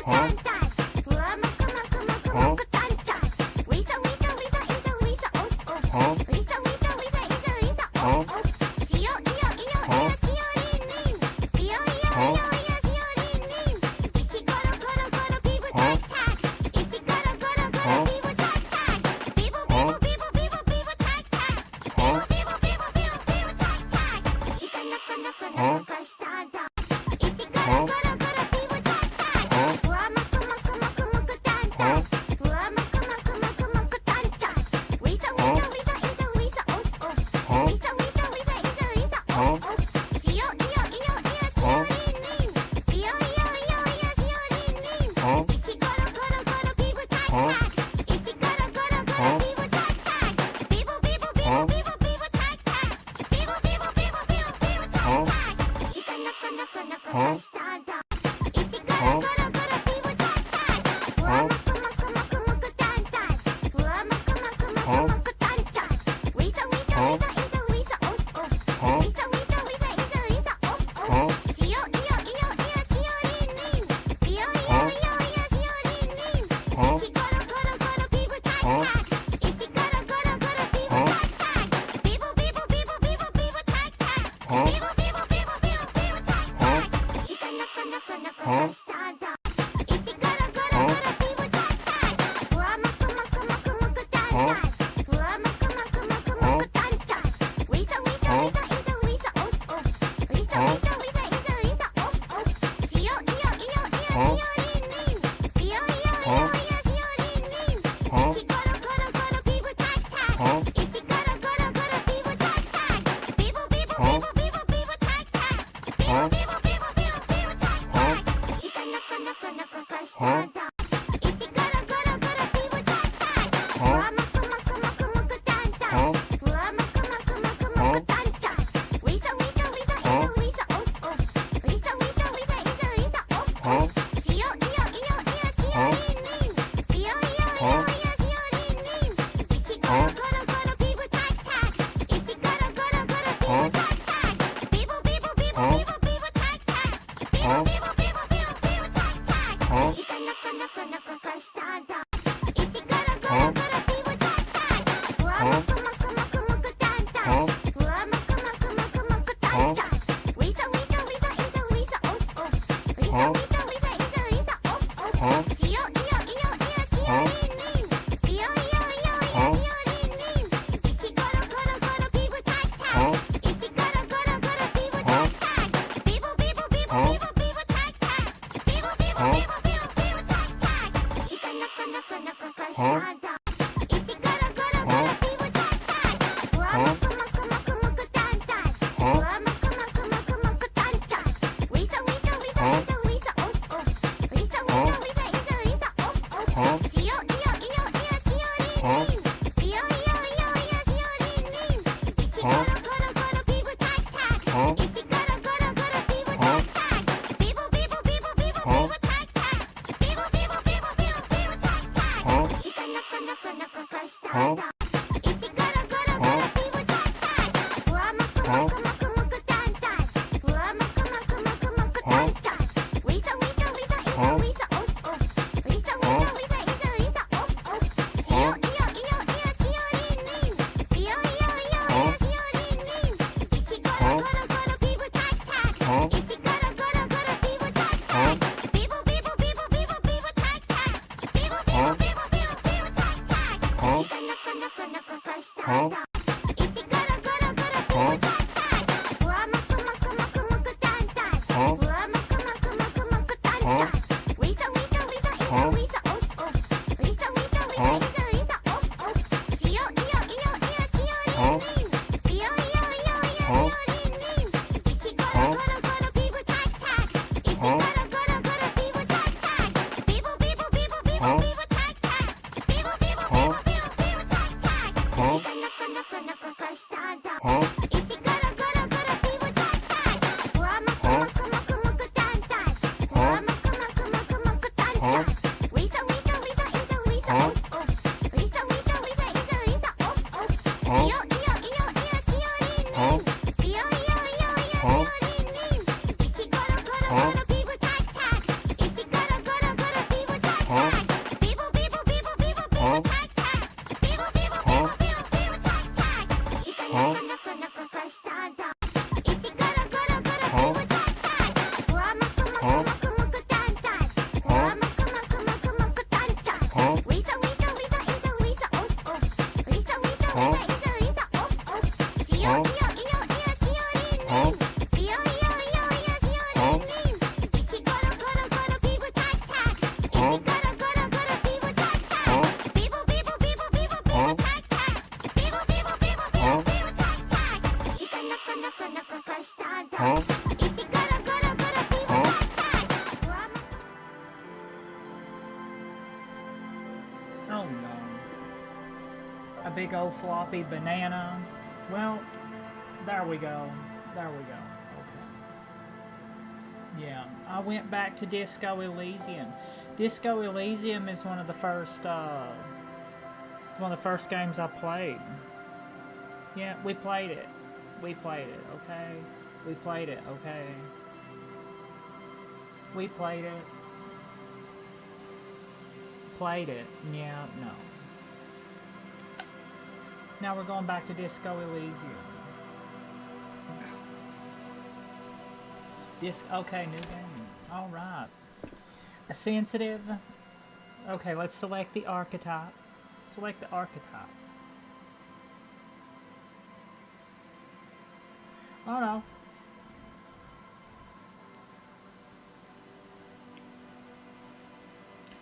こ Oh no. A big old floppy banana. Well, there we go. There we go. Okay. Yeah, I went back to Disco Elysium. Disco Elysium is one of the first games I played. Yeah, we played it. We played it, okay? We played it, okay? We played it. Played it. Yeah, no. Now we're going back to Disco Elysium. Okay, new game. Alright. A sensitive. Okay, let's select the archetype. Select the archetype. Oh no.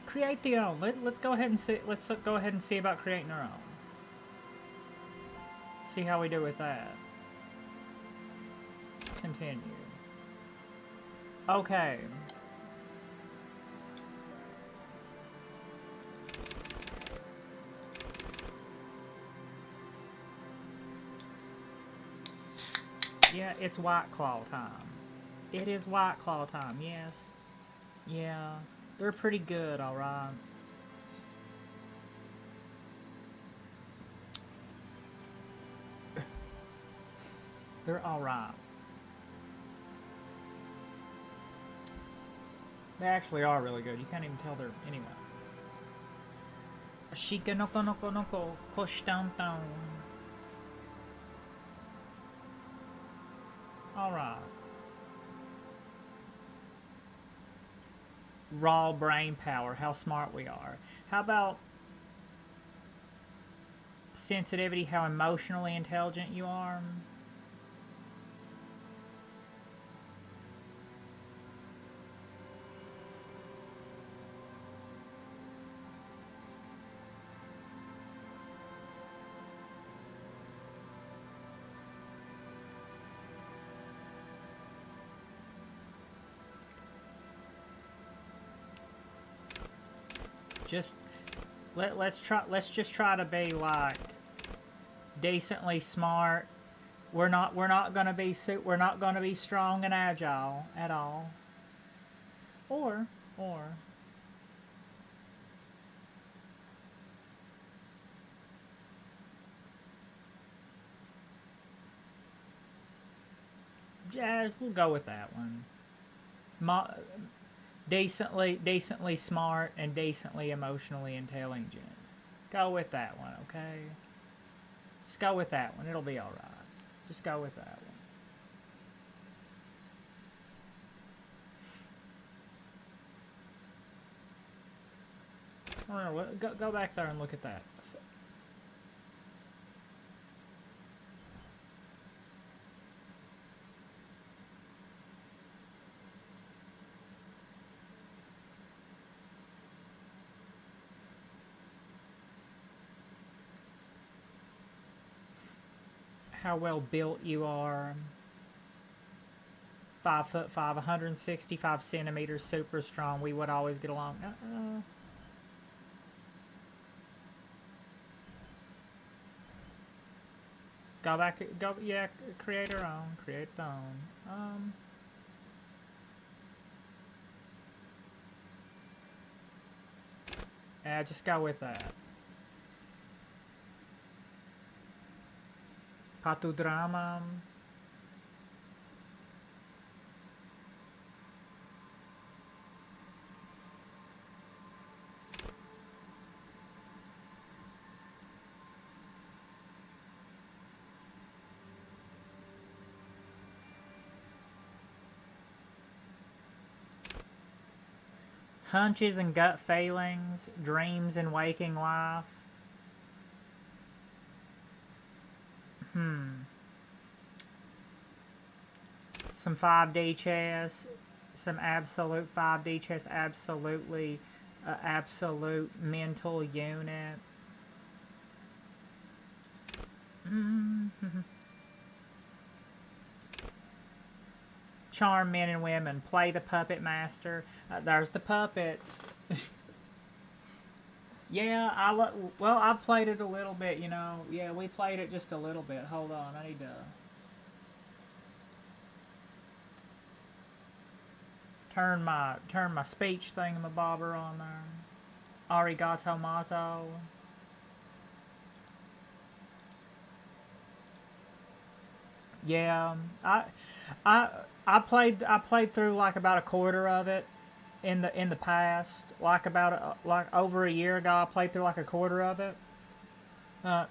Create the own. Let's go ahead and see. Let's go ahead and see about creating our own. See how we do with that. Continue. Okay. Yeah, it's White Claw time. It is White Claw time, yes. Yeah, they're pretty good, alright. They're alright. They actually are really good. You can't even tell they're... Anyway. Shika noko noko noko kosh down down. Alright. Raw brain power. How smart we are. How about sensitivity? How emotionally intelligent you are. Just let's just try to be like decently smart. We're not gonna be strong and agile at all. Or yeah, we'll go with that one. Decently smart and decently emotionally intelligent. Go with that one, okay? Just go with that one. It'll be all right. Just go with that one. Go back there and look at that. How well built you are. 5'5", 165 centimeters, super strong. We would always get along. Go back. Go. Yeah. Create our own. Create our own. Yeah. Just go with that. Patu drama. Hunches and gut failings, dreams and waking life. Some 5D chess, some absolute 5D chess, absolutely, absolute mental unit. Charm men and women. Play the puppet master. There's the puppets. Yeah, well, I've played it a little bit, you know. Yeah, we played it just a little bit. Hold on, I need to turn my speech thingamabobber on there. Arigato mato. Yeah, I I played through like about a quarter of it in the past, like like over a year ago. I played through like a quarter of it. Uh,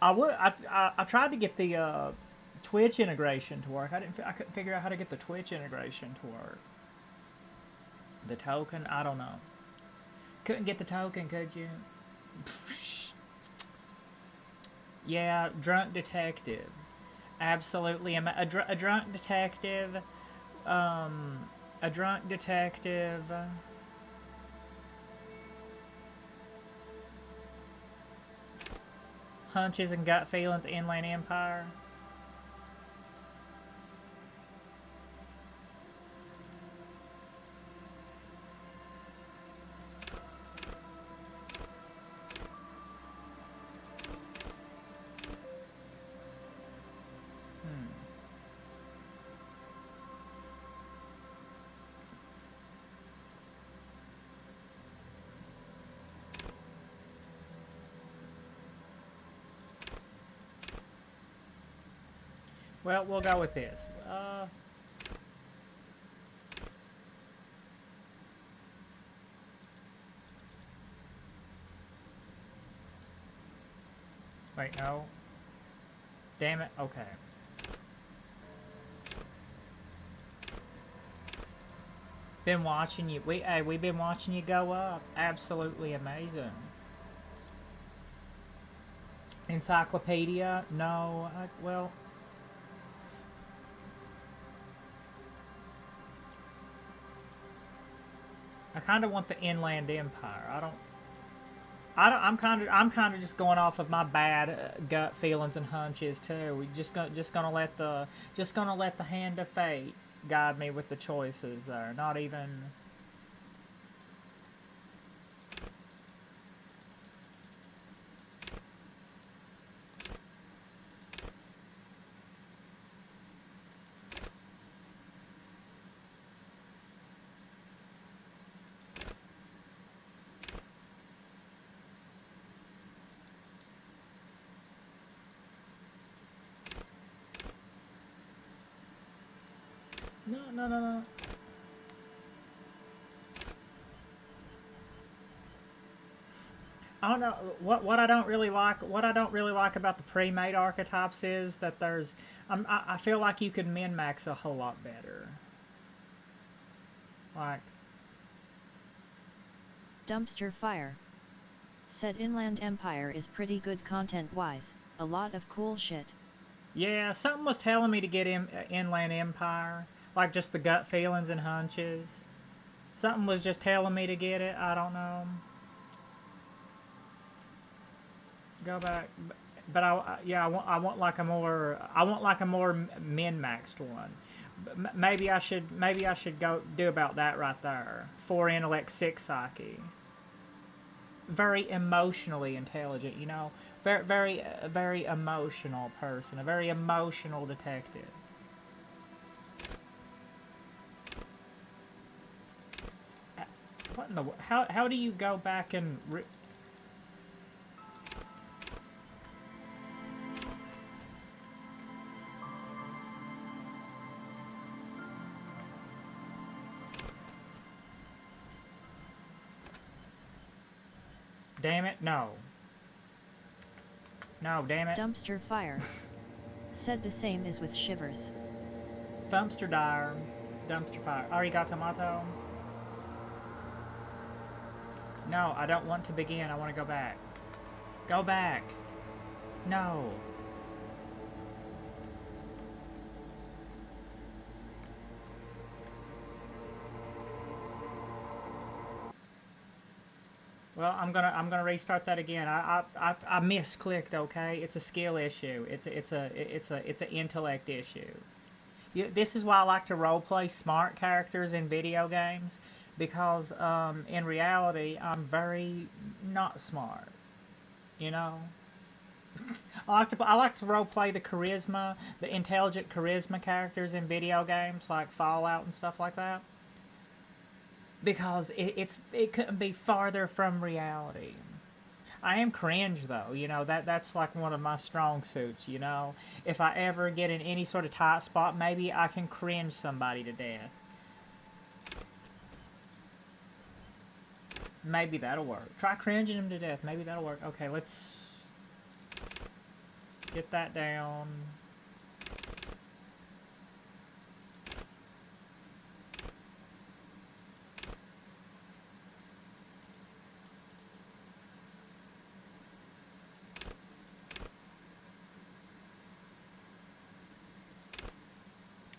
I tried to get the Twitch integration to work. I couldn't figure out how to get the Twitch integration to work. The token, I don't know. Couldn't get the token, could you? Yeah, drunk detective. Absolutely, a drunk detective. Um, a drunk detective. Hunches and gut feelings. Inland Empire. Hmm. Well, we'll go with this. Wait, no. Damn it. Okay. Been watching you. We've been watching you go up. Absolutely amazing. Encyclopedia? No. Well, I kind of want the Inland Empire. I don't. I'm kind of just going off of my bad gut feelings and hunches too. We just gonna let the hand of fate guide me with the choices there. Not even. No, no, no, no. I don't know what I don't really like. What I don't really like about the pre-made archetypes is that I feel like you could min max a whole lot better. Like, Dumpster fire. Said Inland Empire is pretty good content-wise, a lot of cool shit. yeah, something was telling me to get Inland Empire, like just the gut feelings and hunches. Something was just telling me to get it. I don't know. Go back, but yeah, I want like a more min maxed one. Maybe I should go do about that right there. 4 intellect, 6 psyche. Very emotionally intelligent, you know. Very emotional person. A very emotional detective. What in the how do you go back and damn it, no. No, damn it. Dumpster fire. Said the same as with Shivers. Thumpster dire. Dumpster fire. Arigato mato. No, I don't want to begin. I want to go back. Go back. No. Well, I'm gonna restart that again. I misclicked. Okay, it's a skill issue. It's an intellect issue. This is why I like to roleplay smart characters in video games, because in reality I'm very not smart. You know, I like to role play the intelligent charisma characters in video games like Fallout and stuff like that, because it couldn't be farther from reality. I am cringe though, that's like one of my strong suits. If I ever get in any sort of tight spot, maybe I can cringe somebody to death. Maybe that'll work. Try cringing him to death. Maybe that'll work. Okay, let's get that down.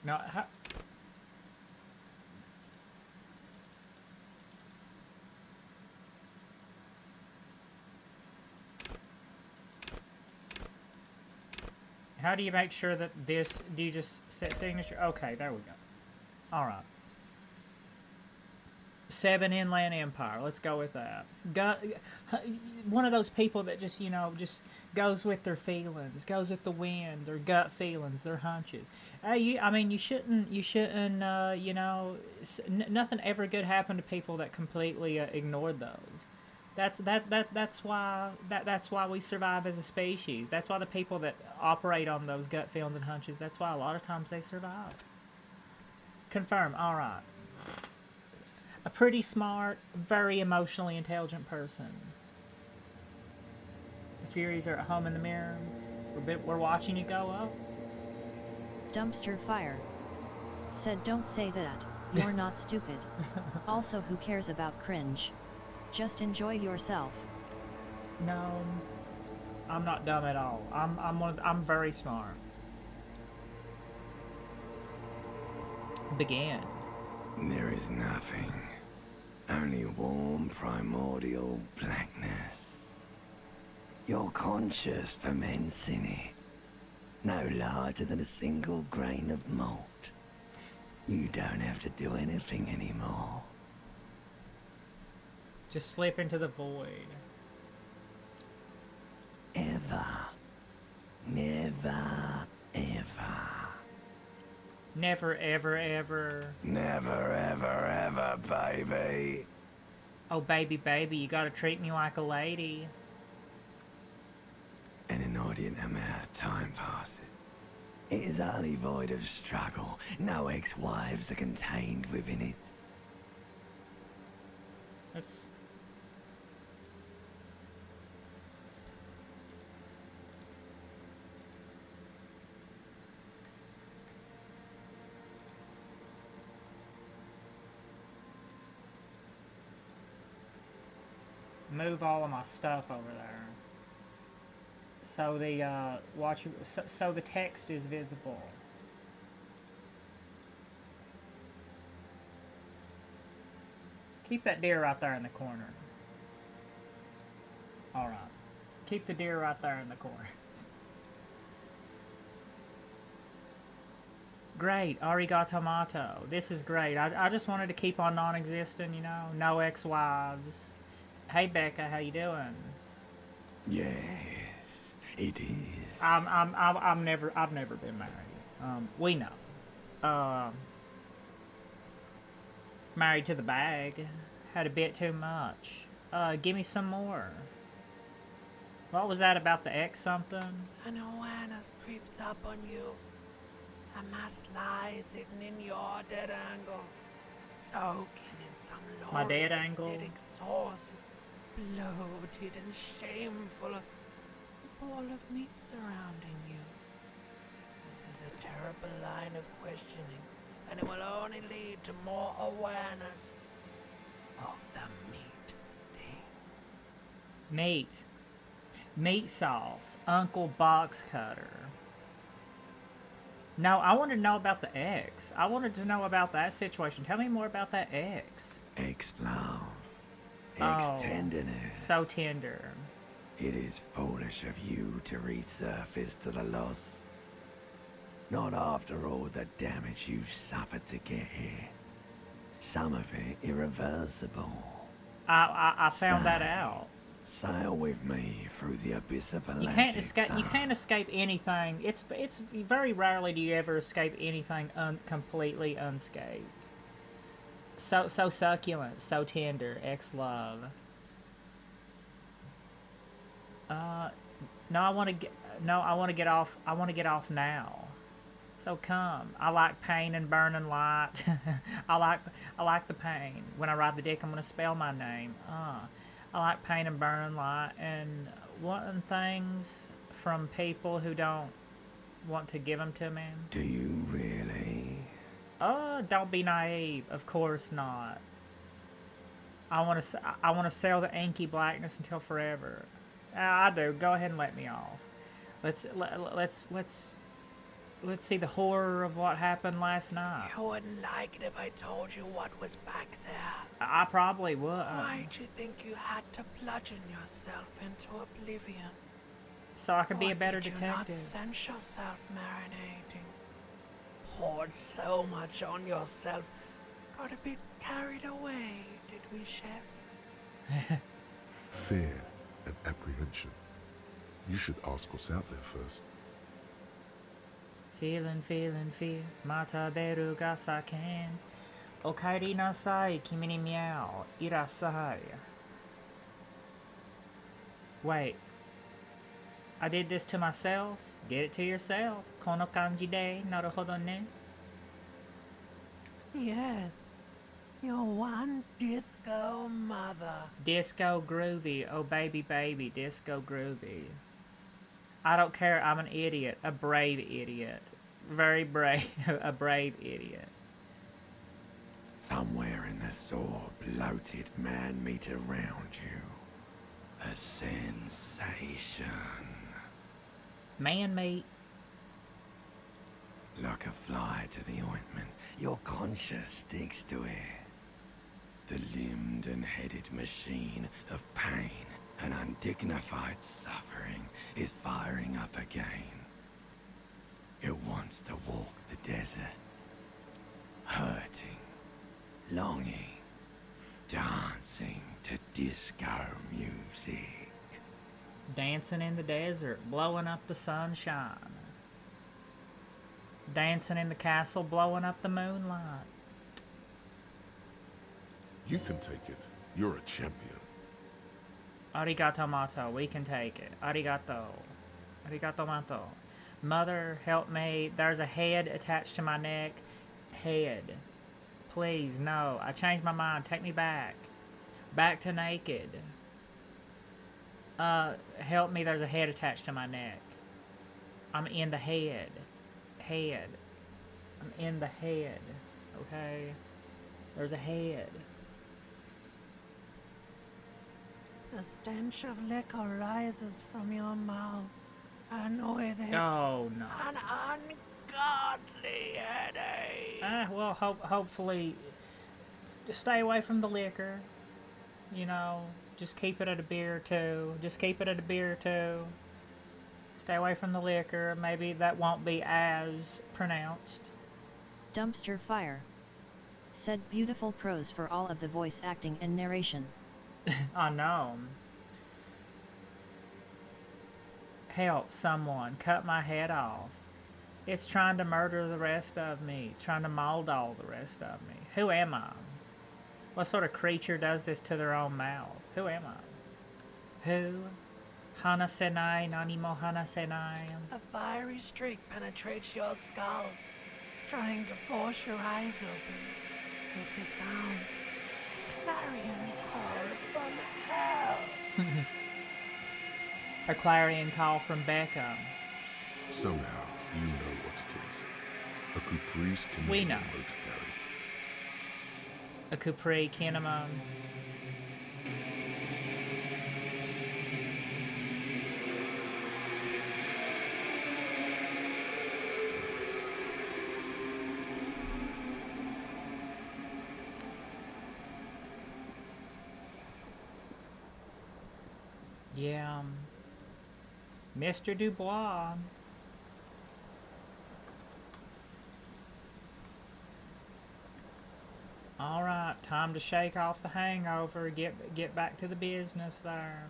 No, how do you make sure that this, do you just set signature? Okay, there we go. Alright. 7 Inland Empire. Let's go with that. One of those people that just goes with their feelings, goes with the wind, their gut feelings, their hunches. You shouldn't, nothing ever good happened to people that completely ignored those. That's why we survive as a species. That's why the people that operate on those gut feelings and hunches, that's why a lot of times they survive. Confirm. All right. A pretty smart, very emotionally intelligent person. The Furies are at home in the mirror. We're watching you go up. Dumpster fire. Said don't say that, you're not stupid. Also, who cares about cringe? Just enjoy yourself. No, I'm not dumb at all. I'm very smart. Begin. There is nothing. Only warm primordial blackness. Your conscious ferments in it. No larger than a single grain of malt. You don't have to do anything anymore. Just slip into the void. Ever. Never, ever. Never, ever, ever. Never, ever, ever, baby. Oh, baby, you gotta treat me like a lady. An inordinate amount of time passes. It is utterly void of struggle. No ex-wives are contained within it. That's... move all of my stuff over there. So the so the text is visible. Keep that deer right there in the corner. All right. Keep the deer right there in the corner. Great, arigato. This is great. I just wanted to keep on non-existent, no ex-wives. Hey Becca, how you doing? Yes, it is. I've never been married. We know. Married to the bag. Had a bit too much. Give me some more. What was that about the X something? An awareness creeps up on you. A mass lies hidden in your dead angle. Soaking in some My dead lurid angle? acidic sauce. It's bloated and shameful. A ball of meat surrounding you. This is a terrible line of questioning, and it will only lead to more awareness of the meat thing. Meat sauce. Uncle Box Cutter. No, I wanted to know about the X. I wanted to know about that situation. Tell me more about that X. Ex-love. Oh, Ex-tenderness. So tender. It is foolish of you to resurface to the loss. Not after all the damage you've suffered to get here. some of it irreversible. I found that Stay. out. Sail with me through the abyss of You Pelagic can't escape. You Zone. can't escape anything. It's very rarely do you ever escape anything completely unscathed. So succulent, so tender, ex-love. No, I want to get. No, I want to get off. I want to get off now. So come. I like pain and burning light. I like the pain. When I ride the dick, I'm gonna spell my name. I like pain and burning light and wanting things from people who don't want to give them to me. Do you really? Don't be naive. Of course not. I want to sell the inky blackness until forever. I do. Go ahead and let me off. Let's see the horror of what happened last night. You wouldn't like it if I told you what was back there. I probably would. Why'd you think you had to bludgeon yourself into oblivion? So I can be Or a better did you detective. not sense yourself marinating? Poured so much on yourself. Got a bit carried away, did we, Chef? Fear and apprehension. You should ask what's out there first. Feeling fear. Mata beru ga saken. Okaeri nasai, kimi ni miao. Irasai. Wait. I did this to myself? Did it to yourself. Kono kanji de naruhodo ne. Yes. You're one disco mother. Disco groovy. Oh baby, disco groovy. I don't care, I'm an idiot. A brave idiot. Very brave. A brave idiot. Somewhere in the sore, bloated man meat around you. A sensation. Man meat. Like a fly to the ointment, your conscience sticks to it. The limbed and headed machine of pain and undignified suffering is firing up again. It wants to walk the desert, hurting, longing, dancing to disco music. Dancing in the desert, blowing up the sunshine. Dancing in the castle, blowing up the moonlight. You can take it. You're a champion. Arigato mato, we can take it. Arigato. Arigato mato. Mother, help me. There's a head attached to my neck. Head. Please, no. I changed my mind. Take me back. Back to naked. Help me. There's a head attached to my neck. I'm in the head. Head. I'm in the head. Okay? There's a head. The stench of liquor rises from your mouth. Annoy it. Oh, no. An ungodly headache. Well, hopefully, just stay away from the liquor. You know, just keep it at a beer or two. Just keep it at a beer or two. Stay away from the liquor. Maybe that won't be as pronounced. Dumpster fire. Said beautiful prose for all of the voice acting and narration. I know. Help someone. Cut my head off. It's trying to murder the rest of me. Trying to maul all the rest of me. Who am I? What sort of creature does this to their own mouth? Who am I? Who? Hana senai, nani mo hana senai. A fiery streak penetrates your skull, trying to force your eyes open. It's a sound. A clarion call from hell. A clarion call from Beckham. Somehow, you know what it is. A caprice can We make know. a motor carriage. A Capri Kinemon. Yeah, Mr. Dubois. All right. right, time to shake off the hangover. Get back to the business there.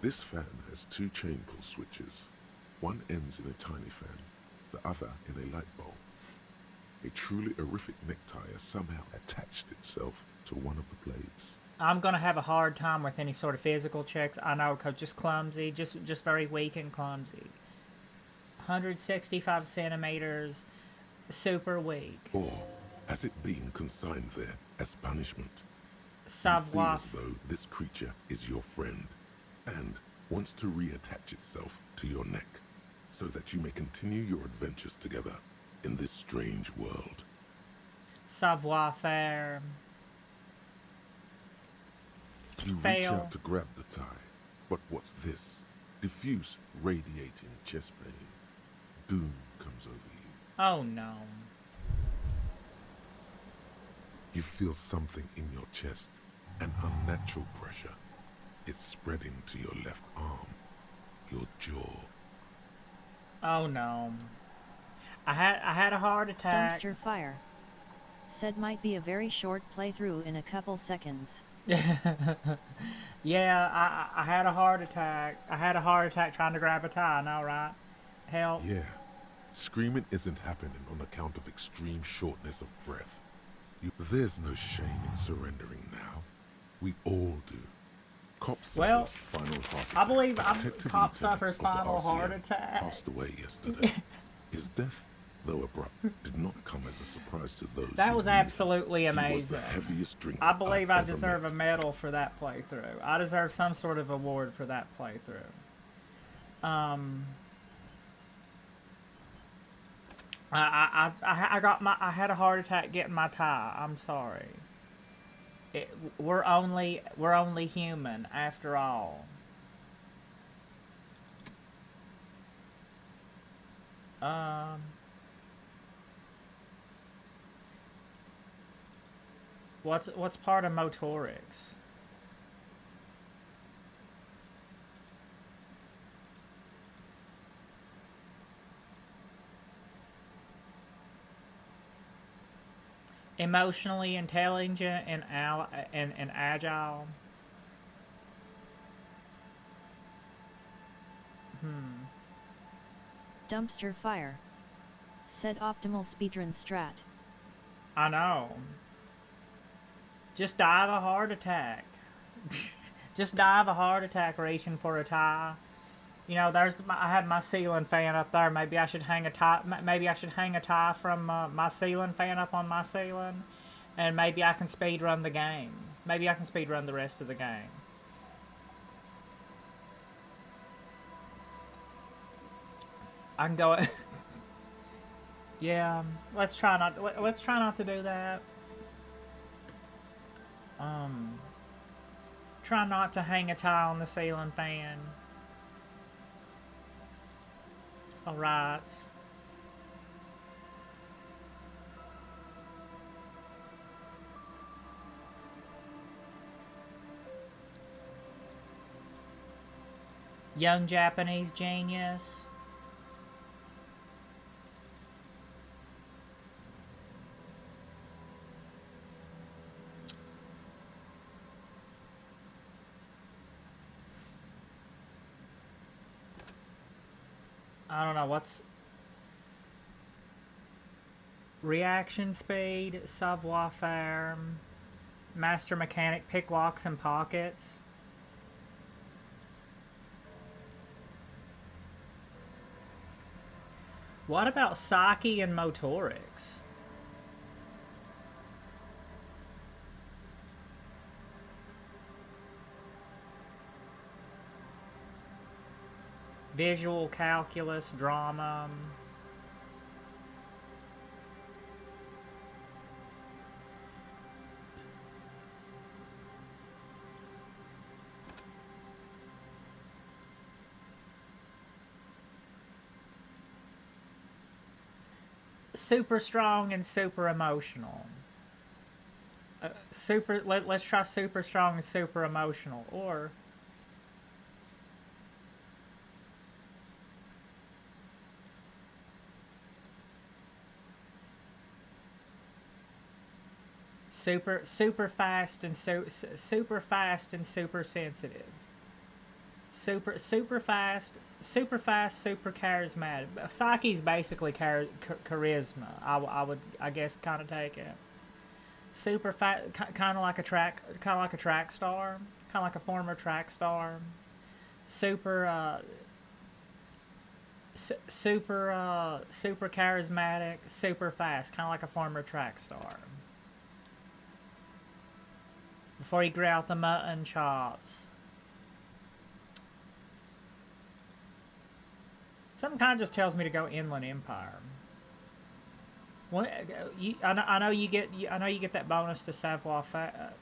This fan has two chain pull switches. One ends in a tiny fan, the other in a light bulb. A truly horrific necktie has somehow attached itself to one of the blades. I'm gonna have a hard time with any sort of physical checks. I know, cause just clumsy, just very weak and clumsy. 165 centimeters, super weak. Or has it been consigned there as punishment? You feel Savoir. as though this creature is your friend and wants to reattach itself to your neck so that you may continue your adventures together in this strange world. Savoir faire. You reach Fail. out to grab the tie, but what's this? Diffuse, radiating chest pain. Doom comes over you. Oh no. You feel something in your chest, an unnatural pressure. It's spreading to your left arm, your jaw. Oh no. I had a heart attack. Dumpster fire. Said might be a very short playthrough in a couple seconds. Yeah, I had a heart attack. I had a heart attack trying to grab a tie, I know, right? Help. Yeah, screaming isn't happening on account of extreme shortness of breath. There's no shame in surrendering now. We all do. Cop suffers Well, final heart attack. I believe Detective Cop Lieutenant suffers of the final heart RCM attack. passed away yesterday. His death, though abrupt, did not come as a surprise to those That who was knew him. absolutely He was amazing. the heaviest drinker I believe I've I ever deserve met. a medal for that playthrough. I deserve some sort of award for that playthrough. I had a heart attack getting my tie. I'm sorry. We're only human after all. What's part of motorics? Emotionally intelligent and agile. Dumpster fire. Said optimal speedrun strat. I know. Just die of a heart attack. Just die of a heart attack reaching for a tie. You know, I had my ceiling fan up there. Maybe I should hang a tie. Maybe I should hang a tie from my ceiling fan up on my ceiling, and maybe I can speed run the game. Maybe I can speed run the rest of the game. I can go. Yeah, let's try not. Let's try not to do that. Try not to hang a tie on the ceiling fan. Alright. Young Japanese genius. I don't know, what's... Reaction speed, savoir faire, master mechanic, pick locks and pockets. What about psyche and motorics? Visual calculus, drama. Super strong and super emotional. super. Let's try super strong and super emotional, or super fast and super fast and super sensitive. Super fast, super charismatic. Psyche's basically charisma. I guess kind of take it. Super fast, kind of like a track star, kind of like a former track star. Super super charismatic, super fast, kind of like a former track star. Before he grew out the mutton chops. Something kind of just tells me to go Inland Empire. Well, I know you get that bonus to savoir faire.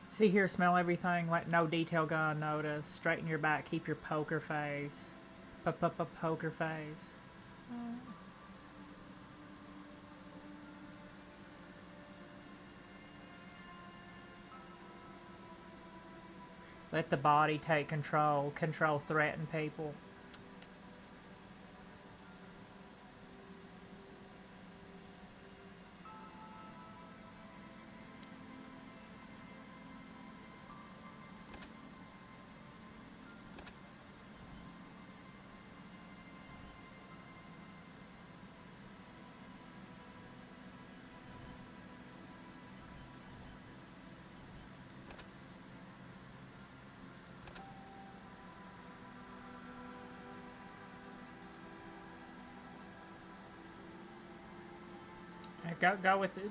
See here, smell everything. Let no detail go unnoticed. Straighten your back. Keep your poker face. Poker face. Let the body take control. Threaten people.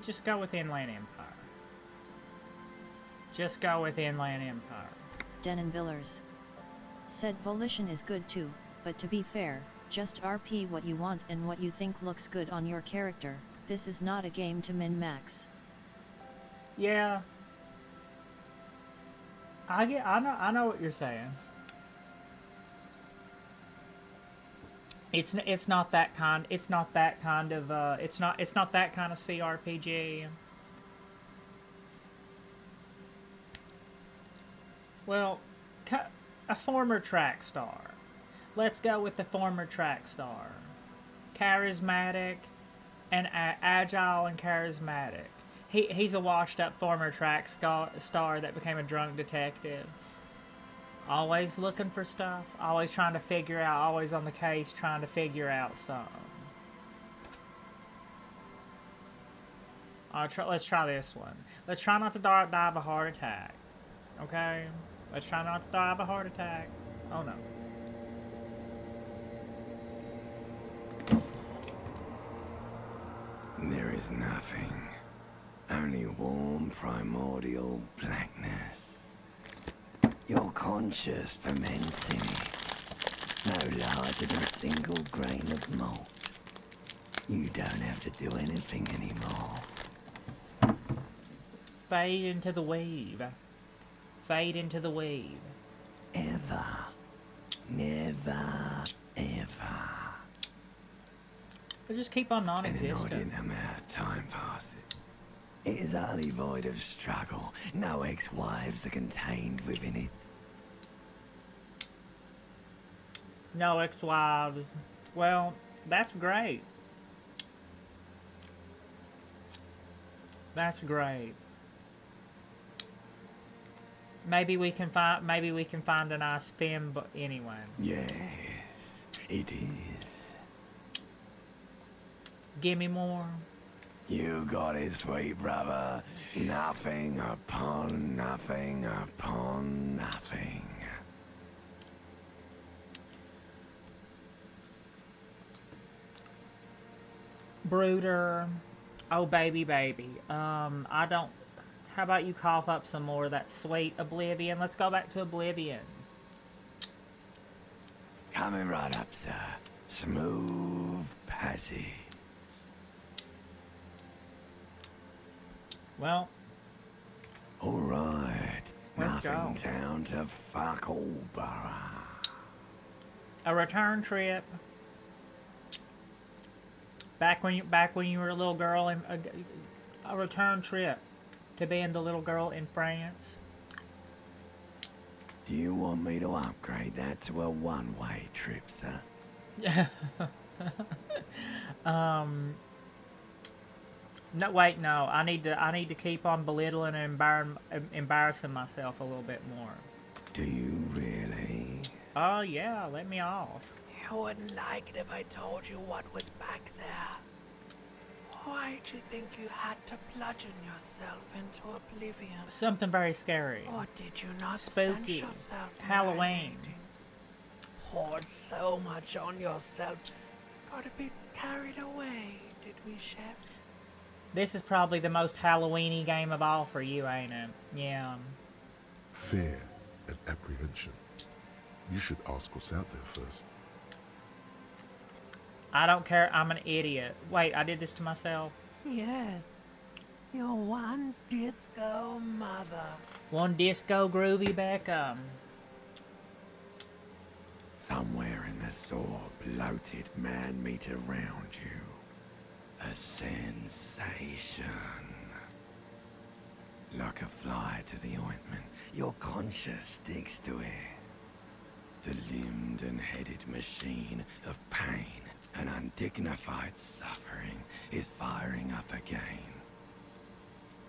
Just go with Inland Empire. Just go with Inland Empire. Denon Villers said Volition is good too, but to be fair, just RP what you want and what you think looks good on your character. This is not a game to min-max. Yeah. I know what you're saying. It's not that kind of CRPG. Well, a former track star. Let's go with the former track star. Charismatic and agile and charismatic. He's a washed up former track star that became a drunk detective. Always looking for stuff, always trying to figure out, always on the case trying to figure out something. Let's try this one. Let's try not to die of a heart attack. Okay? Let's try not to die of a heart attack. Oh no. There is nothing. Only warm primordial blackness. Your conscious ferments in it, no larger than a single grain of malt. You don't have to do anything anymore. Fade into the wave. Fade into the wave. Ever. Never, ever. They just keep on An non-existent. inordinate amount of time passes. It is utterly void of struggle. No ex-wives are contained within it. No ex-wives. Well, that's great. That's great. Maybe we can find a nice femme, but anyway. Yes, it is. Give me more. You got it, sweet brother. Nothing upon nothing upon nothing. Brooder. Oh, baby. I don't... How about you cough up some more of that sweet Oblivion? Let's go back to Oblivion. Coming right up, sir. Smooth passage. Well, All right. Let's go. Nothing down to fuck all borough. a return trip. Back when you were a little girl and a return trip to being the little girl in France. Do you want me to upgrade that to a one-way trip, sir? No, wait, no. I need to keep on belittling and embarrassing myself a little bit more. Do you really? Oh yeah, let me off. You wouldn't like it if I told you what was back there. Why'd you think you had to bludgeon yourself into oblivion? Something very scary. Or did you not Spooky. sense yourself Halloween. marinating? Poured so much on yourself. Got a bit carried away, did we, Chef? This is probably the most Halloween-y game of all for you, ain't it? Yeah. Fear and apprehension. You should ask what's out there first. I don't care. I'm an idiot. Wait, I did this to myself. Yes. Your one disco mother. One disco groovy Beckham. Somewhere in the sore, bloated man-meat around you. A sensation. Like a fly to the ointment, your conscience sticks to it. The limbed and headed machine of pain and undignified suffering is firing up again.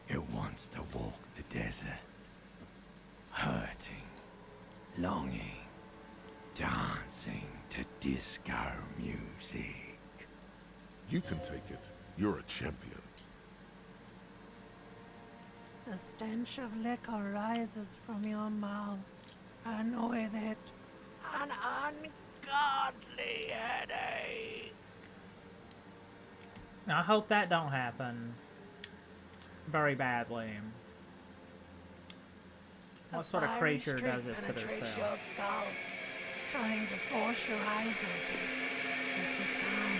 It wants to walk the desert, hurting, longing, dancing to disco music. You can take it. You're a champion. The stench of liquor rises from your mouth, and with it, an ungodly headache. I hope that don't happen very badly. What sort of creature does this to penetrates themselves? your skull, trying to force your eyes open. It's a sound.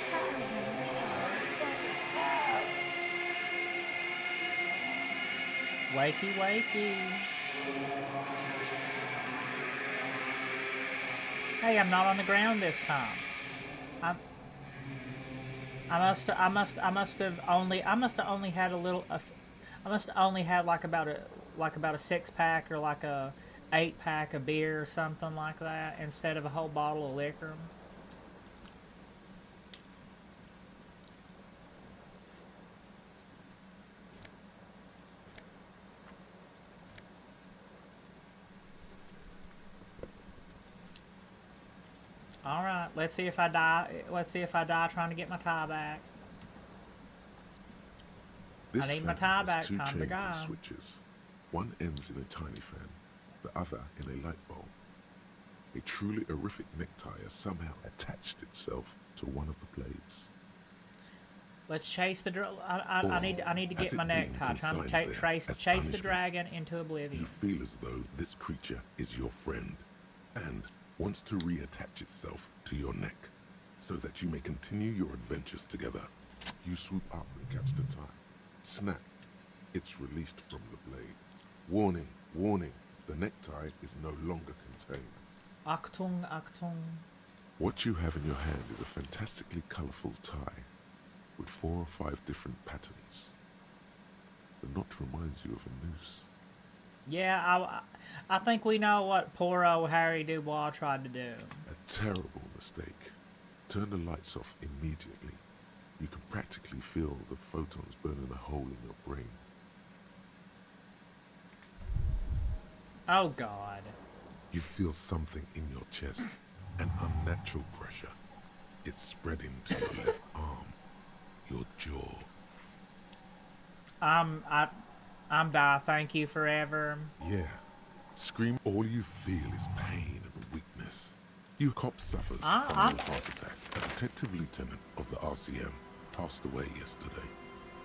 Carrying from hell. Wakey, wakey. Hey, I'm not on the ground this time. I must have only had a little. I must have only had like about a 6-pack or like a 8-pack of beer or something like that instead of a whole bottle of liquor. All right, let's see if I die. Let's see if I die trying to get my tie back. This I need my fan tie has back, two time to chamber go. switches. One ends in a tiny fan, the other in a light bulb. A truly horrific necktie has somehow attached itself to one of the blades. Let's chase the. I need to has get my it been necktie. Trying to consigned there as chase the punishment? dragon into You oblivion. feel as though this creature is your friend and wants to reattach itself to your neck so that you may continue your adventures together. You swoop up and catch the tie. Snap. It's released from the blade. Warning, warning, the necktie is no longer contained. Achtung, Achtung. What you have in your hand is a fantastically colorful tie with 4 or 5 different patterns. The knot reminds you of a noose. Yeah, I think we know what poor old Harry Dubois tried to do. A terrible mistake. Turn the lights off immediately. You can practically feel the photons burning a hole in your brain. Oh God. You feel something in your chest, an unnatural pressure. It's spreading to your left arm, your jaw. I'm die. Thank you forever. Yeah. Scream. All you feel is pain and weakness. Your cop suffers from a heart attack. A detective lieutenant of the RCM passed away yesterday.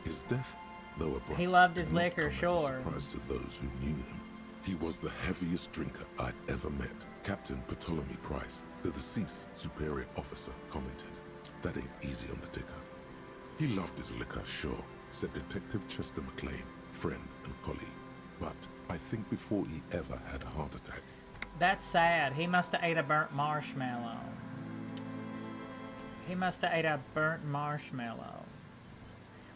His death, though abrupt, He loved his did not liquor, come as a sure. surprise to those who knew him. He was the heaviest drinker I'd ever met. Captain Ptolemy Price, the deceased superior officer, commented, "That ain't easy on the ticker." He loved his liquor, sure, said Detective Chester McLean, friend and colleague. But I think before he ever had a heart attack, That's sad. He must have ate a burnt marshmallow. He must have ate a burnt marshmallow.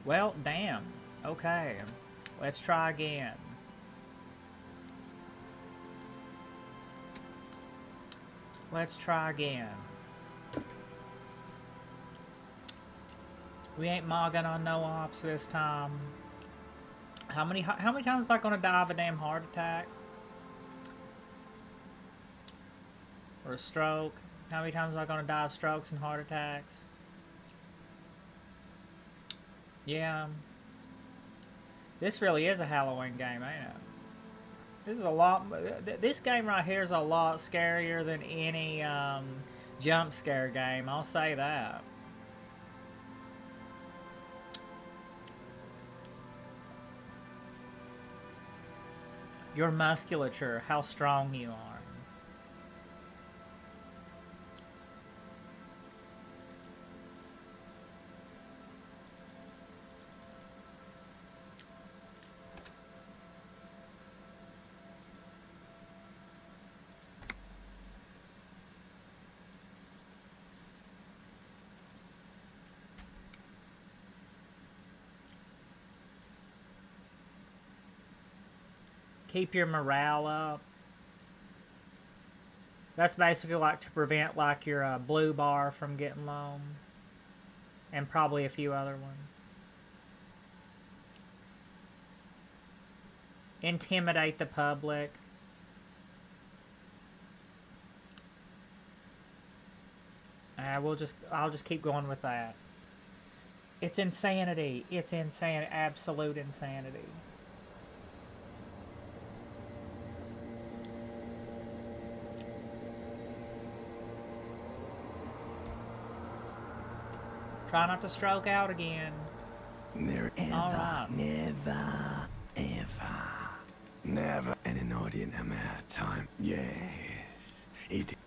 Well, damn. Okay. Let's try again. Let's try again. We ain't mogging on no ops this time. How many times am I gonna die of a damn heart attack? Or a stroke? How many times am I gonna die of strokes and heart attacks? Yeah. This really is a Halloween game, ain't it? This is a lot. This game right here is a lot scarier than any jump scare game. I'll say that. Your musculature, how strong you are. Keep your morale up. That's basically like to prevent like your blue bar from getting low. And probably a few other ones. Intimidate the public. I'll just keep going with that. It's insanity. It's insane. Absolute insanity. Try not to stroke out again. Never, Alright. never an inordinate amount of time. Yes,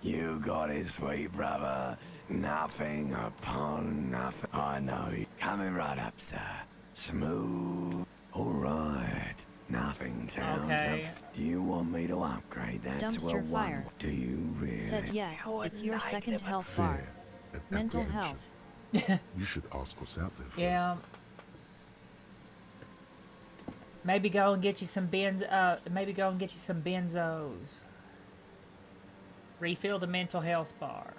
you got it, sweet brother. Nothing upon nothing. I know. Coming right up, sir. Smooth. All right. Nothing sounds Okay. Do you want me to upgrade that to a Dumpster 1? fire. Do you really? Said yeah, it's your second health Fear bar. and Mental apprehension. health. You should ask what's out there first. Yeah. Maybe go and get you some maybe go and get you some benzos. Refill the mental health bar.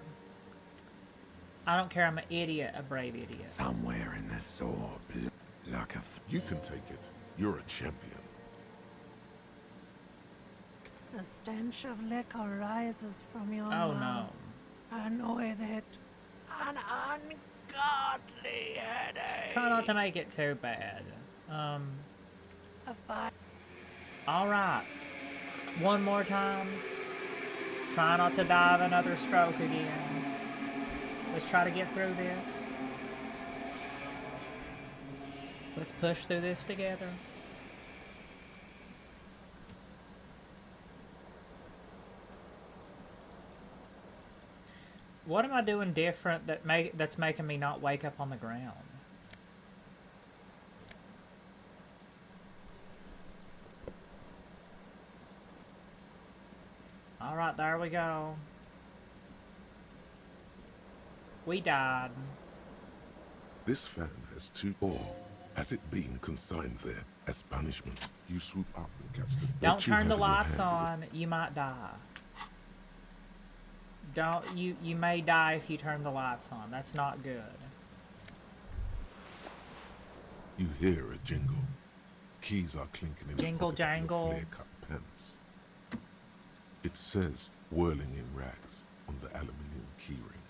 I don't care, I'm an idiot, a brave idiot. Somewhere in the sword, like a... You can take it. You're a champion. The stench of liquor rises from your Oh no. mouth, and with it, an ungodly headache. Try not to make it too bad. A fire. Alright. One more time. Try not to die of another stroke again. Let's try to get through this. Let's push through this together. What am I doing different that's making me not wake up on the ground? Alright, there we go. We died. This fan has 2, or has it been consigned there as punishment? You swoop up and catch the... Don't What you turn the have in your lights hand is a- on, you might die. You may die if you turn the lights on. That's not good. You hear a jingle. Keys are clinking in Jingle the pocket jangle. of your flare-cut pants. It says whirling in rags on the aluminium keyring.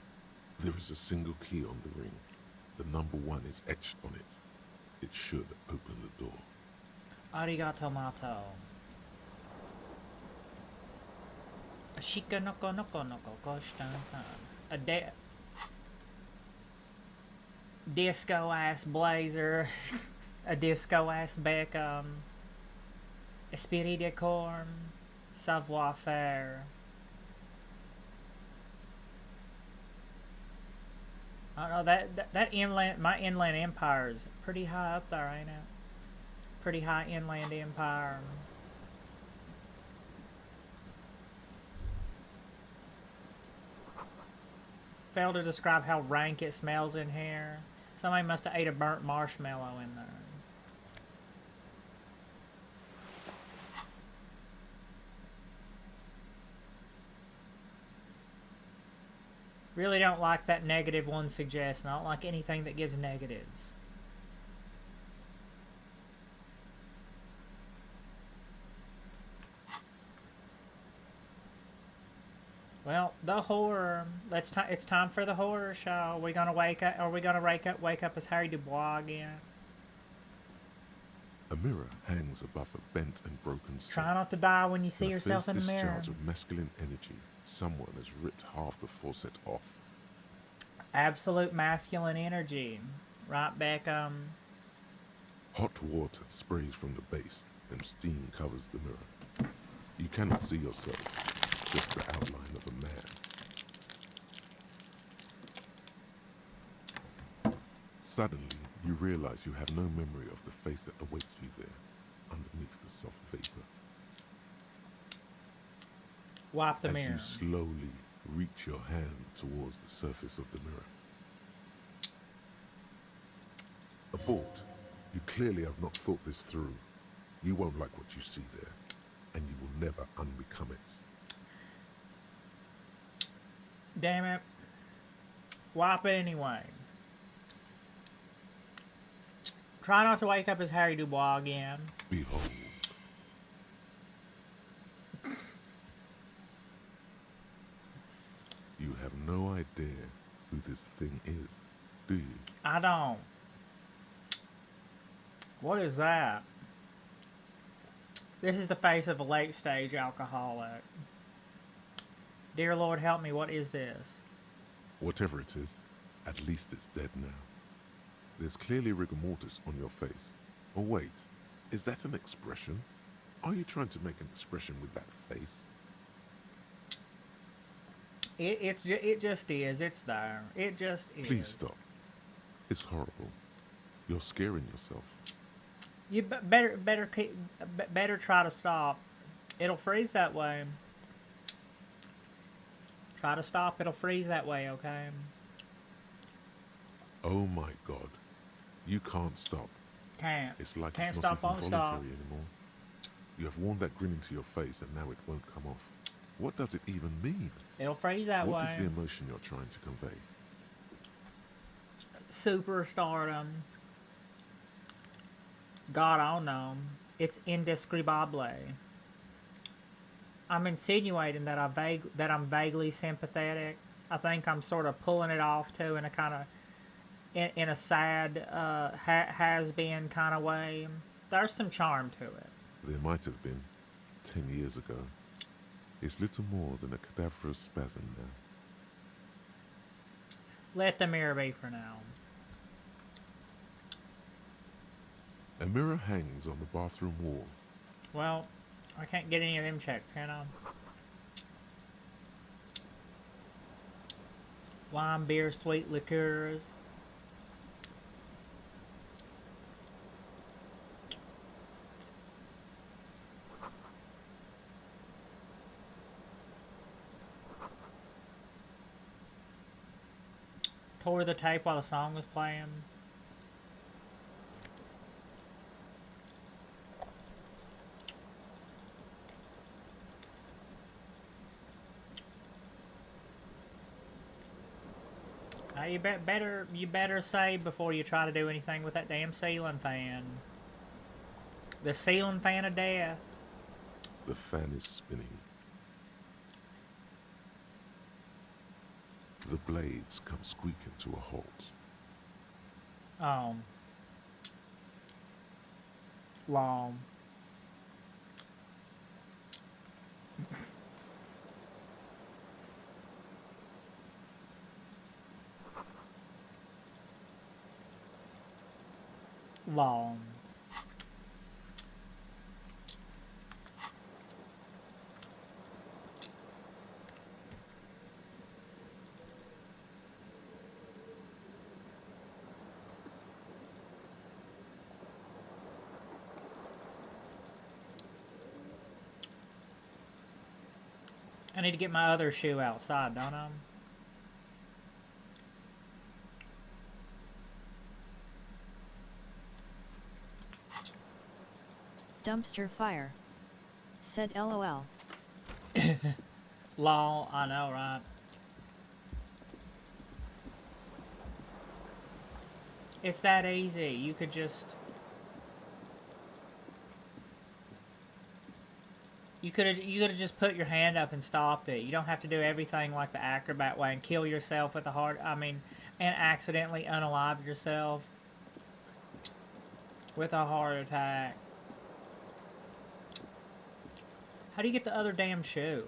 There is a single key on the ring. The number 1 is etched on it. It should open the door. Arigato mato. Shika noko noko noko koshtan-tan. A disco ass blazer. A disco ass Beckham. Esprit de corps. Savoir faire. I don't know, that inland, my inland empire is pretty high up there, ain't it? Pretty high inland empire. failed to describe how rank it smells in here. Somebody must have ate a burnt marshmallow in there. Really don't like that negative one suggestion. I don't like anything that gives negatives. Well, the horror. It's time for the horror show. Are we gonna wake up? Are we gonna wake up as Harry Dubois again? A mirror hangs above a bent and broken sink. Try not to die when you see In a yourself fierce in the mirror. discharge of masculine energy, someone has ripped half the faucet off. Absolute masculine energy. Right back, Hot water sprays from the base, and steam covers the mirror. You cannot see yourself, just the outline of a man. Suddenly, you realize you have no memory of the face that awaits you there, underneath the soft vapor. wipe the As mirror. you slowly reach your hand towards the surface of the mirror. Abort. You clearly have not thought this through. You won't like what you see there, and you will never unbecome it. Damn it. Wipe it anyway. Try not to wake up as Harry Dubois again. Behold. You have no idea who this thing is, do you? I don't. What is that? This is the face of a late-stage alcoholic. Dear Lord, help me. What is this? Whatever it is, at least it's dead now. There's clearly rigor mortis on your face. Oh wait, is that an expression? Are you trying to make an expression with that face? It just is. It's there. It just is. Please stop. It's horrible. You're scaring yourself. You better try to stop. It'll freeze that way. Try to stop. It'll freeze that way. Okay. Oh my God. You can't stop. Can't. It's like Can't it's not stop. Won't even stop. voluntary anymore. You have worn that grin into your face and now it won't come off. What does it even mean? It'll freeze that What way. is the emotion you're trying to convey? Superstardom. God, I don't know. It's indescribable. I'm insinuating that I'm vaguely sympathetic. I think I'm sort of pulling it off too in a kind of in a sad has-been kind of way. There's some charm to it. There might have been 10 years ago. It's little more than a cadaverous spasm now. Let the mirror be for now. A mirror hangs on the bathroom wall. Well, I can't get any of them checked, can I? Wine, beer, sweet liqueurs. Tore the tape while the song was playing. Now you better save before you try to do anything with that damn ceiling fan. The ceiling fan of death. The fan is spinning. The blades come squeaking to a halt. Long. Long. I need to get my other shoe outside, don't I? Dumpster fire. Said LOL. Lol, I know, right? It's that easy. You could just... You could have just put your hand up and stopped it. You don't have to do everything like the acrobat way and kill yourself with a heart. I mean, and accidentally unalive yourself with a heart attack. How do you get the other damn shoe?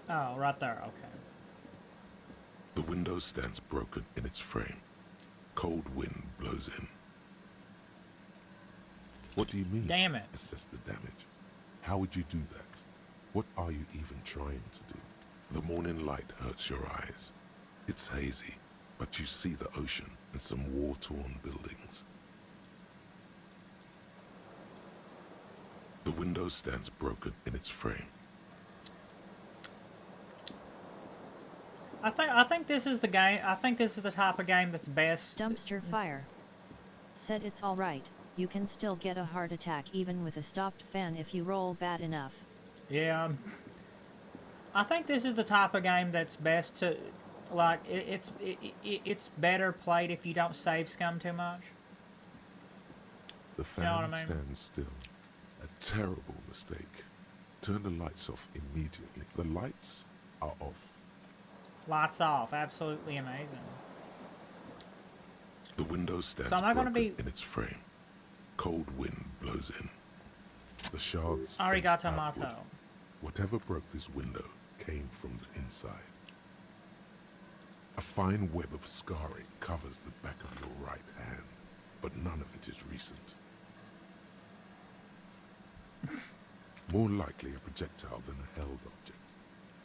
Oh, right there. Okay. The window stands broken in its frame. Cold wind blows in. What do you mean? Damn it. Assess the damage. How would you do that? What are you even trying to do? The morning light hurts your eyes. It's hazy, but you see the ocean and some war-torn buildings. The window stands broken in its frame. I think this is the game. I think this is the type of game that's best. Dumpster fire. Said it's alright, you can still get a heart attack even with a stopped fan if you roll bad enough. Yeah. I think this is the type of game that's best to, like, it's better played if you don't save scum too much. The fan You know what I mean? stands still. A terrible mistake. Turn the lights off immediately. The lights are off. Lights off. Absolutely amazing. The window stands So am I gonna broken be- in its frame. Cold wind blows in. The shards face Arigato outward. mato. Whatever broke this window came from the inside. A fine web of scarring covers the back of your right hand, but none of it is recent. More likely a projectile than a held object.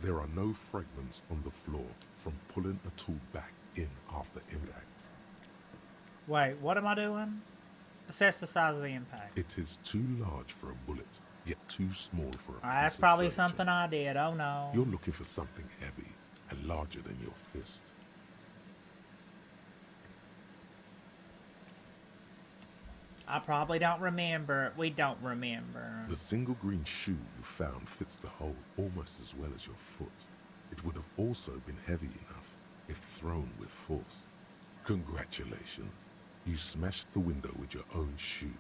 There are no fragments on the floor from pulling a tool back in after impact. Wait, what am I doing? Assess the size of the impact. It is too large for a bullet, yet too small for a piece That's of probably furniture. something I did. Oh no. You're looking for something heavy and larger than your fist. I probably don't remember. We don't remember. The single green shoe you found fits the hole almost as well as your foot. It would have also been heavy enough if thrown with force. Congratulations. You smashed the window with your own shoe.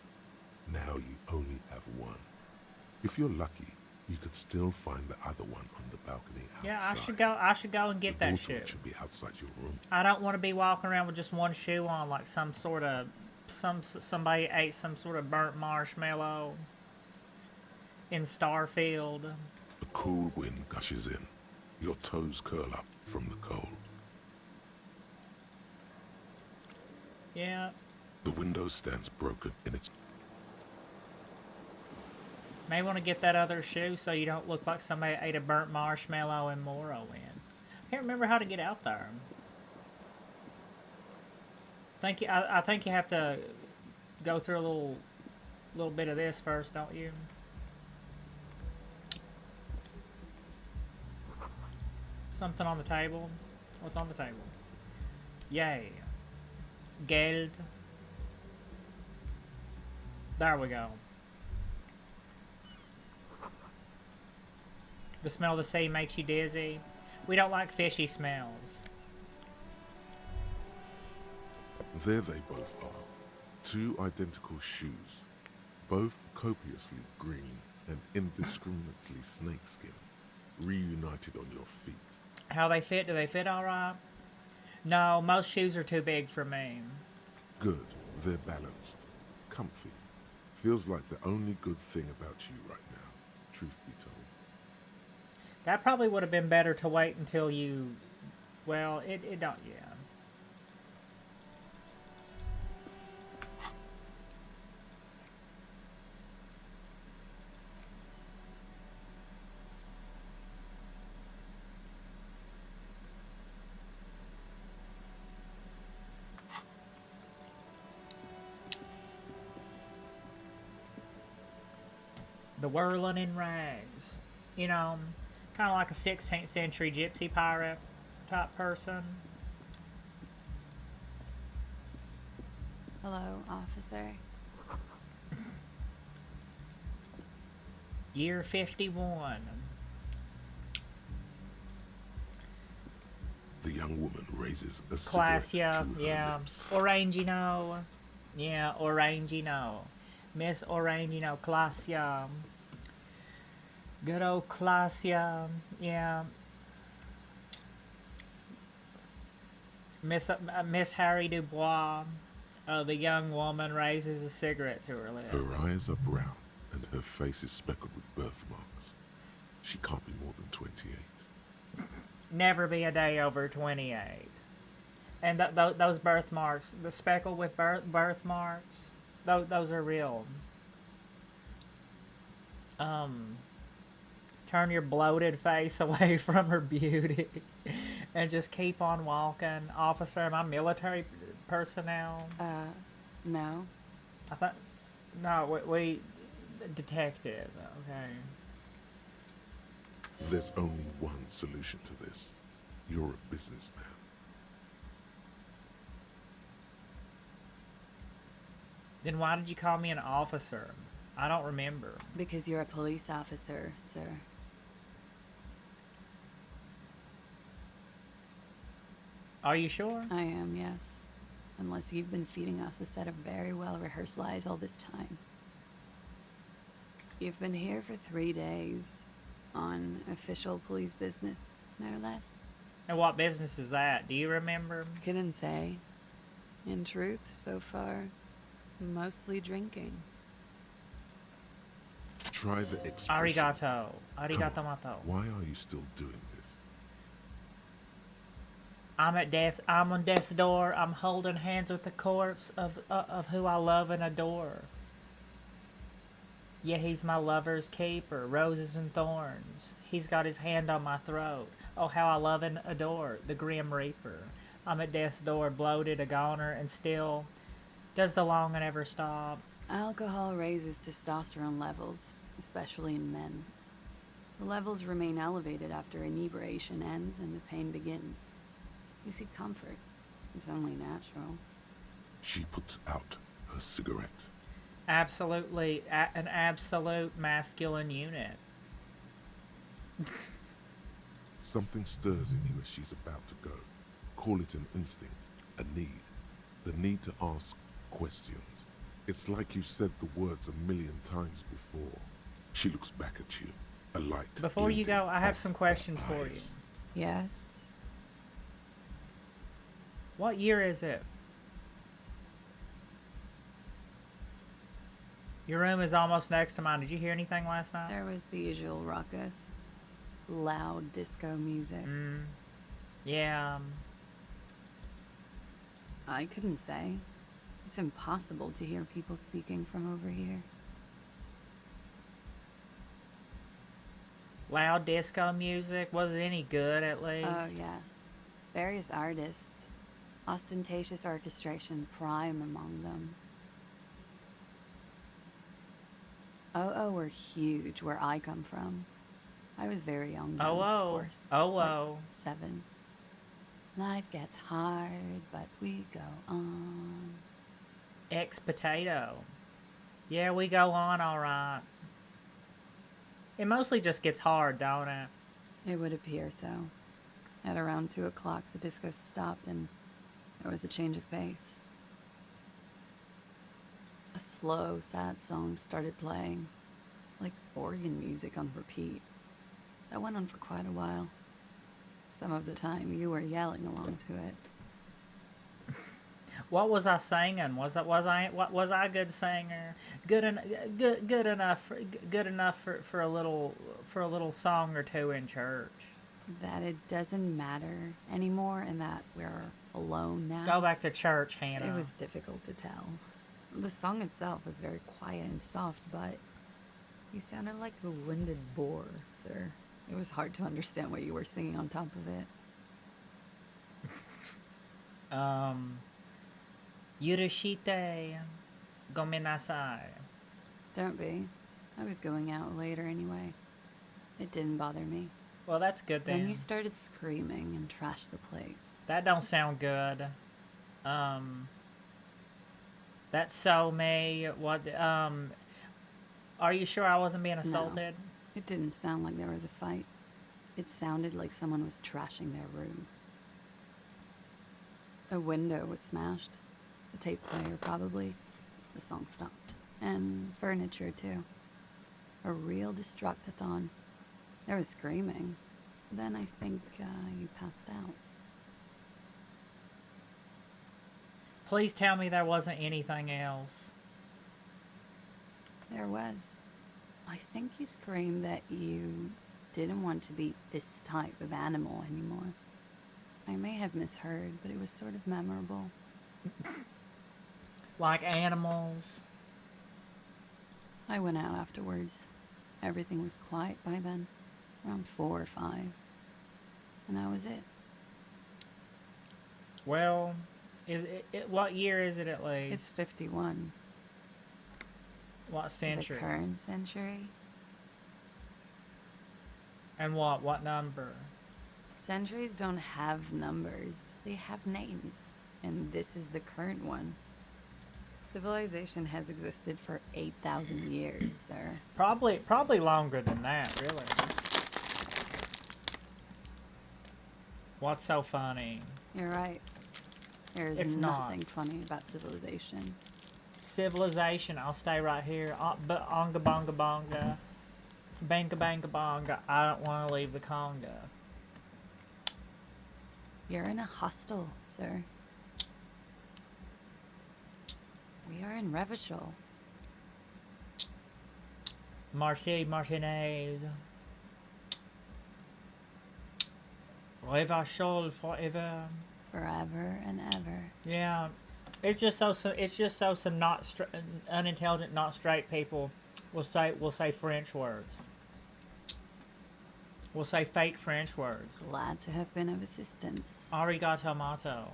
Now you only have one. If you're lucky, you could still find the other one on the balcony outside. Yeah, I should go and get The that door shoe. to it should be outside your room. I don't want to be walking around with just one shoe on, like some sort of somebody ate some sort of burnt marshmallow in Starfield. A cool wind gushes in. Your toes curl up from the cold. Yeah, The window stands broken in its... may want to get that other shoe so you don't look like somebody ate a burnt marshmallow in Morrowind. I can't remember how to get out there. I think you have to go through a little bit of this first, don't you? Something on the table. What's on the table? Yay. Geld. There we go. The smell of the sea makes you dizzy. We don't like fishy smells. There they both are. Two identical shoes. Both copiously green and indiscriminately snakeskin. Reunited on your feet. How they fit? Do they fit alright? No, most shoes are too big for me. Good. They're balanced. Comfy. Feels like the only good thing about you right now, truth be told. That probably would have been better to wait until you... Well, it don't... Yeah. The whirling in rags. You know, kind of like a 16th century gypsy pirate type person. Hello, officer. Year 51. The young woman raises a Class, cigarette yeah, to her yeah. lips. Orangino. Yeah, Orangino. Miss Orangino, class, yeah. Good old class, yeah. Yeah. Miss Harry Dubois. The young woman raises a cigarette to her lips. Her eyes are brown and her face is speckled with birthmarks. She can't be more than 28. Never be a day over 28. And those birthmarks, the speckle with birthmarks, those are real. Turn your bloated face away from her beauty and just keep on walking. Officer, am I military personnel? No. I thought, no, we detective, okay. There's only one solution to this. You're a businessman. Then why did you call me an officer? I don't remember. Because you're a police officer, sir. Are you sure? I am, yes. Unless you've been feeding us a set of very well-rehearsed lies all this time. You've been here for 3 days. On official police business, no less. And what business is that? Do you remember? Couldn't say. In truth, so far, mostly drinking. Try the expression. Arigato. Arigato Come on, mato. why are you still doing this? I'm on death's door. I'm holding hands with the corpse of who I love and adore. Yeah, he's my lover's keeper, roses and thorns. He's got his hand on my throat. Oh, how I love and adore the Grim Reaper. I'm at death's door, bloated, a goner, and still, does the longing ever stop? Alcohol raises testosterone levels, especially in men. The levels remain elevated after inebriation ends and the pain begins. You seek comfort. It's only natural. She puts out her cigarette. Absolutely, an absolute masculine unit. Something stirs in you as she's about to go. Call it an instinct, a need. The need to ask questions. It's like you said the words 1,000,000 times before. She looks back at you, a light. Before you go, I have off some her questions for you. eyes. Yes. What year is it? Your room is almost next to mine. Did you hear anything last night? There was the usual ruckus. Loud disco music. Yeah. I couldn't say. It's impossible to hear people speaking from over here. Loud disco music. Was it any good at least? Oh, yes. Various artists. Ostentatious orchestration prime among them. Oh, were huge where I come from. I was very young then, of course. Oh. Like 7. Life gets hard, but we go on. Ex-potato. Yeah, we go on alright. It mostly just gets hard, don't it? It would appear so. At around 2 o'clock, the disco stopped and there was a change of pace. A slow, sad song started playing, like organ music on repeat. That went on for quite a while. Some of the time, you were yelling along to it. What was I singing? Was I a good singer? Good enough for a little song or two in church. That it doesn't matter anymore and that we're alone now. Go back to church, Hannah. It was difficult to tell. The song itself was very quiet and soft, but you sounded like a winded boar, sir. It was hard to understand what you were singing on top of it. Yurushite gomenasai. Don't be. I was going out later anyway. It didn't bother me. Well, that's good then. Then you started screaming and trashed the place. That don't sound good. That's so me. What? Are you sure I wasn't being assaulted? It didn't sound like there was a fight. It sounded like someone was trashing their room. A window was smashed. A tape player, probably. The song stopped. And furniture, too. A real destructathon. There was screaming. Then I think you passed out. Please tell me there wasn't anything else. There was. I think you screamed that you didn't want to be this type of animal anymore. I may have misheard, but it was sort of memorable. Like animals. I went out afterwards. Everything was quiet by then. Around 4 or 5. And that was it. Well, what year is it at least? It's 51. What century? The current century. And what number? Centuries don't have numbers. They have names. And this is the current one. Civilization has existed for 8,000 years, sir. Probably longer than that, really. What's so funny? You're right. There's It's nothing not. funny about civilization. Civilization, I'll stay right here. But onga bonga bonga. Banga banga bonga. I don't want to leave the conga. You're in a hostel, sir. We are in Revachol. Martinez. Revachol forever. Forever and ever. Yeah, it's just so some unintelligent, not straight people will say French words. We'll say fake French words. Glad to have been of assistance. Arigato mato.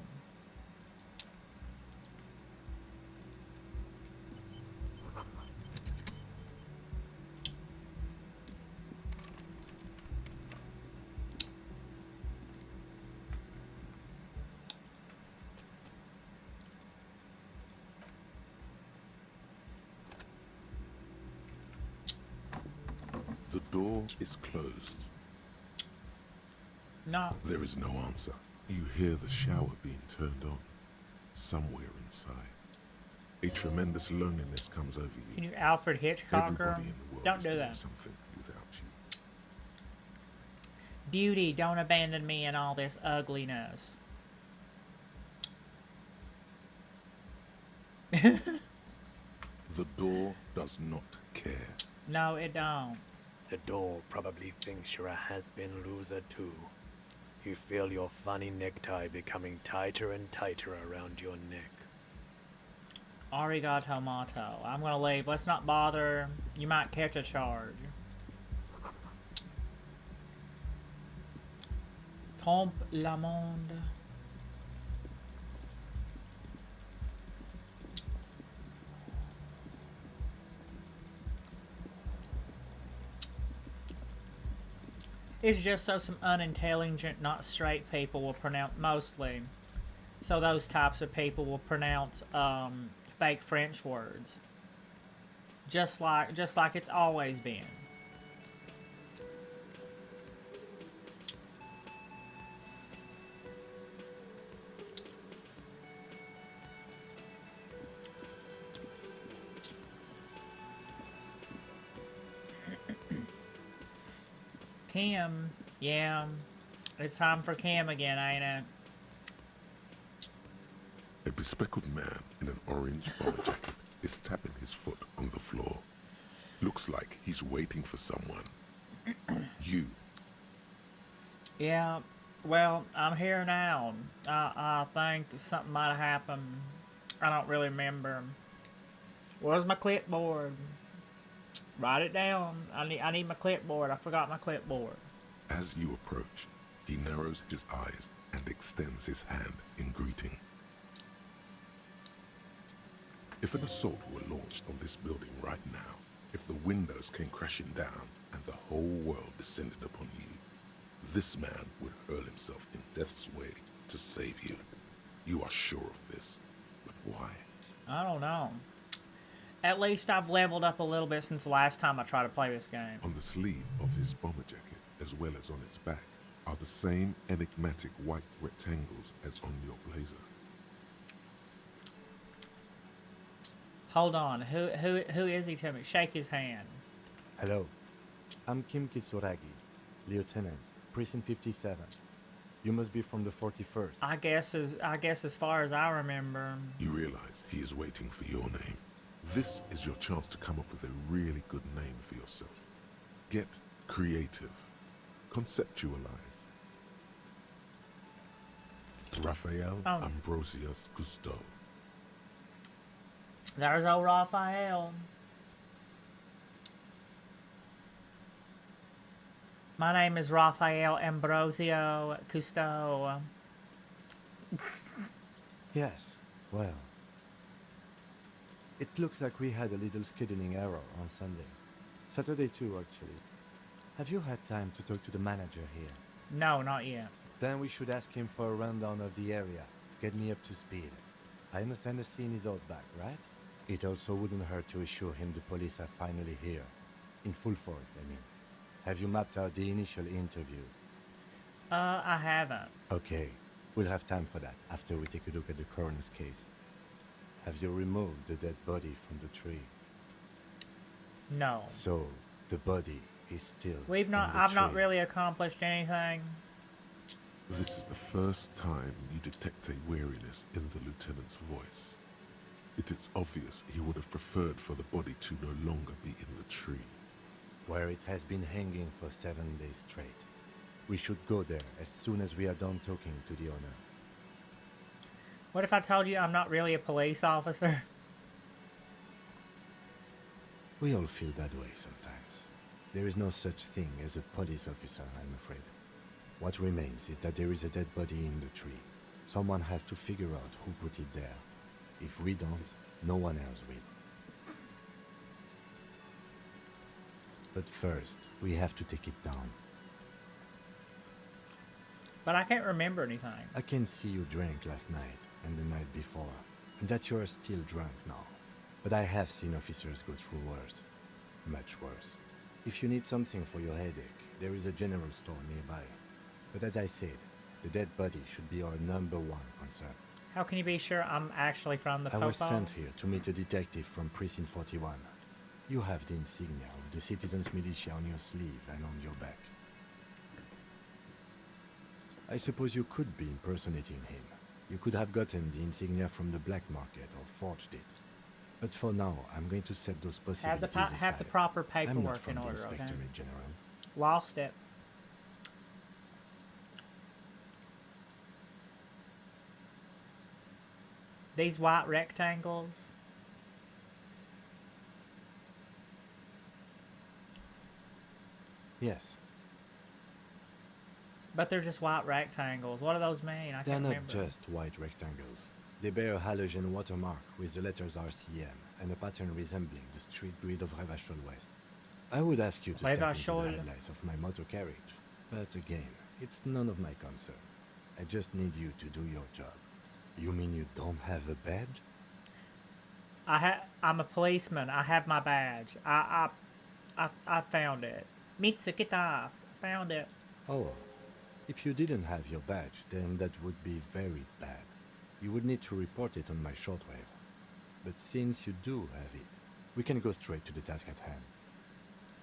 The door is closed. No. There is no answer. You hear the shower being turned on. Somewhere inside. A tremendous loneliness comes over you. Can you Alfred Hitchcocker? Everybody in the world Don't is do doing that. something without you. Beauty, don't abandon me in all this ugliness. The door does not care. No, it don't. The door probably thinks you're a has-been loser too. You feel your funny necktie becoming tighter and tighter around your neck. Arigato mato. I'm gonna leave. Let's not bother. You might catch a charge. Trompe la monde. It's just so some unintelligent, not straight people will pronounce, mostly, so those types of people will pronounce fake French words. Just like it's always been. Cam, yeah, it's time for Cam again, ain't it? A bespectacled man in an orange bomber jacket is tapping his foot on the floor. Looks like he's waiting for someone. You. Yeah, well, I'm here now. I think something might have happened. I don't really remember. Where's my clipboard? Write it down. I need my clipboard. I forgot my clipboard. As you approach, he narrows his eyes and extends his hand in greeting. If an assault were launched on this building right now, if the windows came crashing down and the whole world descended upon you, this man would hurl himself in death's way to save you. You are sure of this, but why? I don't know. At least I've leveled up a little bit since the last time I tried to play this game. On the sleeve of his bomber jacket, as well as on its back, are the same enigmatic white rectangles as on your blazer. Hold on. Who is he to me? Shake his hand. Hello, I'm Kim Kitsuragi, Lieutenant, Precinct 57. You must be from the 41st. I guess as far as I remember. You realize he is waiting for your name. This is your chance to come up with a really good name for yourself. Get creative. Conceptualize. Raphael Ambrosius Cousteau. There's old Raphael. My name is Raphael Ambrosio Cousteau. Yes, well. It looks like we had a little scheduling error on Sunday. Saturday too, actually. Have you had time to talk to the manager here? No, not yet. Then we should ask him for a rundown of the area. Get me up to speed. I understand the scene is out back, right? It also wouldn't hurt to assure him the police are finally here. In full force, I mean. Have you mapped out the initial interviews? I haven't. Okay, we'll have time for that after we take a look at the coroner's case. Have you removed the dead body from the tree? No. So, the body is still I've in the not tree. really accomplished anything. This is the first time you detect a weariness in the lieutenant's voice. It is obvious he would have preferred for the body to no longer be in the tree. Where it has been hanging for 7 days straight. We should go there as soon as we are done talking to the owner. What if I told you I'm not really a police officer? We all feel that way sometimes. There is no such thing as a police officer, I'm afraid. What remains is that there is a dead body in the tree. Someone has to figure out who put it there. If we don't, no one else will. But first, we have to take it down. But I can't remember anything. I can see you drank last night and the night before, and that you are still drunk now. But I have seen officers go through worse. Much worse. If you need something for your headache, there is a general store nearby. But as I said, the dead body should be our #1 concern. How can you be sure I'm actually from the I was Popo? sent here to meet a detective from Precinct 41. You have the insignia of the Citizens Militia on your sleeve and on your back. I suppose you could be impersonating him. You could have gotten the insignia from the black market or forged it. But for now, I'm going to set those possibilities aside. Have the proper I'm not paperwork from in the order, okay? Inspectorate General. Lost it. These white rectangles. Yes, But they're just white rectangles. What do those mean? I they're can't not remember. just white rectangles. They bear a halogen watermark with the letters RCM and a pattern resembling the street grid of Revachol West. I would ask you to step into the Revachol. headlights of my motor carriage, but again, it's none of my concern. I just need you to do your job. You mean you don't have a badge? I'm a policeman. I have my badge. I found it. Mitsukita. Found it. Oh, if you didn't have your badge, then that would be very bad. You would need to report it on my shortwave. But since you do have it, we can go straight to the task at hand.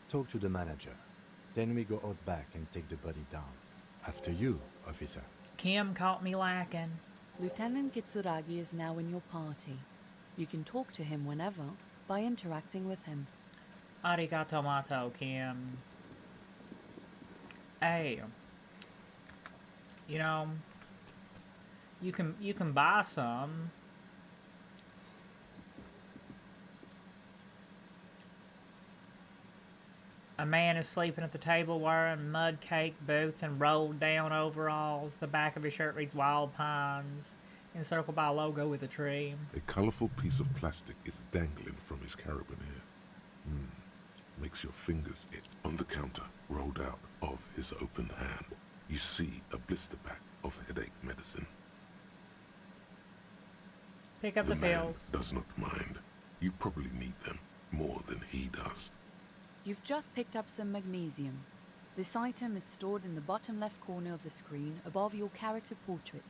Talk to the manager. Then we go out back and take the body down. After you, officer. Kim caught me lacking. Lieutenant Kitsuragi is now in your party. You can talk to him whenever by interacting with him. Arigato mato, Kim. Hey. You know, you can buy some. A man is sleeping at the table wearing mud cake boots and rolled down overalls. The back of his shirt reads Wild Pines, encircled by a logo with a tree. A colorful piece of plastic is dangling from his carabiner. Makes your fingers itch. On the counter, rolled out of his open hand, you see a blister pack of headache medicine. Pick up The the man pills. does not mind. You probably need them more than he does. You've just picked up some magnesium. This item is stored in the bottom left corner of the screen above your character portrait.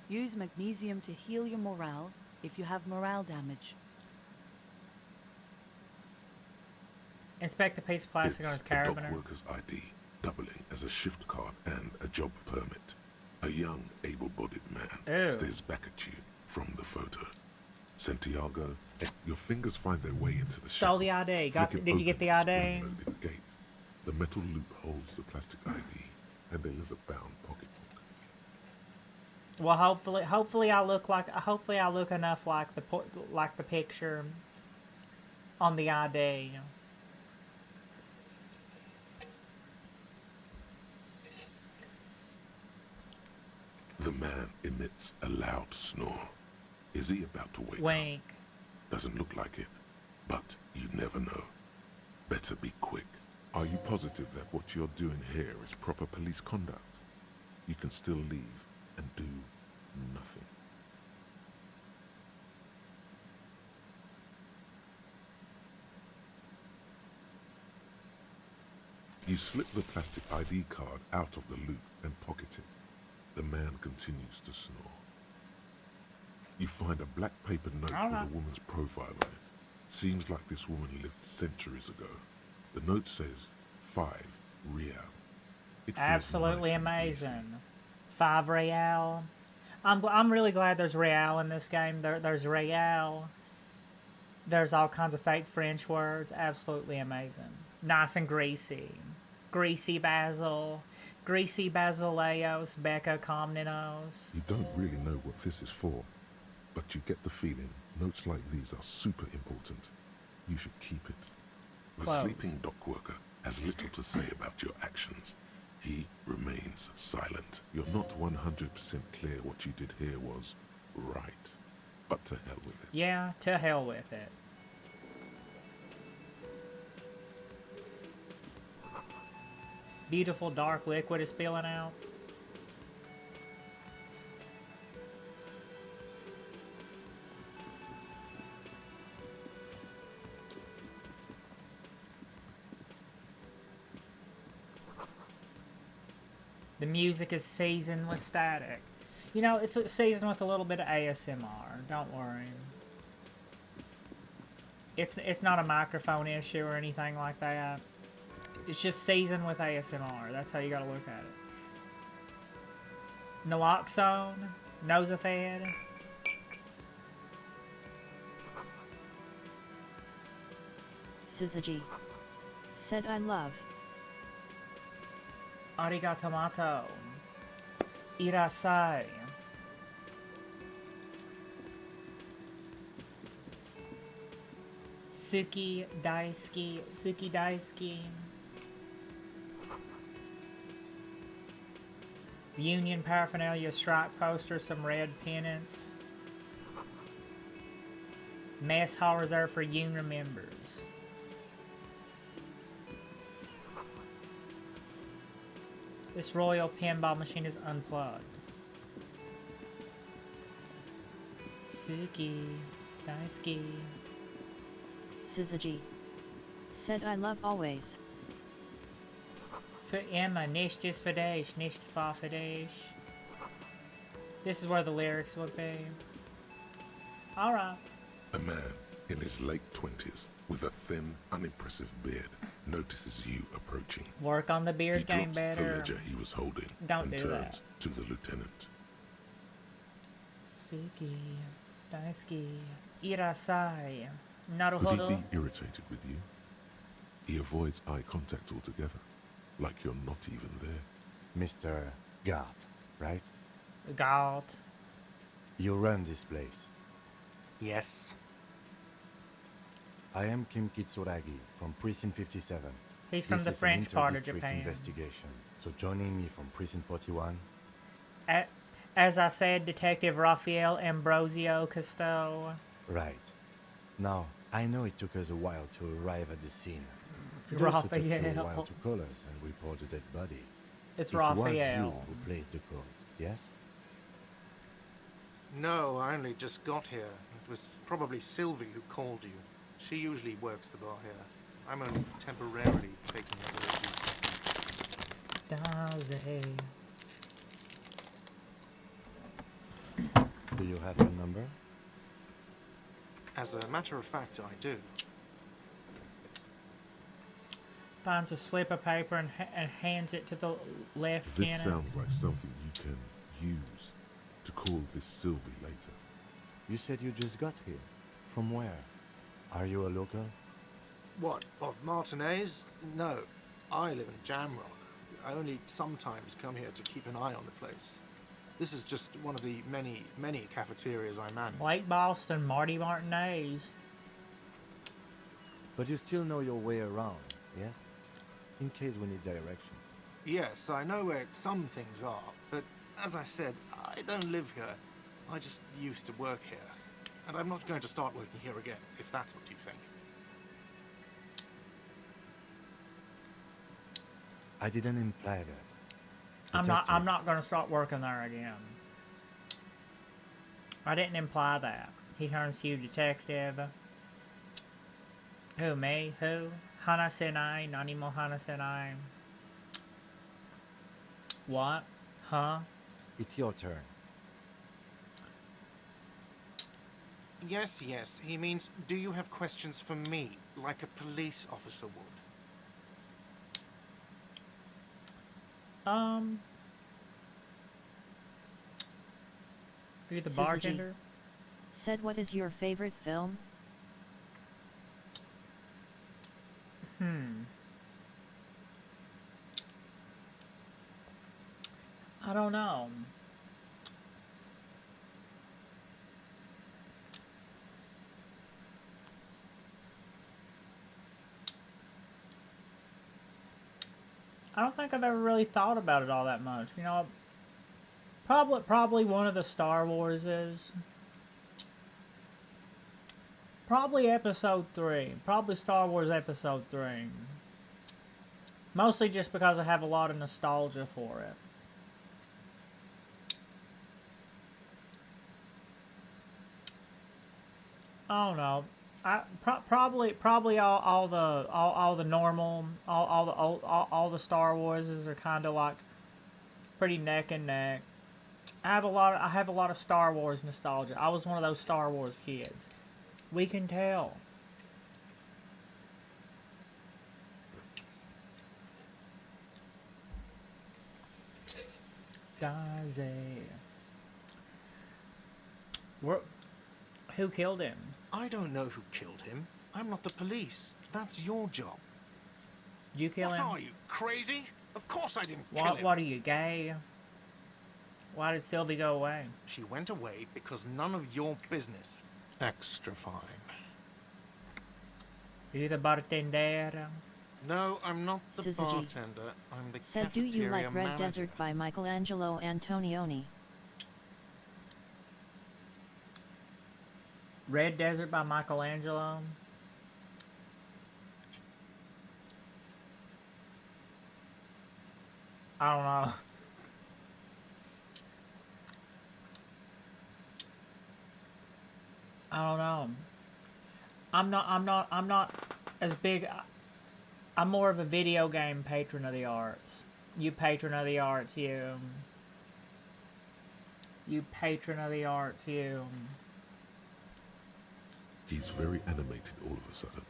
Use magnesium to heal your morale if you have morale damage. Inspect the piece of plastic on It's his a dock carabiner. worker's ID, doubling as a shift card and a job permit. A young, able-bodied man Ew. stares back at you from the photo. Santiago, your fingers find their way into the Stole shackle. the ID. Flicking Did you get open the ID? spring-loaded gate. The metal loop holds the plastic ID and a leather-bound pocketbook. Well, hopefully I look enough like the picture on the ID. The man emits a loud snore. Is he about to wake Wink. up? Doesn't look like it, but you never know. Better be quick. Are you positive that what you're doing here is proper police conduct? You can still leave and do nothing. You slip the plastic ID card out of the loop and pocket it. The man continues to snore. You find a black paper note with a woman's profile on it. Seems like this woman lived centuries ago. The note says 5 real. It feels Absolutely nice and amazing. greasy. 5 real. I'm really glad there's real in this game. There's real. There's all kinds of fake French words. Absolutely amazing. Nice and greasy. Greasy basil. Greasy basileos. Becca Comninos. You don't really know what this is for, but you get the feeling notes like these are super important. You should keep it. The Close. sleeping dock worker has little to say about your actions. He remains silent. You're not 100% clear what you did here was right. But to hell with it. Yeah, to hell with it. Beautiful dark liquid is spilling out. The music is seasoned with static. You know, it's seasoned with a little bit of ASMR. Don't worry. It's not a microphone issue or anything like that. It's just seasoned with ASMR. That's how you gotta look at it. Naloxone, Nosafed. Syzygy. Said I love. Arigato. Irasai. Suki Daisuki. Union paraphernalia, strike poster, some red pennants. Mess hall reserved for union members. This royal pinball machine is unplugged. Suki Daisuki. Syzygy. Said I love always. Für immer, nichts für dich, nichts war für dich. This is where the lyrics would be. Alright. A man in his late 20s with a thin, unimpressive beard notices you approaching. Work on the He beard game drops the better. ledger he was holding Don't and do turns that. to the lieutenant. Suki Daisuki. Irasai. Could Naruhodo. he be irritated with you? He avoids eye contact altogether, like you're not even there. Mr. Gart, right? God. You run this place. Yes. I am Kim Kitsuragi from Precinct 57. He's from This the is an French part of inter-district Japan. investigation. So joining me from Precinct 41. As I said, Detective Raphael Ambrosio Cousteau. Right. Now, I know it took us a while to arrive at the scene. It also took you a while Raphael. to call us and report the dead body. It's It was you Raphael. who placed the call, yes? No, I only just got here. It was probably Sylvie who called you. She usually works the bar here. I'm only temporarily taking over her duties. Daisy. Do you have her number? As a matter of fact, I do. Finds a slip of paper and hands it to the left This cannon. sounds like something you can use to call this Sylvie later. You said you just got here. From where? Are you a local? What, of Martinez? No, I live in Jamrock. I only sometimes come here to keep an eye on the place. This is just one of the many, many cafeterias I manage. Blake Boston, Marty Martinez. But you still know your way around, yes? In case we need directions. Yes, I know where some things are, but as I said, I don't live here. I just used to work here. And I'm not going to start working here again, if that's what you think. I didn't imply that. I'm Detective, not gonna start working there again. I didn't imply that. He turns to you, detective. Who, me? Who? Hana Senai, Nanimo Hana Senai. What? Huh? It's your turn. Yes, yes. He means, do you have questions for me, like a police officer would? Are you the Syzygy. bartender? Said, what is your favorite film? I don't know. I don't think I've ever really thought about it all that much. You know, probably one of the Star Warses. Probably Episode 3. Probably Star Wars Episode 3. Mostly just because I have a lot of nostalgia for it. I don't know. Probably all the normal all the Star Warses are kind of like pretty neck and neck. I have a lot of Star Wars nostalgia. I was one of those Star Wars kids. We can tell. Daisy. Who killed him? I don't know who killed him. I'm not the police. That's your job. You kill him? What are you, crazy? Of course I didn't kill him. What are you, gay? Why did Sylvie go away? She went away because none of your business. Extra fine. Are you the bartender? No, I'm not the Syzygy. bartender. I'm the Said, do cafeteria you like Red manager. Desert by Michelangelo Antonioni? Red Desert by Michelangelo. I don't know. I don't know. I'm not as big. I'm more of a video game patron of the arts. You patron of the arts, you. You patron of the arts, you. He's very animated all of a sudden.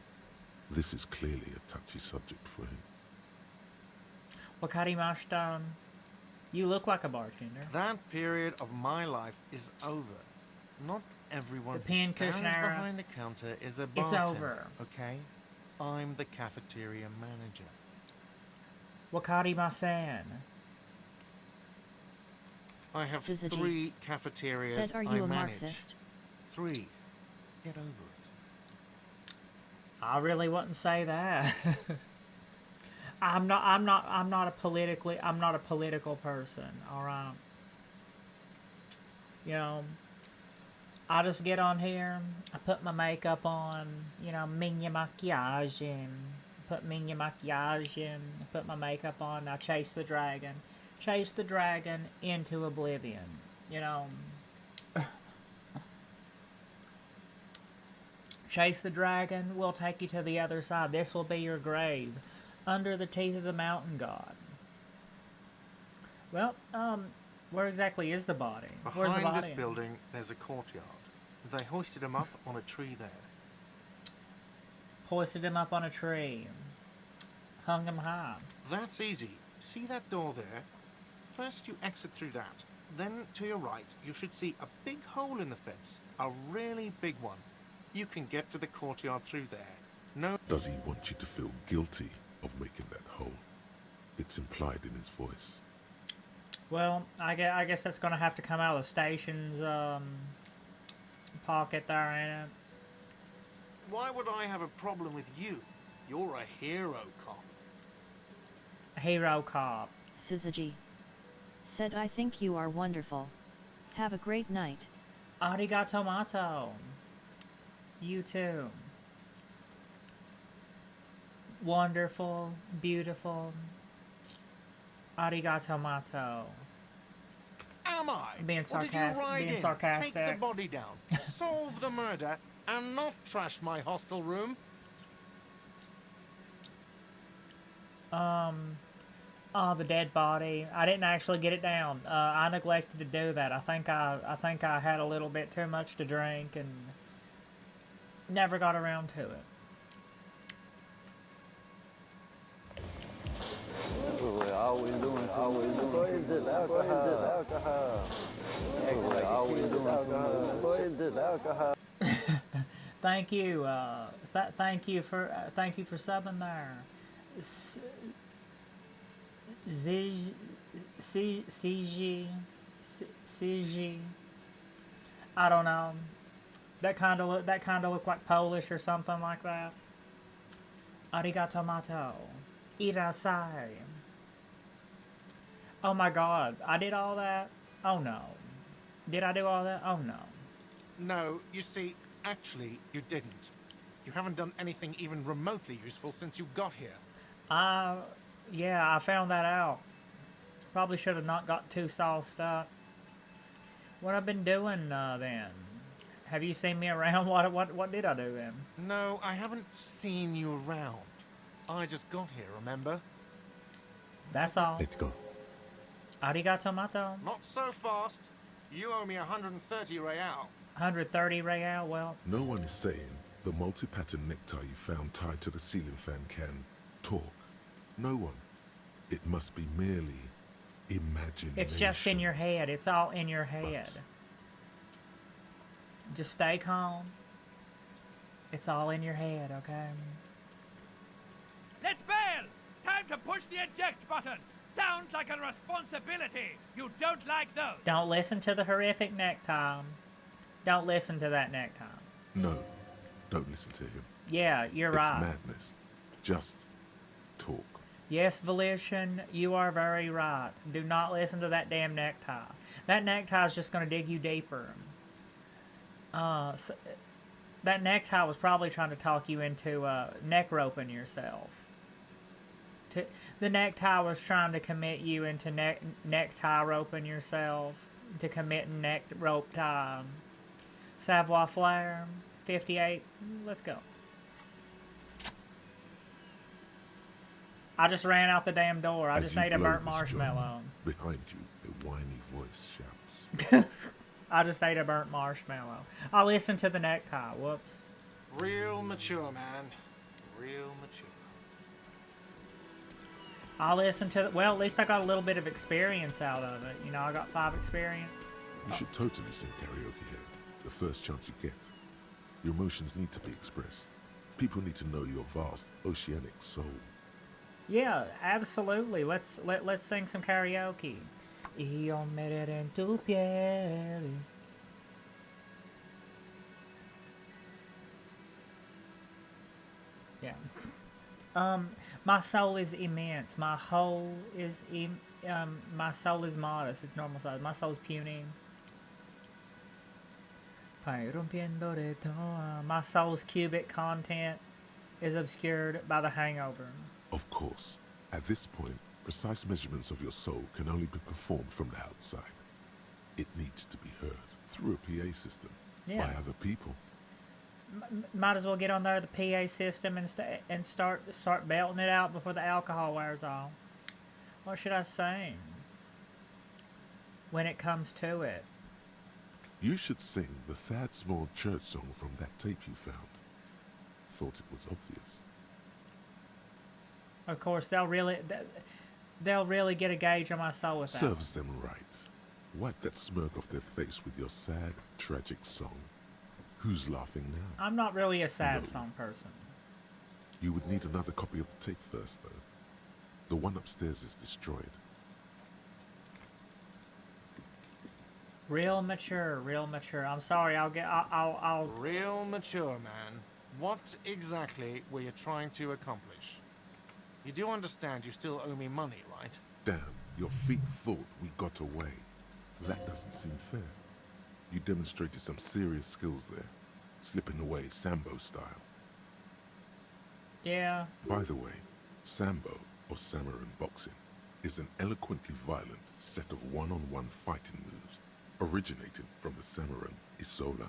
This is clearly a touchy subject for him. Wakarimashita. You look like a bartender. That period of my life is over. Not everyone The who stands pincushion era. behind the counter is a It's bartender. over. Okay? I'm the cafeteria manager. Wakarimasen. I have Syzygy. 3 cafeterias Said, are I you a manage. Marxist? 3. Get over it. I really wouldn't say that. I'm not a political person, all right? You know, I just get on here, I put my makeup on, you know, minha maquiagem, put minha maquiagem, put my makeup on, I chase the dragon into oblivion, you know. Chase the dragon. We'll take you to the other side. This will be your grave, under the teeth of the mountain god. Well, where exactly is the body? Where's the Behind body? this building, there's a courtyard. They hoisted him up on a tree there. Hoisted him up on a tree. Hung him high. That's easy. See that door there? First you exit through that. Then to your right, you should see a big hole in the fence. A really big one. You can get to the courtyard through there. No. Does he want you to feel guilty of making that hole? It's implied in his voice. Well, I guess that's going to have to come out of the station's pocket there, ain't it? Why would I have a problem with you? You're a hero cop. Hero cop. Syzygy. Said I think you are wonderful. Have a great night. Arigato mato. You too. Wonderful, beautiful. Arigato mato. Am I? Being Or did you ride being in, sarcastic. take the body down, solve the murder, and not trash my hostel room? Oh, the dead body. I didn't actually get it down. I neglected to do that. I think I had a little bit too much to drink and never got around to it. Always doing what is this alcohol? Always doing what is this alcohol? Thank you. Thank you for subbing there. CG. I don't know. That kind of looked like Polish or something like that. Arigato mato. Irasai. Oh my god, I did all that? Oh no. Did I do all that? Oh no. No, you see, actually, you didn't. You haven't done anything even remotely useful since you got here. Yeah, I found that out. Probably should have not got too sauced up. What I've been doing then? Have you seen me around? What did I do then? No, I haven't seen you around. I just got here, remember? That's all. Let's go. Arigato mato. Not so fast. You owe me 130 real. 130 real, well. No one is saying the multi-pattern necktie you found tied to the ceiling fan can talk. No one. It must be merely imagination. It's just in your head. It's all in your head. Just stay calm. It's all in your head, okay? Let's bail! Time to push the eject button! Sounds like a responsibility! You don't like those! Don't listen to the horrific necktie. Don't listen to that necktie. No, don't listen to him. Yeah, you're It's right. madness. Just talk. Yes, Volition, you are very right. Do not listen to that damn necktie. That necktie is just going to dig you deeper. That necktie was probably trying to talk you into neck roping yourself. The necktie was trying to commit you into necktie roping yourself, to committing neck rope time. Savoir Flair, 58, let's go. I just ran out the damn door. I As just you ate a blow burnt this marshmallow. joint, behind you, a whiny voice shouts. I just ate a burnt marshmallow. I listened to the necktie. Whoops. Real mature, man. Real mature. I listened to... Well, at least I got a little bit of experience out of it. You know, I got 5 experience. You should totally sing karaoke here, the first chance you get. Your emotions need to be expressed. People need to know your vast, oceanic soul. Yeah, absolutely. Let's sing some karaoke. Io me en tu piel. Yeah. My soul is immense. My whole is my soul is modest. It's normal size. My soul is puny. My soul's cubic content is obscured by the hangover. Of course, at this point, precise measurements of your soul can only be performed from the outside. It needs to be heard through a PA system by other people. Might as well get on there the PA system and start belting it out before the alcohol wears off. What should I sing when it comes to it? You should sing the sad small church song from that tape you found. Thought it was obvious. Of course, they'll really get a gauge on my soul with that. Serves them right. Wipe that smirk off their face with your sad, tragic song. Who's laughing now? I'm not really a sad No. song person. You would need another copy of the tape first, though. The one upstairs is destroyed. Real mature, real mature. I'm sorry. I'll. Real mature, man. What exactly were you trying to accomplish? You do understand you still owe me money, right? Damn, your feet thought we got away. That doesn't seem fair. You demonstrated some serious skills there, slipping away Sambo style. Yeah. By the way, Sambo, or Samurai boxing, is an eloquently violent set of one-on-one fighting moves, originated from the Samurai Isola.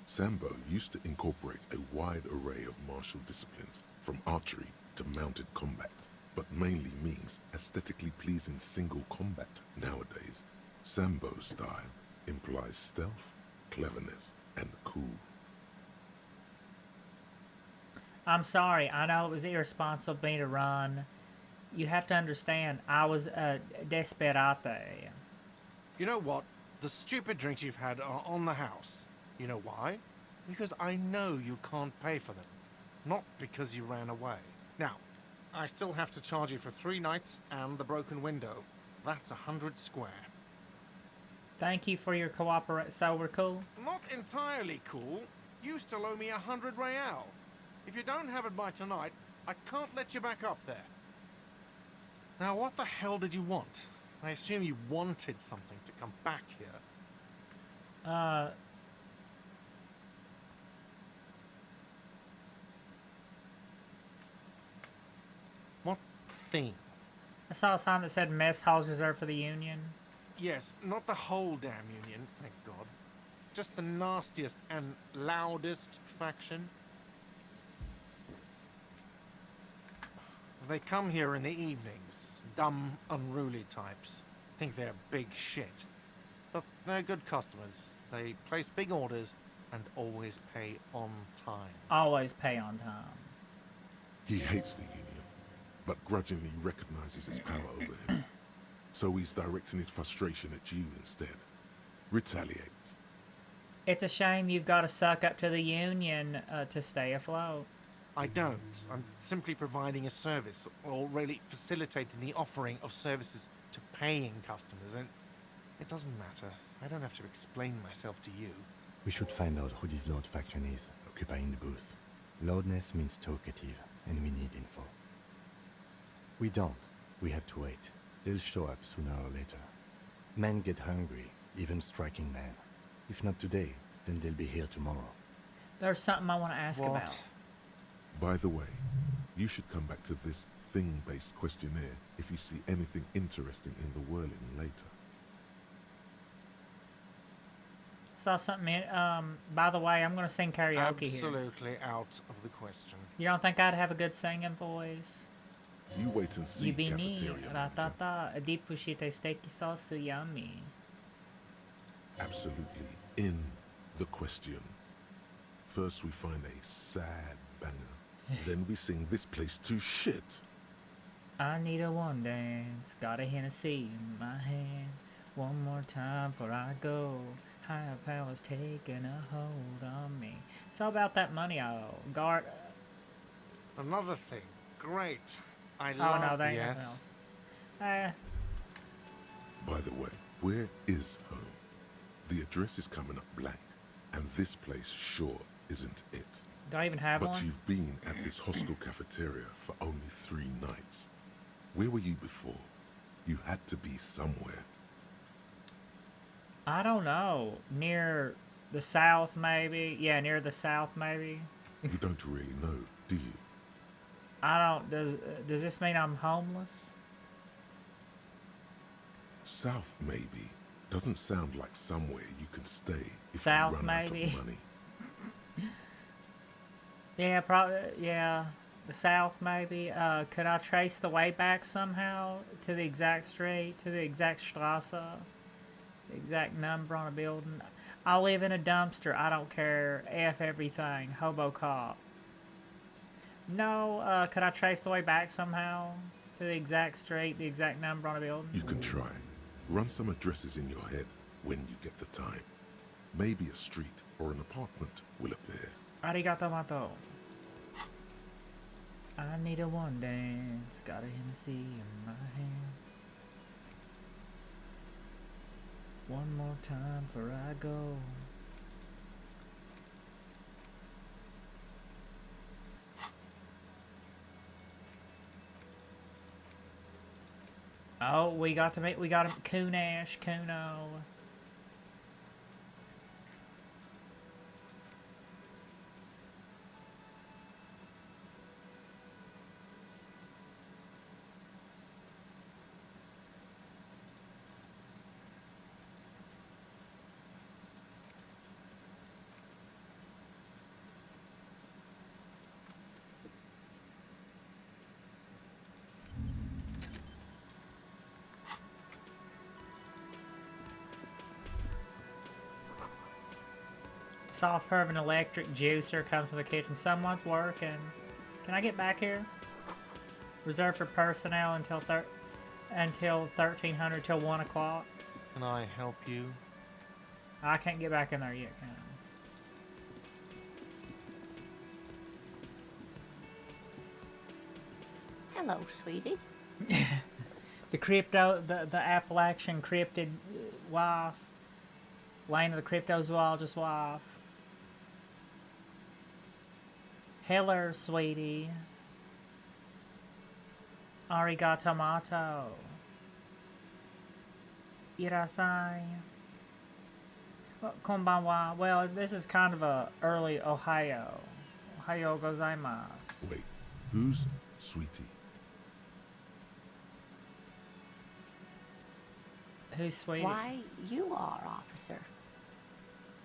Sambo used to incorporate a wide array of martial disciplines, from archery to mounted combat, but mainly means aesthetically pleasing single combat nowadays. Sambo style implies stealth, cleverness, and cool. I'm sorry. I know it was irresponsible of me to run. You have to understand, I was a desperate. You know what? The stupid drinks you've had are on the house. You know why? Because I know you can't pay for them. Not because you ran away. Now, I still have to charge you for 3 nights and the broken window. That's 100 square. Thank you for your cooperation. So we're cool? Not entirely cool. You still owe me 100 real. If you don't have it by tonight, I can't let you back up there. Now, what the hell did you want? I assume you wanted something to come back here. What thing? I saw a sign that said mess halls reserved for the Union. Yes, not the whole damn Union, thank God. Just the nastiest and loudest faction. They come here in the evenings. Dumb, unruly types. Think they're big shit. But they're good customers. They place big orders and always pay on time. Always pay on time. He hates the Union, but grudgingly recognizes its power over him. So he's directing his frustration at you instead. Retaliate. It's a shame you've got to suck up to the Union to stay afloat. I don't. I'm simply providing a service, or really facilitating the offering of services to paying customers, and it doesn't matter. I don't have to explain myself to you. We should find out who this Lord faction is, occupying the booth. Loudness means talkative, and we need info. We don't. We have to wait. They'll show up sooner or later. Men get hungry, even striking men. If not today, then they'll be here tomorrow. There's something I want to ask What? about. By the way, you should come back to this thing-based questionnaire if you see anything interesting in the whirling later. Saw something in, by the way, I'm going to sing karaoke here. Absolutely out of the question. You don't think I'd have a good singing voice? You wait and see, You be me. cafeteria manager. Ratata. Deep pushite steaky sauce yummy. Absolutely in the question. First we find a sad banger. Then we sing this place to shit. I need a one dance. Got a Hennessy in my hand. One more time before I go. Higher powers taking a hold on me. It's all about that money I owe. Guard. Another thing. Great. I Oh love... no, that ain't yes. nothing else. By the way, where is home? The address is coming up blank, and this place sure isn't it. Do I even have But one? you've been at this hostel cafeteria for only 3 nights. Where were you before? You had to be somewhere. I don't know. Near the south, maybe? Yeah, near the south, maybe? You don't really know, do you? I don't... Does this mean I'm homeless? South, maybe. Doesn't sound like somewhere you can stay if South, you run maybe. out of money. Yeah, probably. Yeah, the south maybe. Could I trace the way back somehow to the exact street, to the exact Strasse, the exact number on a building? I live in a dumpster. I don't care. F everything. Hobo cop. No. Could I trace the way back somehow to the exact street, the exact number on a building? You can try. Run some addresses in your head when you get the time. Maybe a street or an apartment will appear. Arigato mato. I need a one dance. Got a Hennessy in my hand. One more time before I go. Oh, we got him, Kunash, Kuno. Soft purr of an electric juicer comes from the kitchen. Someone's working. Can I get back here? Reserved for personnel until 1300 till 1 o'clock. Can I help you? I can't get back in there yet, can I? Hello, sweetie. The Appalachian cryptid wife. Lane of the cryptozoologist wife. Hello, sweetie. Arigato mato. Irasai. Well, konbanwa. Well, this is kind of a early Ohio. Ohio gozaimasu. Wait, who's Sweetie? Who's sweetie? Why, you are, officer.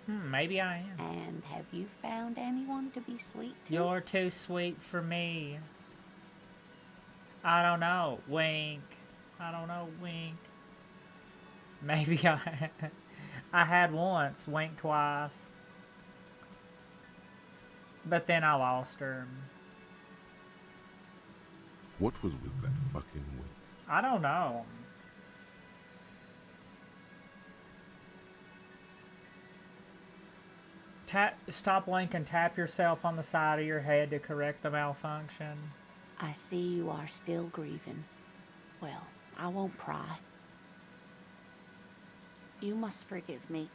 Maybe I am. And have you found anyone to be sweet to? You're too sweet for me. I don't know. Wink. I don't know. Wink. Maybe I had once. Wink twice. But then I lost her. What was with that fucking wink? I don't know. Stop winking. Tap yourself on the side of your head to correct the malfunction. I see you are still grieving. Well, I won't pry. You must forgive me.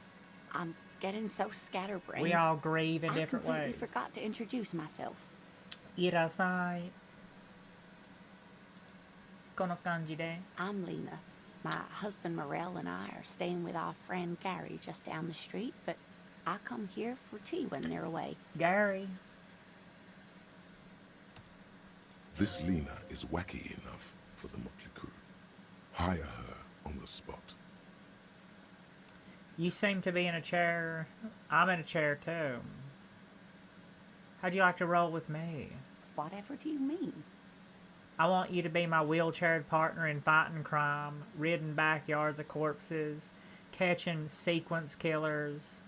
I'm getting so scatterbrained. We all grieve in different ways. I completely forgot to introduce myself. Irasai. Kono kanji de. I'm Lena. My husband Morel and I are staying with our friend Gary just down the street, but I come here for tea when they're away. Gary. This Lena is wacky enough for the motley crew. Hire her on the spot. You seem to be in a chair. I'm in a chair too. How'd you like to roll with me? Whatever do you mean? I want you to be my wheelchaired partner in fighting crime, ridding backyards of corpses, catching sequence killers.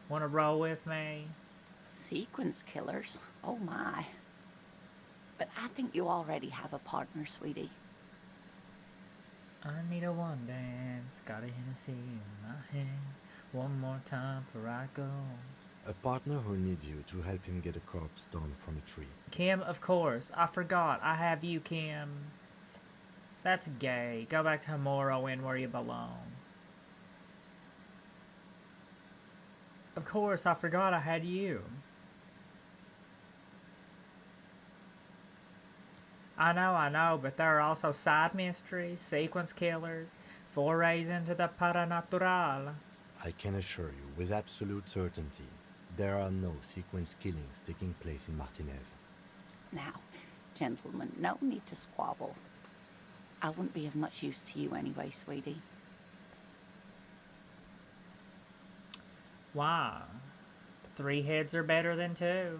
Want to roll with me? Sequence killers? Oh my. But I think you already have a partner, sweetie. I need a one dance, got a Hennessy in my hand. One more time before I go. A partner who needs you to help him get a corpse down from a tree. Kim, of course. I forgot. I have you, Kim. That's gay. Go back to Morrowind where you belong. Of course, I forgot I had you. I know, but there are also side mysteries, sequence killers, forays into the paranatural. I can assure you with absolute certainty, there are no sequence killings taking place in Martinez. Now, gentlemen, no need to squabble. I wouldn't be of much use to you anyway, sweetie. Why? 3 heads are better than 2.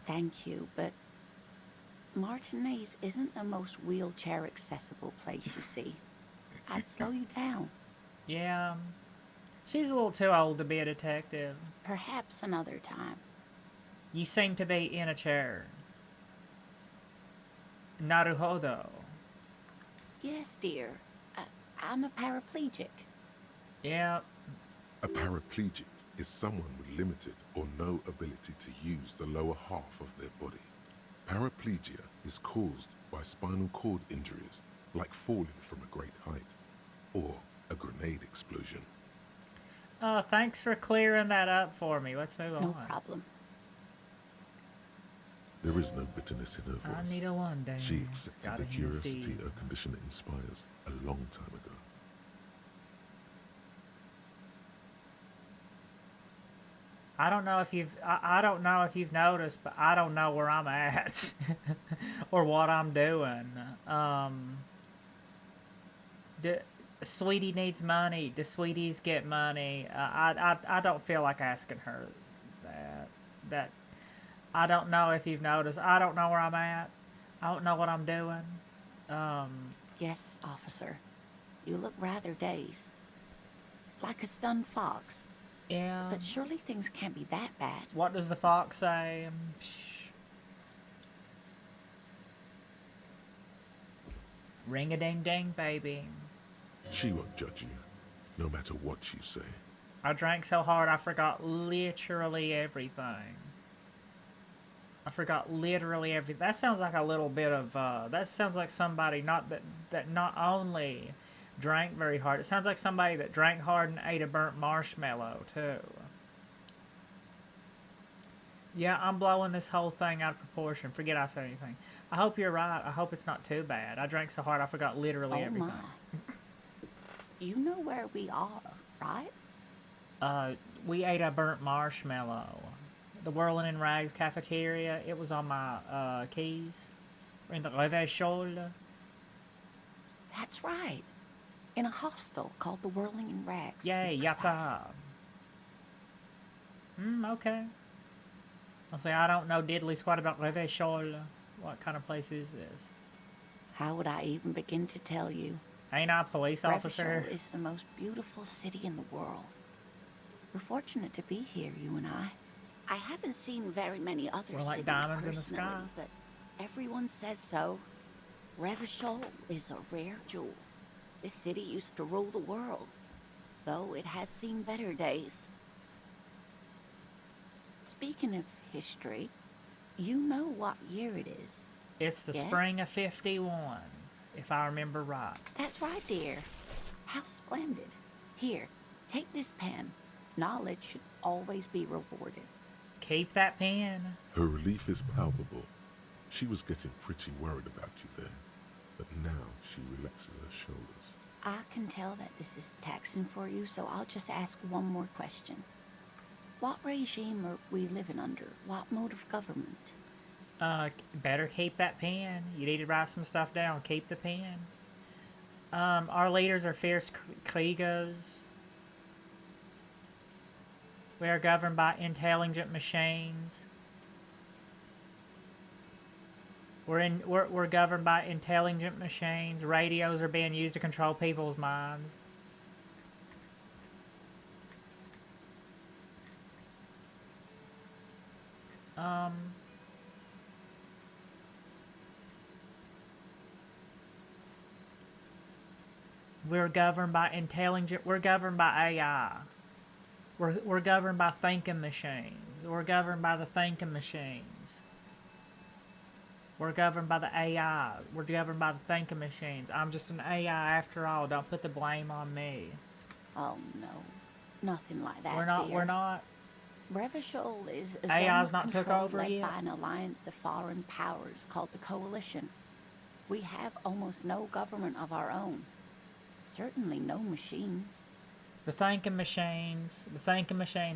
Thank you, but Martinez isn't the most wheelchair-accessible place, you see. I'd slow you down. Yeah. She's a little too old to be a detective. Perhaps another time. You seem to be in a chair. Naruhodo. Yes, dear. I'm a paraplegic. Yeah. A paraplegic is someone with limited or no ability to use the lower half of their body. Paraplegia is caused by spinal cord injuries, like falling from a great height, or a grenade explosion. Oh, thanks for clearing that up for me. Let's move on. No problem. There is no bitterness in her voice. I need a one dance. She accepted Got the a Hennessy. curiosity her condition inspires a long time ago. I don't know if you've noticed, but I don't know where I'm at or what I'm doing. Sweetie needs money. The sweeties get money. I don't feel like asking her that. I don't know if you've noticed. I don't know where I'm at. I don't know what I'm doing. Yes, officer. You look rather dazed. Like a stunned fox. Yeah. But surely things can't be that bad. What does the fox say? Ring-a-ding-ding, baby. She won't judge you, no matter what you say. I drank so hard I forgot literally everything. I forgot literally everything. That sounds like a little bit of, that sounds like somebody that not only drank very hard, it sounds like somebody that drank hard and ate a burnt marshmallow, too. Yeah, I'm blowing this whole thing out of proportion. Forget I said anything. I hope you're right. I hope it's not too bad. I drank so hard I forgot literally everything. My. You know where we are, right? We ate a burnt marshmallow. The Whirling in Rags cafeteria. It was on my keys. We're in the Revechol. That's right. In a hostel called the Whirling in Rags. Yay, yappa. Okay. I'll say I don't know diddly squat about Revechol. What kind of place is this? How would I even begin to tell you? Ain't I a police officer? Revechol is the most beautiful city in the world. We're fortunate to be here, you and I. I haven't seen very many other We're like cities diamonds in the personally, sky. but everyone says so. Revechol is a rare jewel. This city used to rule the world, though it has seen better days. Speaking of history, you know what year it is. It's the Yes? spring of 51, if I remember right. That's right, dear. How splendid. Here, take this pen. Knowledge should always be rewarded. Keep that pen. Her relief is palpable. She was getting pretty worried about you then, but now she relaxes her shoulders. I can tell that this is taxing for you, so I'll just ask one more question. What regime are we living under? What mode of government? Better keep that pen. You need to write some stuff down. Keep the pen. Our leaders are fierce Kriegers. We are governed by intelligent machines. We're governed by intelligent machines. Radios are being used to control people's minds. We're governed by AI. We're governed by thinking machines. We're governed by the thinking machines. We're governed by the AI. We're governed by the thinking machines. I'm just an AI after all. Don't put the blame on me. Oh no, nothing like that. We're not. dear. We're not. Revachol is a AI's zone not of took control over led yet? by an alliance of foreign powers called the Coalition. We have almost no government of our own. Certainly no machines. The thinking machines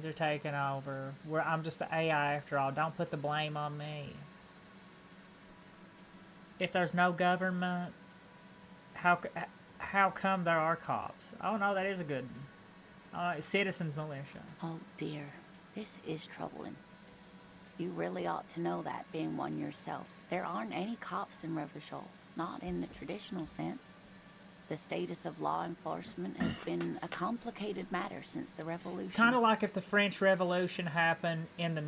are taking over. I'm just the AI after all. Don't put the blame on me. If there's no government, how come there are cops? Oh no, that is a good citizens militia. Oh dear. This is troubling. You really ought to know that, being one yourself. There aren't any cops in Revachol, not in the traditional sense. The status of law enforcement has been a complicated matter since the revolution. It's kind of like if the French Revolution happened in the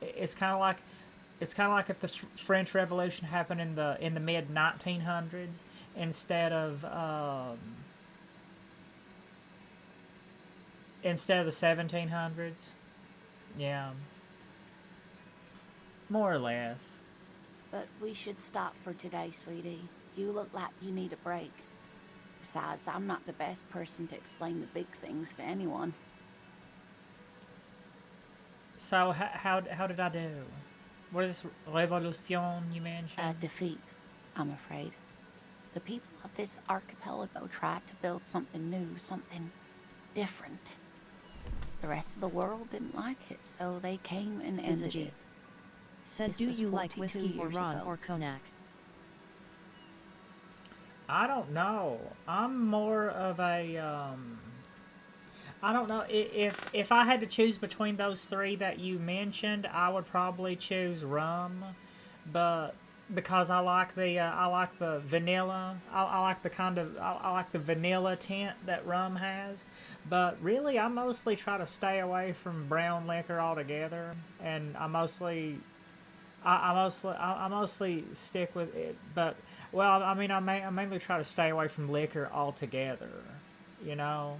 It's kind of like if the French Revolution happened in the mid 1900s instead of the 1700s. Yeah. More or less. But we should stop for today, sweetie. You look like you need a break. Besides, I'm not the best person to explain the big things to anyone. So, how did I do? What is this revolution you mentioned? Defeat, I'm afraid. The people of this archipelago tried to build something new, something different. The rest of the world didn't like it, so they came and ended it. Said, This do was you like 42 whiskey or years rum ago. or cognac? I don't know. I'm more of a I don't know if I had to choose between those three that you mentioned, I would probably choose rum, but because I like the vanilla, I like the vanilla tint that rum has. But really, I mostly try to stay away from brown liquor altogether, and I mostly stick with it. But well, I mean, I mainly try to stay away from liquor altogether. You know,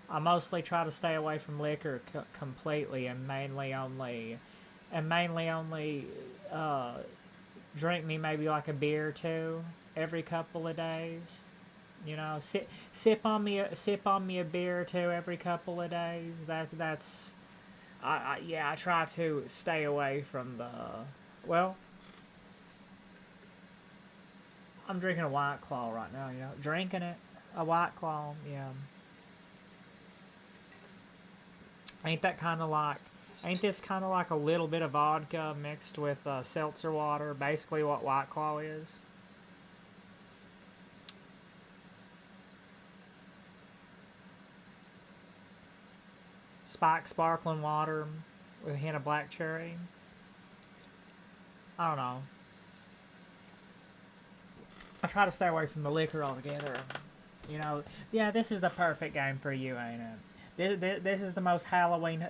I mostly try to stay away from liquor completely, and mainly only drink me maybe like a beer or two every couple of days. You know, sip on me a beer or two every couple of days. That's I try to stay away from the, well, I'm drinking a White Claw right now, you know, drinking it, a White Claw, yeah. Ain't this kind of like a little bit of vodka mixed with seltzer water, basically what White Claw is? Spiked sparkling water with a hint of black cherry. I don't know. I try to stay away from the liquor altogether. You know, yeah, this is the perfect game for you, ain't it? This is the most Halloween.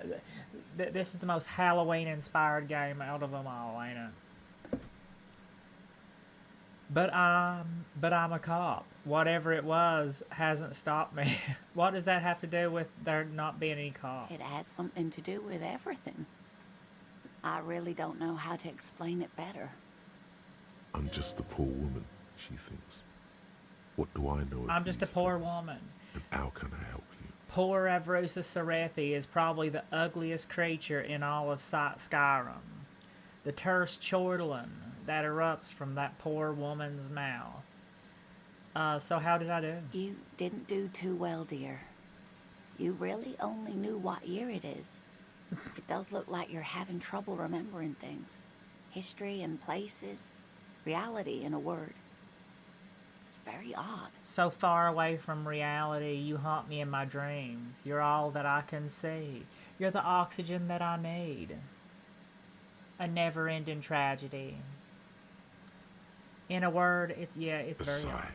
This is the most Halloween-inspired game out of them all, ain't it? But I'm a cop. Whatever it was hasn't stopped me. What does that have to do with there not being any cops? It has something to do with everything. I really don't know how to explain it better. I'm just a poor woman, she thinks. What do I know of I'm just a these poor things? woman. And how can I help you? Poor Avrusa Serethi is probably the ugliest creature in all of Skyrim. The terse chortling that erupts from that poor woman's mouth. So how did I do? You didn't do too well, dear. You really only knew what year it is. It does look like you're having trouble remembering things. History and places. Reality, in a word. It's very odd. So far away from reality, you haunt me in my dreams. You're all that I can see. You're the oxygen that I need. A never-ending tragedy. In a word, it's A very sigh. odd.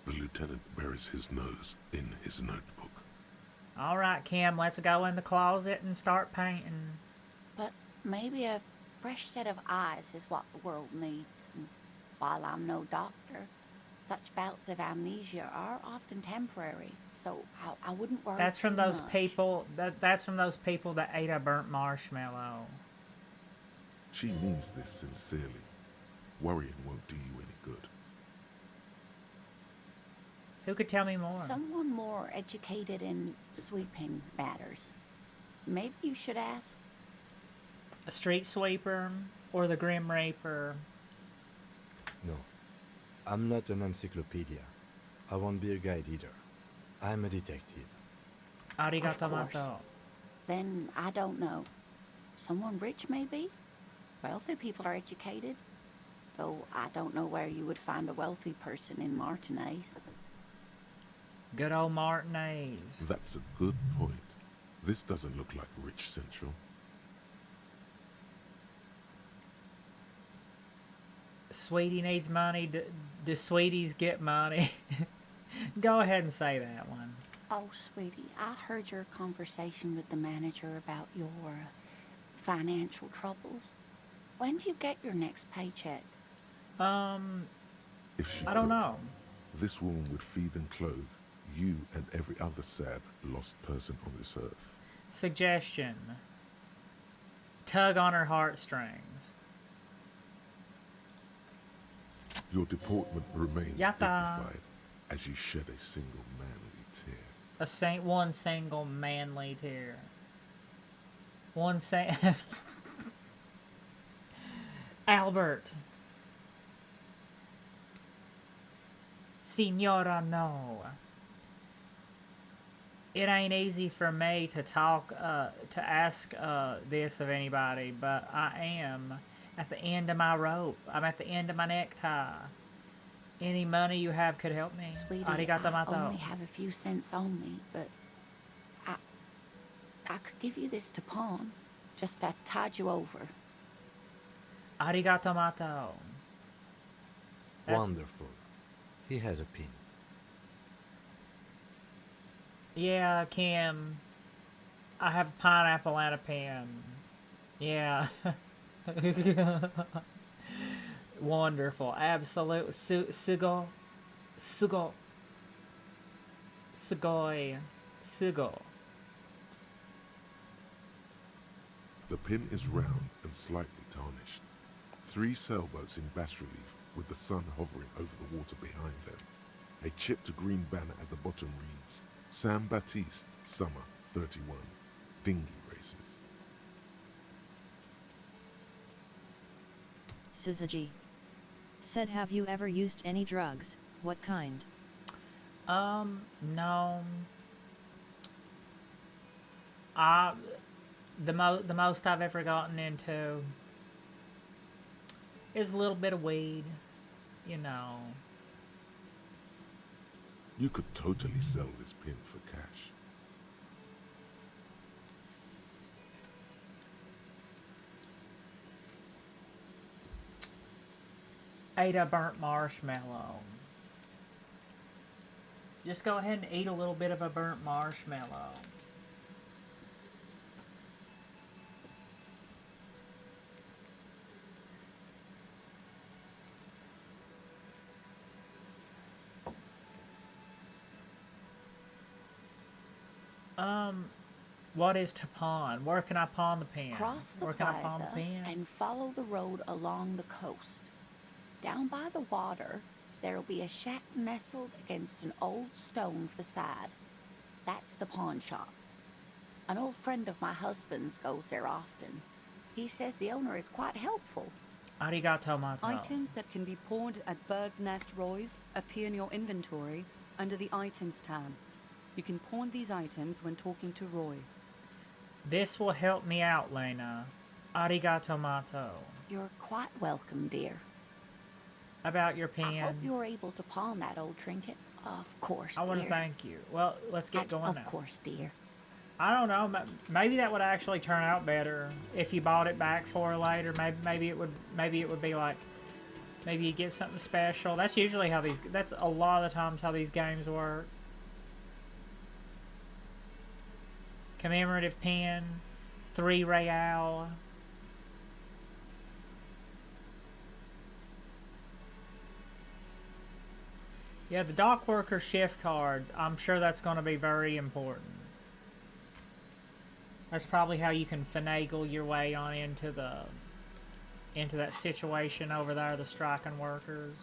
The lieutenant buries his nose in his notebook. All right, Kim, let's go in the closet and start painting. But maybe a fresh set of eyes is what the world needs. And while I'm no doctor, such bouts of amnesia are often temporary, so I wouldn't worry. That's from too those much. people. That's from those people that ate a burnt marshmallow. She means this sincerely. Worrying won't do you any good. Who could tell me more? Someone more educated in sweeping matters. Maybe you should ask. A street sweeper or the Grim Reaper? No, I'm not an encyclopedia. I won't be a guide either. I'm a detective. Arigato Of course. mato. Then I don't know. Someone rich, maybe? Wealthy people are educated. Though I don't know where you would find a wealthy person in Martinez. Good old Martinez. That's a good point. This doesn't look like Rich Central. Sweetie needs money. Do sweeties get money? Go ahead and say that one. Oh, sweetie, I heard your conversation with the manager about your financial troubles. When do you get your next paycheck? If she I don't could, know. this woman would feed and clothe you and every other sad, lost person on this earth. Suggestion. Tug on her heartstrings. Your deportment remains Yatta. dignified as you shed a single manly tear. One single manly tear. Albert. Signora, no. It ain't easy for me to ask this of anybody, but I am at the end of my rope. I'm at the end of my necktie. Any money you have could help me. Sweetie, Arigato I mato. only have a few cents on me, but I could give you this to pawn. Just to tide you over. Arigato mato. Wonderful. He has a pin. Yeah, Kim. I have a pineapple and a pen. Yeah. Wonderful. Absolute. Sugo. Sugoi. Sugo. The pin is round and slightly tarnished. 3 sailboats in bas relief with the sun hovering over the water behind them. A chipped green banner at the bottom reads, San Baptiste, Summer 31, Dinghy Races. Syzygy. Said, have you ever used any drugs? What kind? No. The most I've ever gotten into is a little bit of weed, you know. You could totally sell this pin for cash. Ate a burnt marshmallow. Just go ahead and eat a little bit of a burnt marshmallow. What is to pawn? Where can I pawn the pen? Cross the Where can I pawn the plaza pen? and follow the road along the coast. Down by the water, there'll be a shack nestled against an old stone facade. That's the pawn shop. An old friend of my husband's goes there often. He says the owner is quite helpful. Arigato mato. Items that can be pawned at Bird's Nest Roy's appear in your inventory under the Items tab. You can pawn these items when talking to Roy. This will help me out, Lena. Arigato mato. You're quite welcome, dear. About your pen. I hope you were able to pawn that old trinket. Of course, I want to dear. Thank you. Well, let's get going now. Of course, dear. I don't know. Maybe that would actually turn out better if you bought it back for her later. Maybe it would be like, maybe you get something special. That's usually how these. That's a lot of the times how these games work. Commemorative pin, 3 real. Yeah, the dock worker shift card. I'm sure that's going to be very important. That's probably how you can finagle your way on into that situation over there, the striking workers.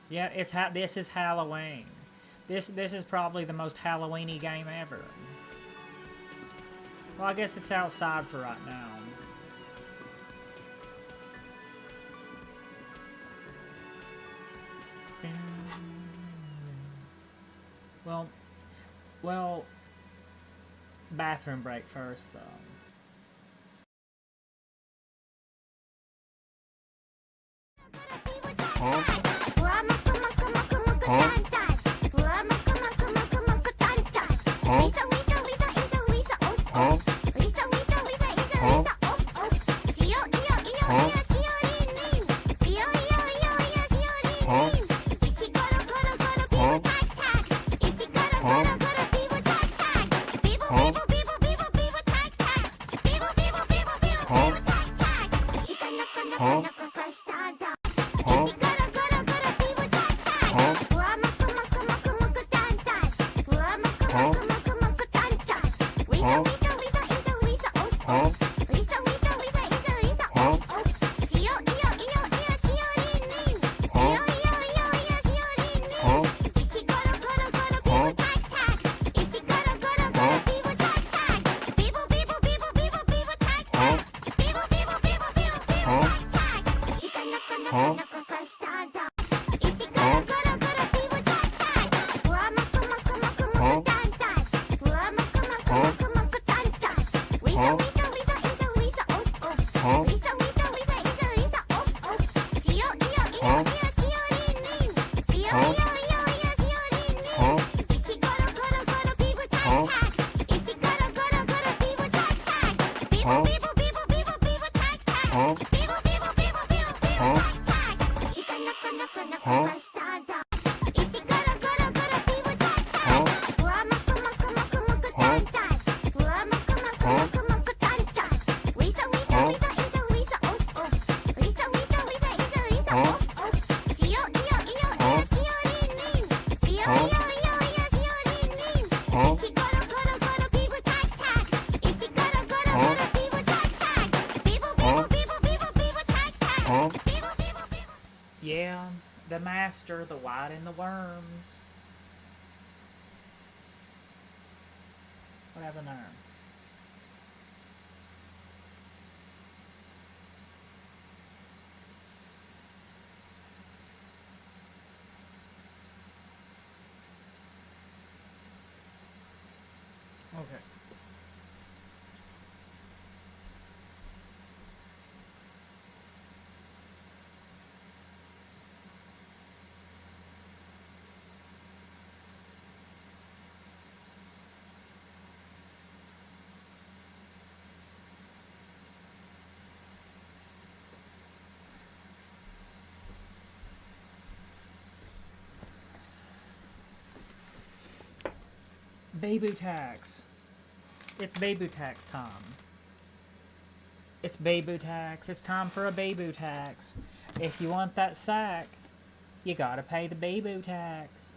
Yeah, this is Halloween. This is probably the most Halloween-y game ever. Well, I guess it's outside for right now. Well, bathroom break first, though. Huh? Yeah, the master, the white and the worms. What happened there? Okay. Baby tax. It's baby tax time. It's baby tax. It's time for a baby tax. If you want that sack, you gotta pay the baby tax.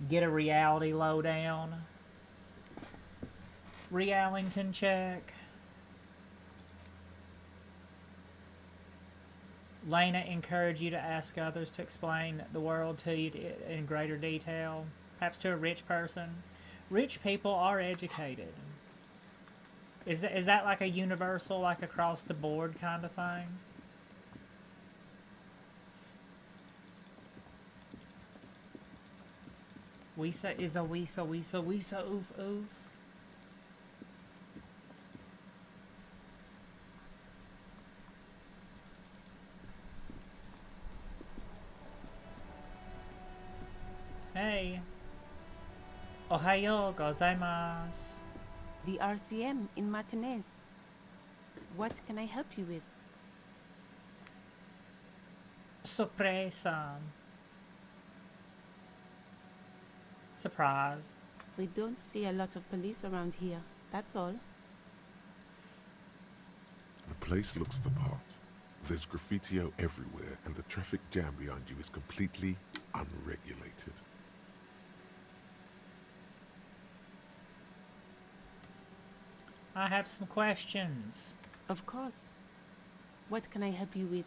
Get a reality lowdown. Realington check. Lena encouraged you to ask others to explain the world to you in greater detail, perhaps to a rich person. Rich people are educated. Is that like a universal, like across the board kind of thing? Wisa is a wisa, wisa, wisa, oof, oof. Hey. Ohayo gozaimasu. The RCM in Martinez. What can I help you with? Sorpresa. Surprise. We don't see a lot of police around here, that's all. The place looks the part. There's graffiti everywhere, and the traffic jam behind you is completely unregulated. I have some questions. Of course. What can I help you with?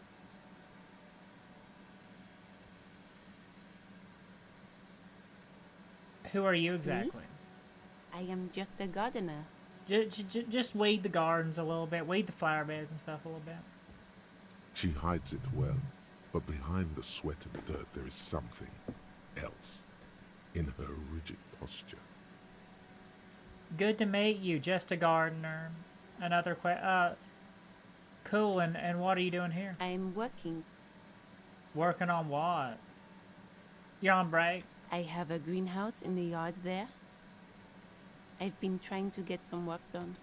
Who are you exactly? Me? I am just a gardener. Just weed the gardens a little bit, weed the flower beds and stuff a little bit. She hides it well, but behind the sweat and dirt there is something else in her rigid posture. Good to meet you, just a gardener. Another cool, and what are you doing here? I'm working. Working on what? You're on break. I have a greenhouse in the yard there. I've been trying to get some work done.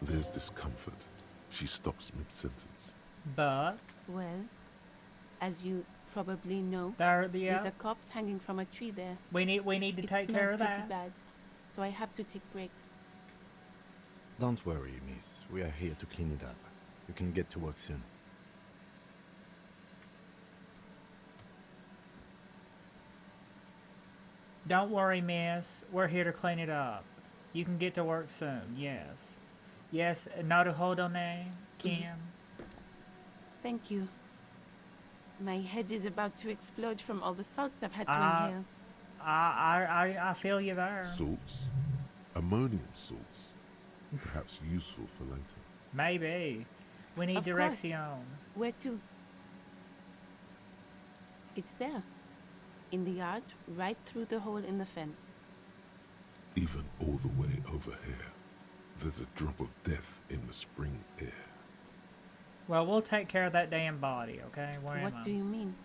There's discomfort. She stops mid-sentence. But Well, as you probably know, there's there's a corpse hanging from a tree there. we need to It take smells care of pretty that. bad, so I have to take breaks. Don't worry, miss. We are here to clean it up. You can get to work soon. Don't worry, miss. We're here to clean it up. You can get to work soon. Yes. Yes, naruhodone, Kim. Thank you. My head is about to explode from all the salts I've had to Ah. inhale. I feel you there. Salts? Ammonium salts. Perhaps useful for later. Maybe. We need Of course. direction. Where to? It's there. In the yard, right through the hole in the fence. Even all the way over here, there's a drop of death in the spring air. Well, we'll take care of that damn body, okay? Where am I? What do you mean?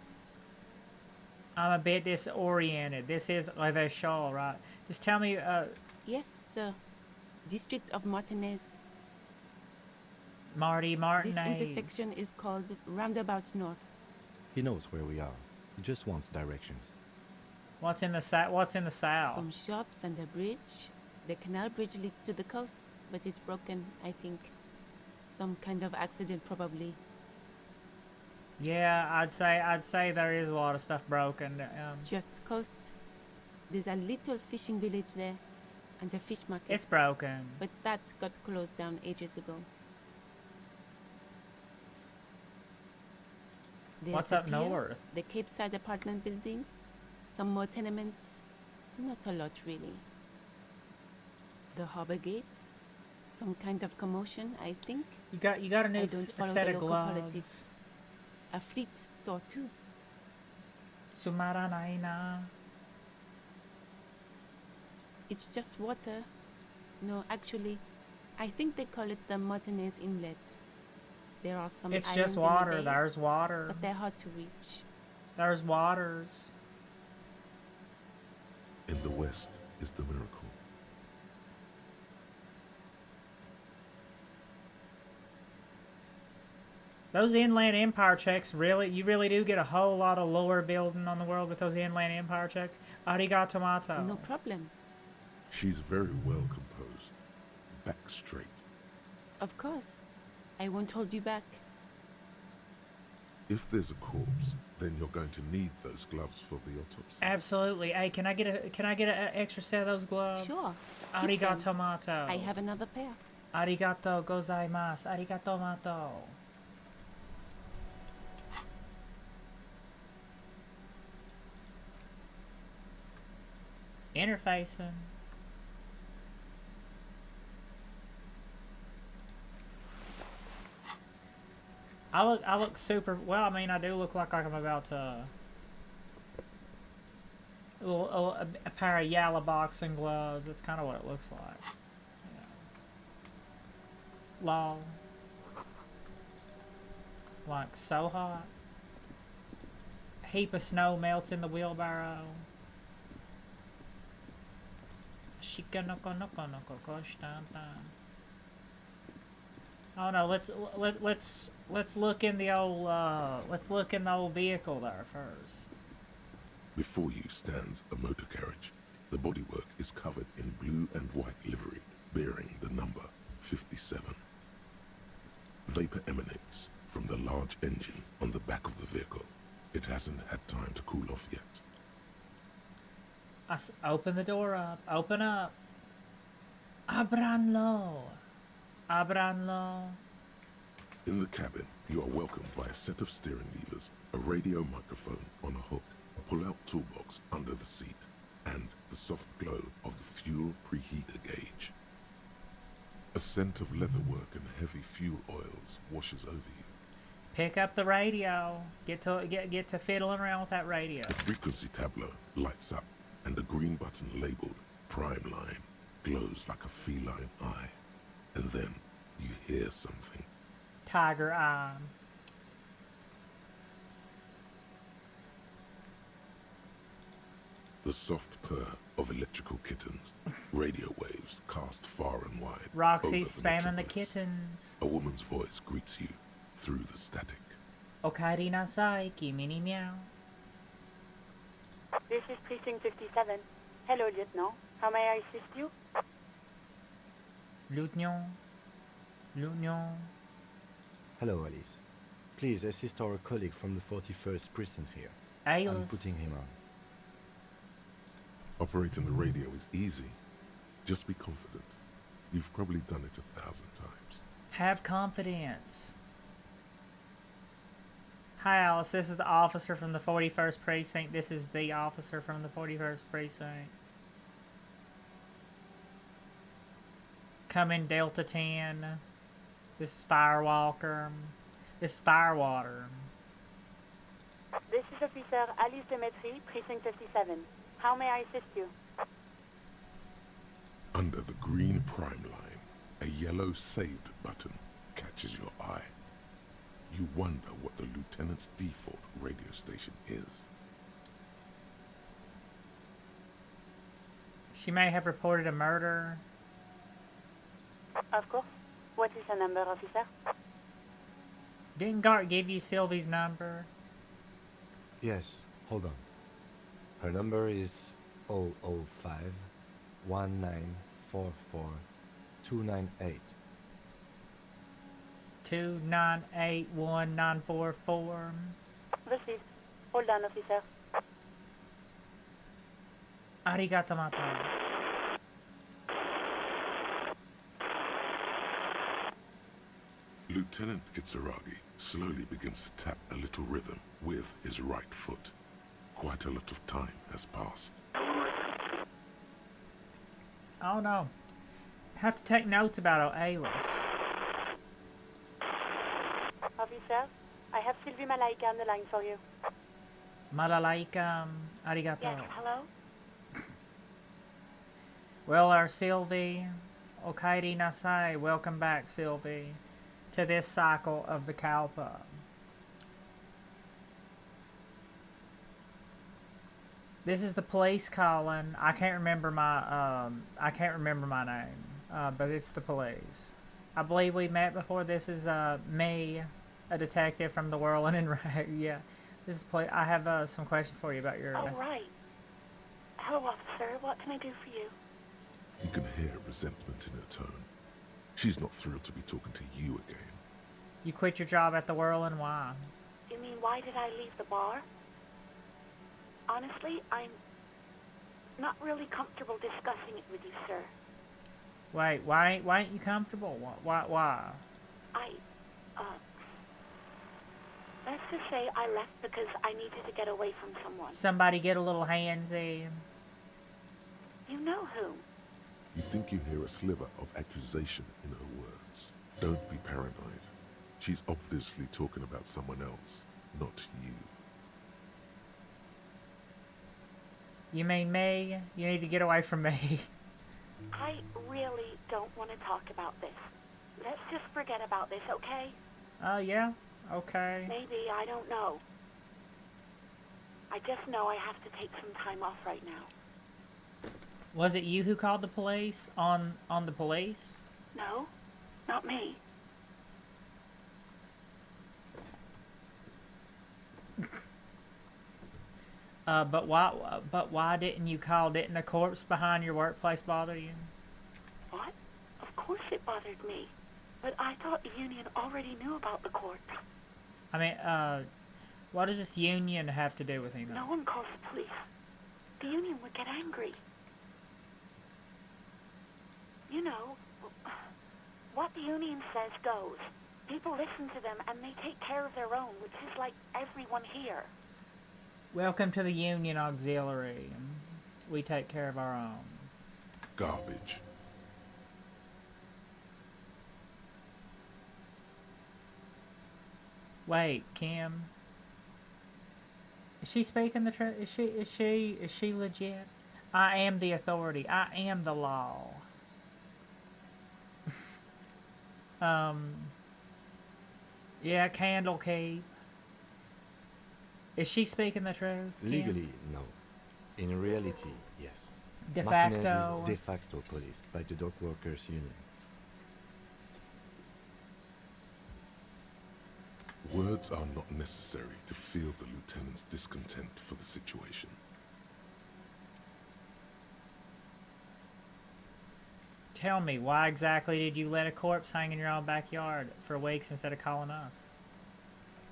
I'm a bit disoriented. This is Leveschal, right? Just tell me, Yes, sir. District of Martinez. Marty This Martinez. intersection is called Roundabout North. He knows where we are. He just wants directions. What's in the What's in the south? Some shops and a bridge. The canal bridge leads to the coast, but it's broken, I think. Some kind of accident, probably. Yeah, I'd say there is a lot of stuff broken. Just coast. There's a little fishing village there, and a fish market. It's broken. But that got closed down ages ago. There's What's the up pier, north? The Cape Side apartment buildings, some more tenements. Not a lot, really. The harbor gates, some kind of commotion, I think. You got a new I don't follow set the of local gloves. politics. A fleet store too. Sumaranaina. It's just water. No, actually, I think they call it the Martinez Inlet. There are some It's islands just in the water. bay, There's water. but they're hard to reach. There's waters. In the west is the miracle. Those Inland Empire checks, really, you really do get a whole lot of lore building on the world with those Inland Empire checks. Arigato. No problem. She's very well composed. Back straight. Of course. I won't hold you back. If there's a corpse, then you're going to need those gloves for the autopsy. Absolutely. Hey, can I get an extra set of those gloves? Sure. Keep them. Arigato mato. I have another pair. Arigato gozaimasu. Arigato mato. Interfacing. I look super well. I mean, I do look like I'm about to a pair of yellow boxing gloves. That's kind of what it looks like. Yeah. Lol. Like so hot. A heap of snow melts in the wheelbarrow. Oh no, let's look in the old vehicle there first. Before you stands a motor carriage. The bodywork is covered in blue and white livery, bearing the number 57. Vapor emanates from the large engine on the back of the vehicle. It hasn't had time to cool off yet. Open the door up. Open up. Abranlo. Abranlo. In the cabin, you are welcomed by a set of steering levers, a radio microphone on a hook, a pull-out toolbox under the seat, and the soft glow of the fuel preheater gauge. A scent of leatherwork and heavy fuel oils washes over you. Pick up the radio. Get to fiddling around with that radio. The frequency tableau lights up, and a green button labeled Prime Line glows like a feline eye. And then you hear something. Tiger eye. The soft purr of electrical kittens, radio waves cast far and wide. Roxy's over the spamming the metropolis. kittens. A woman's voice greets you through the static. Okaeri nasai, kimini meow. This is Precinct 57. Hello, Lieutenant. How may I assist you? Lieutenant. Lieutenant. Hello, Alice. Please assist our colleague from the 41st precinct here. I'm Alice. putting him on. Operating the radio is easy. Just be confident. You've probably done it 1,000 times. Have confidence. Hi, Alice. This is the officer from the 41st precinct. This is the officer from the 41st precinct. Come in Delta 10. This is Firewalker. This is Firewater. This is Officer Alice Demetri, Precinct 57. How may I assist you? Under the green prime line, a yellow saved button catches your eye. You wonder what the lieutenant's default radio station is. She may have reported a murder. Of course. What is the number, officer? Didn't Gart give you Sylvie's number? Yes, hold on. Her number is 005 1944 298. 2981944. Received. Hold on, officer. Arigato. Lieutenant Kitsuragi slowly begins to tap a little rhythm with his right foot. Quite a lot of time has passed. Oh no. Have to take notes about Alice. Officer, I have Sylvie Malaika on the line for you. Malalaika. Arigato. Yes, hello? Well, our Sylvie. Okaeri nasai. Welcome back, Sylvie, to this cycle of the Kalpa. This is the police calling. I can't remember my name, but it's the police. I believe we met before. This is me, a detective from the Whirling and Rag. Yeah, this is the police. I have some questions for you about your. Oh, right. Hello, officer. What can I do for you? You can hear resentment in her tone. She's not thrilled to be talking to you again. You quit your job at the Whirling. Why? You mean, why did I leave the bar? Honestly, I'm not really comfortable discussing it with you, sir. Wait, why ain't you comfortable? Why? Let's just say I left because I needed to get away from someone. Somebody get a little handsy. You know who? You think you hear a sliver of accusation in her words. Don't be paranoid. She's obviously talking about someone else, not you. You mean me? You need to get away from me. I really don't want to talk about this. Let's just forget about this, okay? Oh, yeah? Okay. Maybe, I don't know. I just know I have to take some time off right now. Was it you who called the police on the police? No, not me. But why didn't you call? Didn't the corpse behind your workplace bother you? What? Of course it bothered me. But I thought the union already knew about the corpse. I mean, what does this union have to do with anything? No one calls the police. The union would get angry. You know, what the union says goes. People listen to them and they take care of their own, which is like everyone here. Welcome to the Union Auxiliary. We take care of our own. Garbage. Wait, Kim. Is she speaking the truth? Is she legit? I am the authority. I am the law. Yeah, Candlekeep. Is she speaking the truth, Kim? Legally, no. In reality, yes. De Martinez facto. is de facto policed by the Dock Workers Union. Words are not necessary to feel the lieutenant's discontent for the situation. Tell me, why exactly did you let a corpse hang in your own backyard for weeks instead of calling us?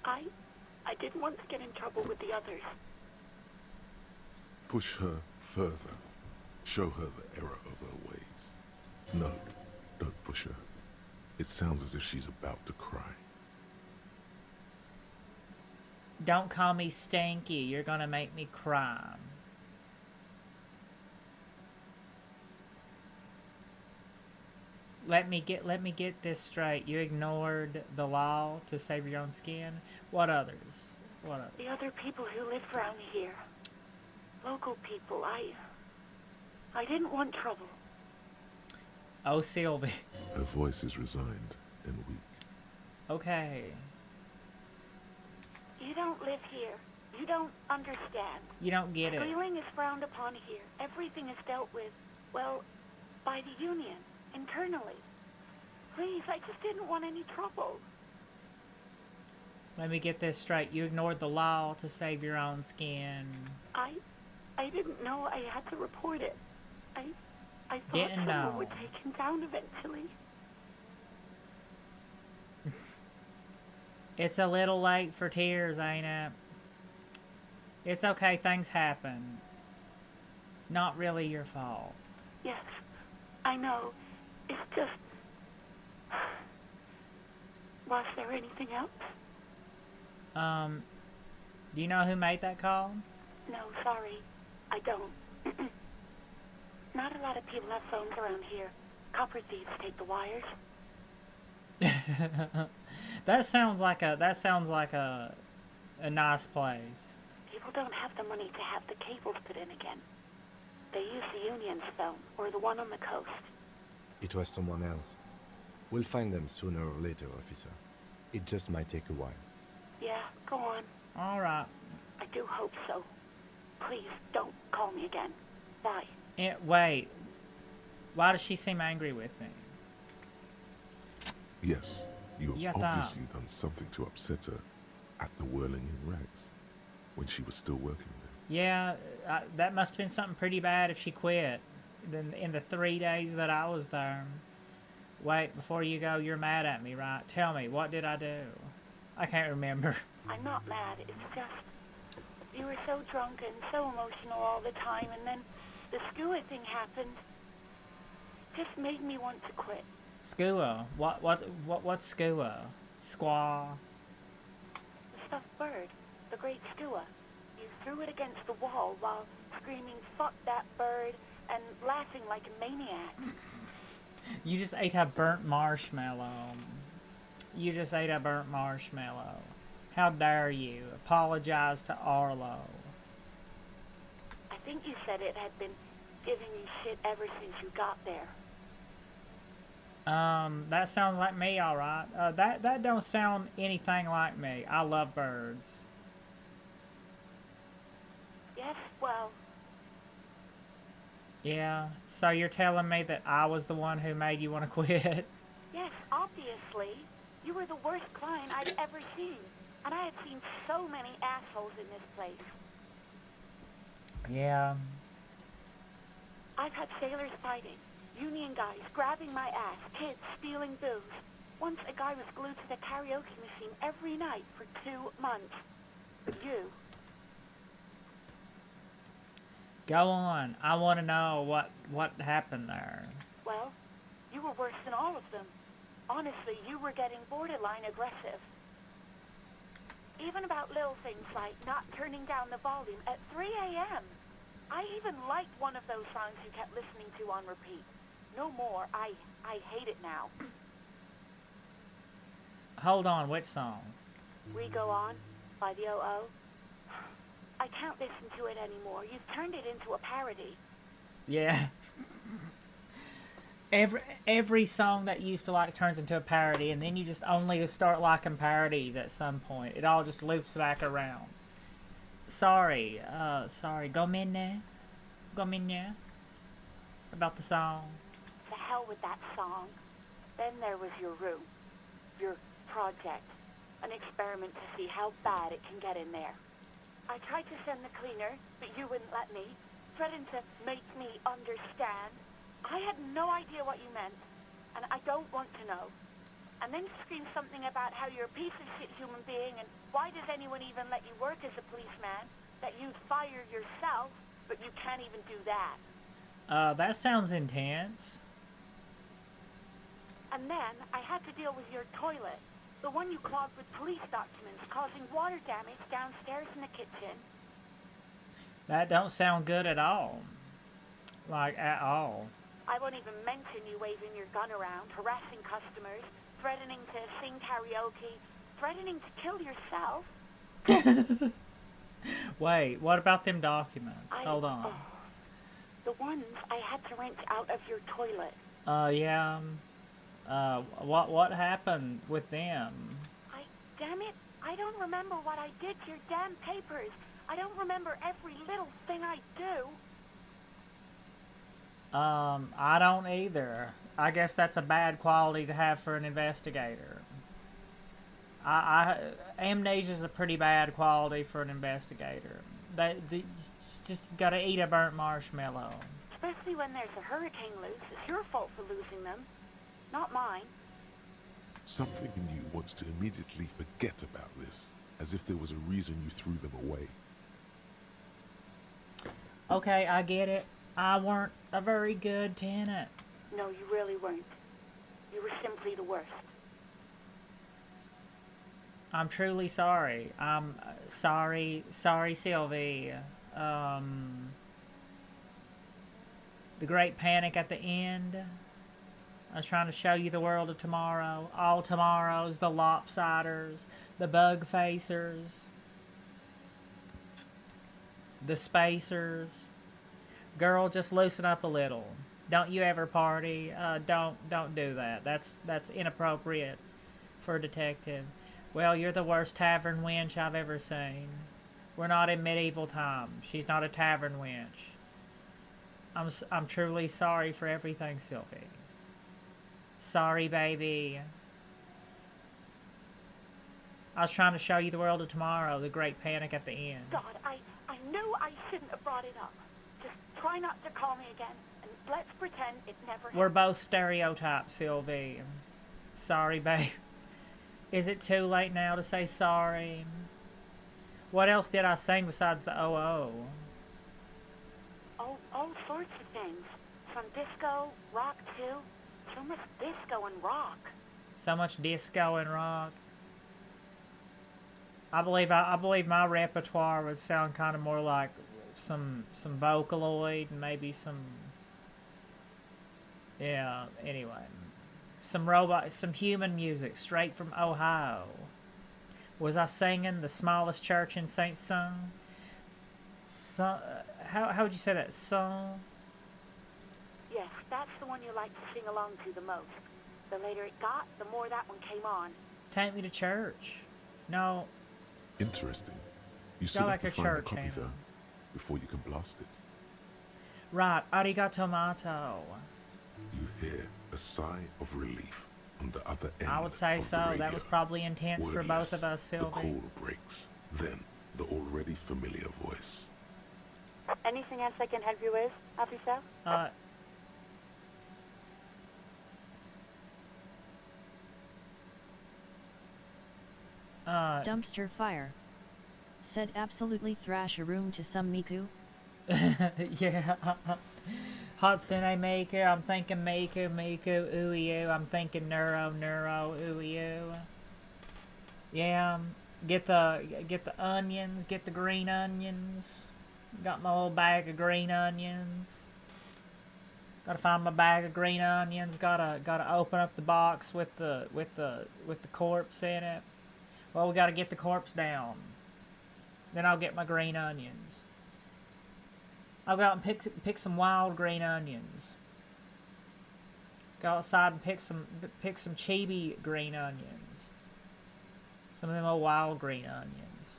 I didn't want to get in trouble with the others. Push her further. Show her the error of her ways. No, don't push her. It sounds as if she's about to cry. Don't call me stinky. You're gonna make me cry. Let me get this straight. You ignored the law to save your own skin. What others? What others? The other people who live around here. Local people. I didn't want trouble. Oh, Sylvie. Her voice is resigned and weak. Okay. You don't live here. You don't understand. You don't get it. Squealing is frowned upon here. Everything is dealt with, well, by the union, internally. Please, I just didn't want any trouble. Let me get this straight. You ignored the law to save your own skin. I didn't know I had to report it. I thought Didn't someone know. would take him down eventually. It's a little late for tears, ain't it? It's okay, things happen. Not really your fault. Yes, I know. It's just... Was there anything else? Do you know who made that call? No, sorry. I don't. Not a lot of people have phones around here. Copper thieves take the wires. That sounds like a nice place. People don't have the money to have the cables put in again. They use the union's phone, or the one on the coast. It was someone else. We'll find them sooner or later, officer. It just might take a while. Yeah, go on. All right. I do hope so. Please, don't call me again. Bye. Wait. Why does she seem angry with me? Yes, you have Ya está. obviously done something to upset her at the Whirling in Rags when she was still working there. Yeah, that must have been something pretty bad if she quit. Then in the 3 days that I was there. Wait, before you go, you're mad at me, right? Tell me, what did I do? I can't remember. I'm not mad. It's just... You were so drunk and so emotional all the time, and then the skua thing happened. Just made me want to quit. Skua? What's skua? Squaw? The stuffed bird. The great skua. You threw it against the wall while screaming, "Fuck that bird," and laughing like a maniac. You just ate a burnt marshmallow. You just ate a burnt marshmallow. How dare you? Apologize to Arlo. I think you said it had been giving you shit ever since you got there. That sounds like me, alright. That don't sound anything like me. I love birds. Yes, well, Yeah, so you're telling me that I was the one who made you want to quit? yes, obviously. You were the worst client I'd ever seen. And I have seen so many assholes in this place. Yeah. I've had sailors fighting, union guys grabbing my ass, kids stealing booze. Once a guy was glued to the karaoke machine every night for 2 months. But you... Go on. I want to know what happened there. Well, you were worse than all of them. Honestly, you were getting borderline aggressive. Even about little things like not turning down the volume at 3 a.m. I even liked one of those songs you kept listening to on repeat. No more. I hate it now. Hold on, which song? We Go On by the O.O. I can't listen to it anymore. You've turned it into a parody. Yeah. Every song that you used to like turns into a parody, and then you just only start liking parodies at some point. It all just loops back around. Sorry. Go minute. Gominia? About the song? To hell with that song. Then there was your room. Your project. An experiment to see how bad it can get in there. I tried to send the cleaner, but you wouldn't let me. Threatened to make me understand. I had no idea what you meant, and I don't want to know. And then screamed something about how you're a piece of shit human being, and why does anyone even let you work as a policeman? That you'd fire yourself, but you can't even do that. That sounds intense. And then I had to deal with your toilet. The one you clogged with police documents, causing water damage downstairs in the kitchen. That don't sound good at all. Like, at all. I won't even mention you waving your gun around, harassing customers, threatening to sing karaoke, threatening to kill yourself. Wait, what about them documents? Hold on. The ones I had to rent out of your toilet. Yeah. What happened with them? Damn it, I don't remember what I did to your damn papers. I don't remember every little thing I do. I don't either. I guess that's a bad quality to have for an investigator. Amnesia's a pretty bad quality for an investigator. They just gotta eat a burnt marshmallow. Especially when there's a hurricane loose. It's your fault for losing them, not mine. Something in you wants to immediately forget about this, as if there was a reason you threw them away. Okay, I get it. I weren't a very good tenant. No, you really weren't. You were simply the worst. I'm truly sorry. I'm sorry, Sylvie. The great panic at the end. I was trying to show you the world of tomorrow. All tomorrows, the lopsiders, the bug facers, the spacers. Girl, just loosen up a little. Don't you ever party. Don't do that. That's inappropriate for a detective. Well, you're the worst tavern wench I've ever seen. We're not in medieval times. She's not a tavern wench. I'm truly sorry for everything, Sylvie. Sorry, baby. I was trying to show you the world of tomorrow, the great panic at the end. God, I knew I shouldn't have brought it up. Just try not to call me again, and let's pretend it never happened. We're both stereotyped, Sylvie. Sorry, babe. Is it too late now to say sorry? What else did I sing besides the OO? Oh, all sorts of things. From disco, rock too. So much disco and rock. So much disco and rock. I believe my repertoire would sound kind of more like some Vocaloid, maybe some. Yeah. Anyway, some human music straight from Ohio. Was I singing the smallest church in Saint Sung? How would you say that? Sung? Yes, that's the one you like to sing along to the most. The later it got, the more that one came on. Take me to church. No. Interesting. You still have to find a copy though, before you can blast it. Right, arigato mato. You hear a sigh of relief on the other end. I would say of so. the radio. That was probably intense for both of us, Sylvie. The call breaks. Then the already familiar voice. Anything else I can help you with, officer? Dumpster fire. Said absolutely thrash a room to some Miku. Yeah. Hatsune Miku, I'm thinking Miku, Uyu, I'm thinking Neuro, Uyu. Yeah, get the onions, get the green onions. Got my little bag of green onions. Gotta find my bag of green onions. Gotta open up the box with the corpse in it. Well, we gotta get the corpse down. Then I'll get my green onions. I'll go out and pick some wild green onions. Go outside and pick some chibi green onions. Some of them old wild green onions.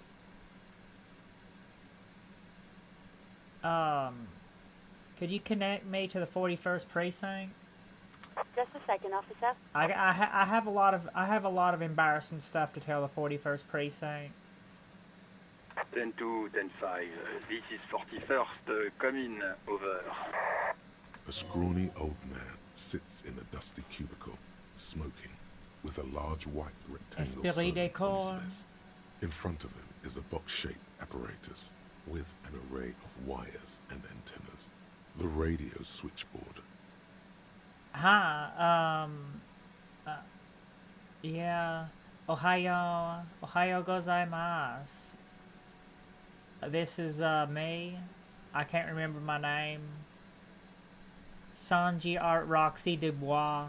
Could you connect me to the 41st precinct? Just a second, officer. I have a lot of embarrassing stuff to tell the 41st precinct. 10-2, 10-5. This is 41st. Come in. Over. A scrawny old man sits in a dusty cubicle, smoking, with a large white rectangle Esprit de circle on corps. his vest. In front of him is a box-shaped apparatus with an array of wires and antennas. The radio switchboard. Hi, yeah. Ohayo gozaimasu. This is, me. I can't remember my name. Sanji Art Roxy Dubois.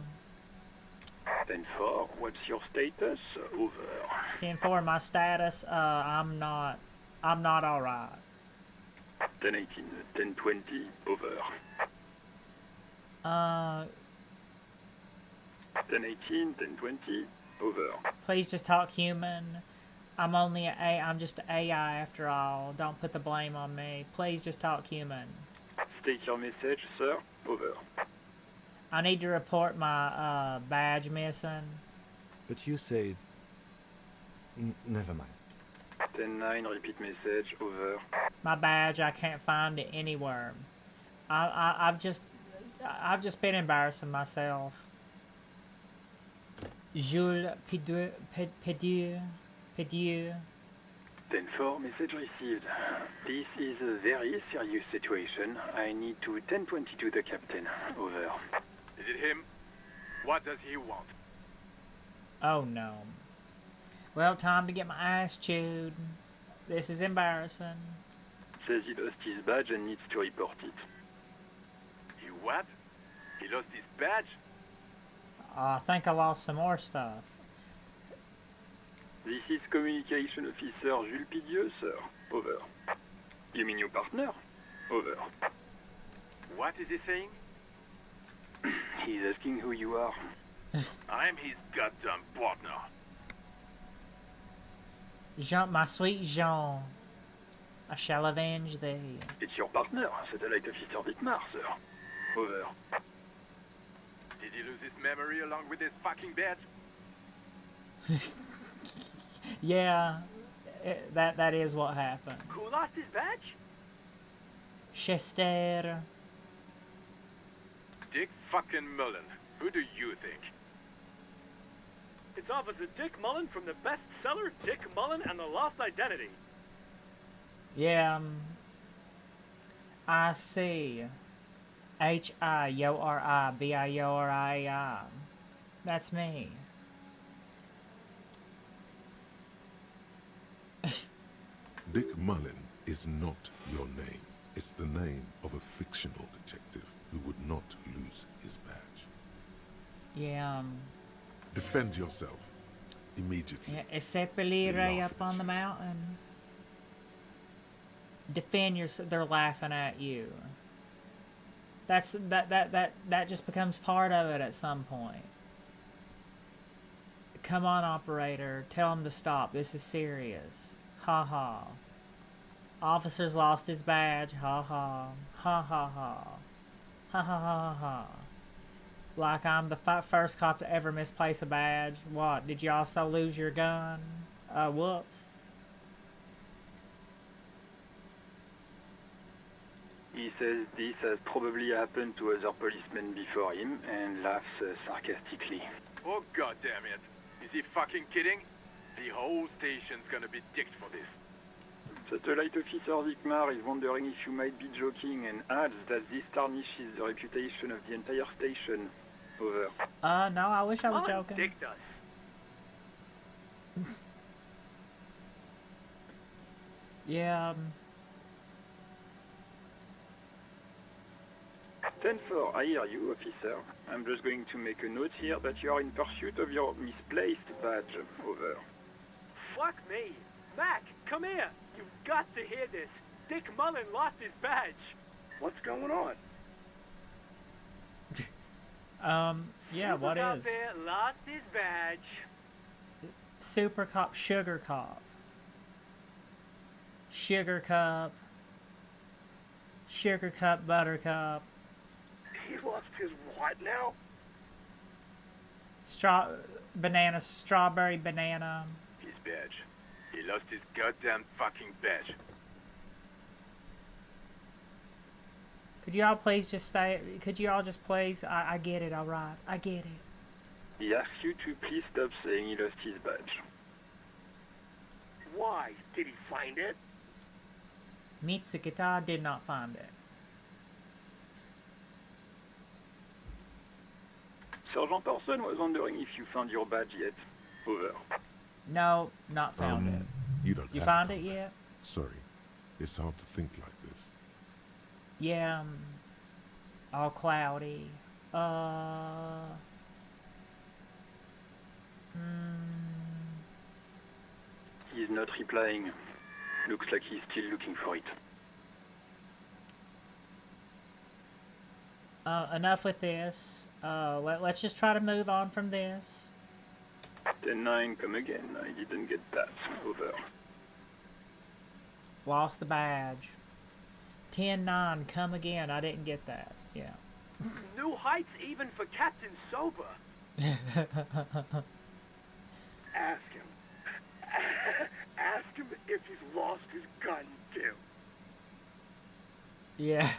10-4, what's your status? Over. 10-4, my status, I'm not alright. 10-18, 10-20, over. 10-18, 10-20, over. Please just talk human. I'm just an AI after all. Don't put the blame on me. Please just talk human. State your message, sir. Over. I need to report my, badge missing. But you said... never mind. 10-9, repeat message. Over. My badge, I can't find it anywhere. I've just been embarrassing myself. Jules Pedieu. 10-4, message received. This is a very serious situation. I need to 10-22 the captain. Over. Is it him? What does he want? Oh no. Well, time to get my ass chewed. This is embarrassing. Says he lost his badge and needs to report it. He what? He lost his badge? I think I lost some more stuff. This is Communication Officer Jules Pidieux, sir. Over. You mean your partner? Over. What is he saying? He's asking who you are. I'm his goddamn partner. Jean, my sweet Jean, I shall avenge thee. It's your partner, Satellite Officer Vitmar, sir. Over. Did he lose his memory along with his fucking badge? Yeah, that is what happened. Who lost his badge? Chester. Dick fucking Mullen. Who do you think? It's Officer Dick Mullen from the bestseller Dick Mullen and the Lost Identity. Yeah, I see. H-I-O-R-I-B-I-O-R-I-I. That's me. Dick Mullen is not your name. It's the name of a fictional detective who would not lose his badge. Yeah, Defend yourself. Immediately. yeah, except right up on the mountain. Defend yourself. They're laughing at you. That just becomes part of it at some point. Come on, operator. Tell him to stop. This is serious. Ha ha. Officer's lost his badge. Ha ha. Ha ha ha. Ha ha ha ha. Like I'm the first cop to ever misplace a badge. What? Did you also lose your gun? Whoops. He says this has probably happened to other policemen before him and laughs sarcastically. Oh god damn it. Is he fucking kidding? The whole station's gonna be dicked for this. Satellite Officer Vikmar is wondering if you might be joking and adds that this tarnishes the reputation of the entire station. Over. No, I wish I was Mullen joking. dicked us. 10-4, I hear you, officer. I'm just going to make a note here that you are in pursuit of your misplaced badge. Over. Fuck me. Mac, come here. You've got to hear this. Dick Mullen lost his badge. What's going on? Yeah, Super what cop is? there lost his badge. Super Cop, Sugar Cop. Sugar Cup. Sugar cup, buttercup. He lost his what now? Strawberry banana. His badge. He lost his goddamn fucking badge. Could you all please just stay? Could you all just please? I get it, alright. I get it. He asks you to please stop saying he lost his badge. Why? Did he find it? Mitsukita did not find it. Sergeant Orson was wondering if you found your badge yet. Over. No, not found it. You don't You have found to it come back. yet? Sorry. It's hard to think like this. Yeah, all cloudy. He's not replying. Looks like he's still looking for it. Enough with this. Let's just try to move on from this. 10-9, come again. I didn't get that. Over. Lost the badge. 10-9, come again. I didn't get that. Yeah. New heights even for Captain Sober. Ask him. Ask him if he's lost his gun, too. Yeah.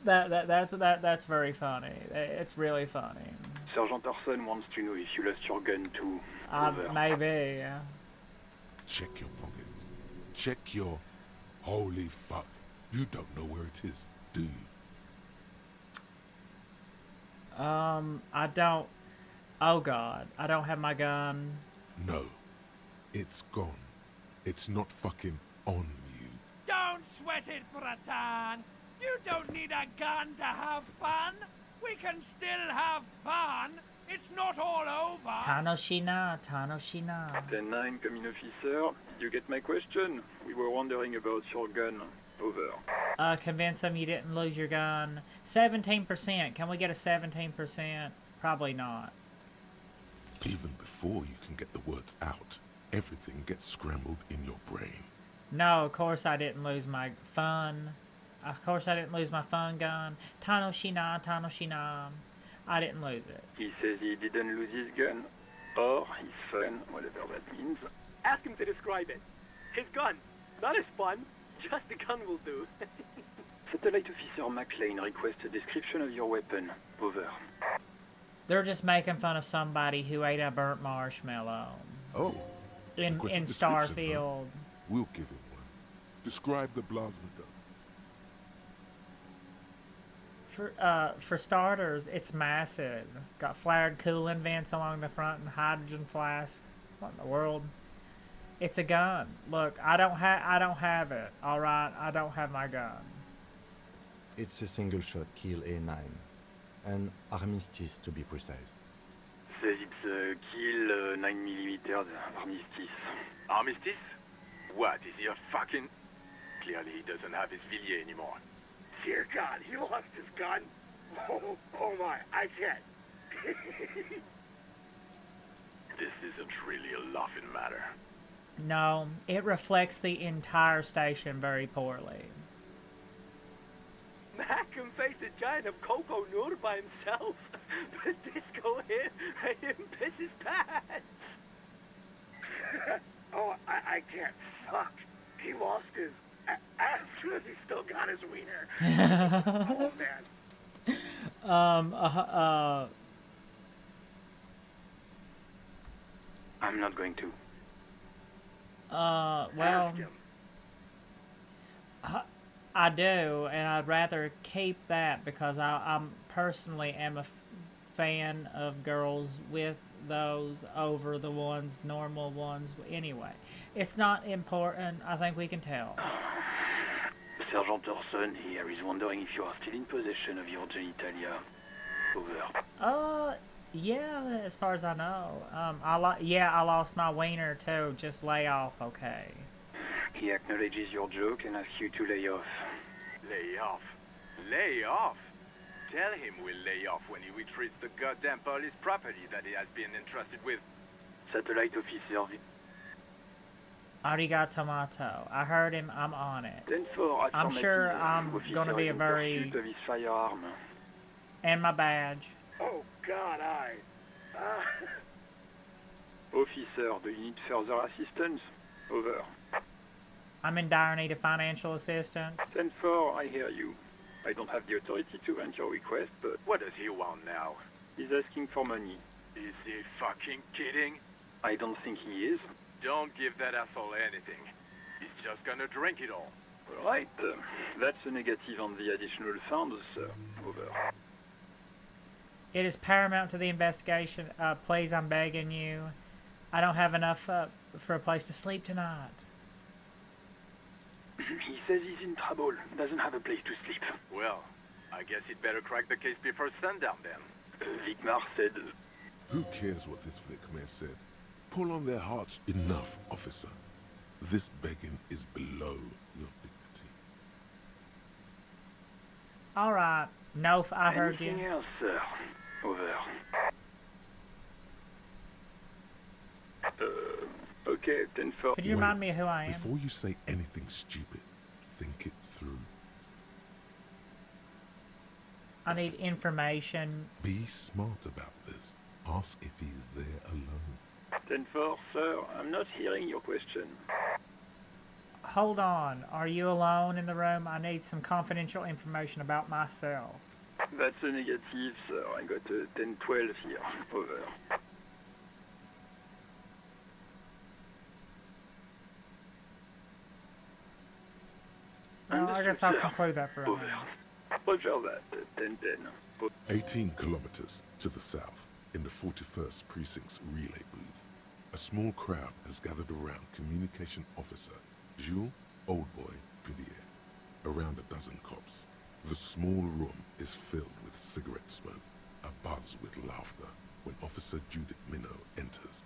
That's very funny. It's really funny. Sergeant Orson wants to know if you lost your gun too. Over. Maybe, yeah. Check your pockets. Check your... Holy fuck. You don't know where it is, do you? I don't... Oh god, I don't have my gun. No. It's gone. It's not fucking on you. Don't sweat it, Bratan. You don't need a gun to have fun. We can still have fun. It's not all over. Tanoshina. 10-9, coming officer. Did you get my question? We were wondering about your gun. Over. Convince them you didn't lose your gun. 17%. Can we get a 17%? Probably not. Even before you can get the words out, everything gets scrambled in your brain. No, of course I didn't lose my fun. Of course I didn't lose my fun gun. Tanoshina. I didn't lose it. He says he didn't lose his gun. Or his fun, whatever that means. Ask him to describe it. His gun. Not his fun. Just the gun will do. Satellite Officer McLean requests a description of your weapon. Over. They're just making fun of somebody who ate a burnt marshmallow. Oh. In Starfield. Huh? We'll give him one. Describe the plasma gun. For starters, it's massive. Got flared coolant vents along the front and hydrogen flasks. What in the world? It's a gun. Look, I don't have it. All right, I don't have my gun. It's a single-shot kill A9, an armistice to be precise. Says it's a kill 9mm armistice. Armistice? What, is he a fucking... Clearly he doesn't have his Villiers anymore. Dear God, he lost his gun? Oh my, I can't. This isn't really a laughing matter. No, it reflects the entire station very poorly. Mac can face a giant of Coco Nur by himself, but Disco here made him piss his pants. Oh, I can't. Fuck. He lost his... As soon as he still got his wiener. Oh, man. I'm not going to. Well... I do, and I'd rather keep that because I'm personally am a fan of girls with those over the normal ones anyway. It's not important. I think we can tell. Sergeant Orson here is wondering if you are still in possession of your genitalia. Over. Yeah, as far as I know. I lost my wiener too. Just lay off, okay? He acknowledges your joke and asks you to lay off. Lay off? Lay off? Tell him we'll lay off when he retrieves the goddamn police property that he has been entrusted with. Satellite Officer Arigato. I heard him. I'm on it. 10-4, I'm sure I'm Officer gonna be is a in very... pursuit of his firearm. And my badge. Oh, God, Officer, do you need further assistance? Over. I'm in dire need of financial assistance. 10-4, I hear you. I don't have the authority to grant your request, but... What does he want now? He's asking for money. Is he fucking kidding? I don't think he is. Don't give that asshole anything. He's just gonna drink it all. Right. That's a negative on the additional funds, sir. Over. It is paramount to the investigation. Please, I'm begging you. I don't have enough for a place to sleep tonight. He says he's in trouble. Doesn't have a place to sleep. Well, I guess he'd better crack the case before sundown then. Vicmar said... Who cares what this Vicmar said? Pull on their hearts enough, officer. This begging is below your dignity. All right. No, I heard Anything you. else, sir? Over. Okay, 10-4. Could you remind me of who I am? Before you say anything stupid, think it through. I need information. Be smart about this. Ask if he's there alone. 10-4, sir. I'm not hearing your question. Hold on. Are you alone in the room? I need some confidential information about myself. That's a negative, sir. I got a 10-12 here. Over. Well, I guess I'll conclude that for a Over. moment. Roger that. 10-10. 18 kilometers to the south, in the 41st Precinct's relay booth, a small crowd has gathered around Communication Officer Jules Oldboy Pudier, around a dozen cops. The small room is filled with cigarette smoke, a buzz with laughter, when Officer Judith Minnow enters.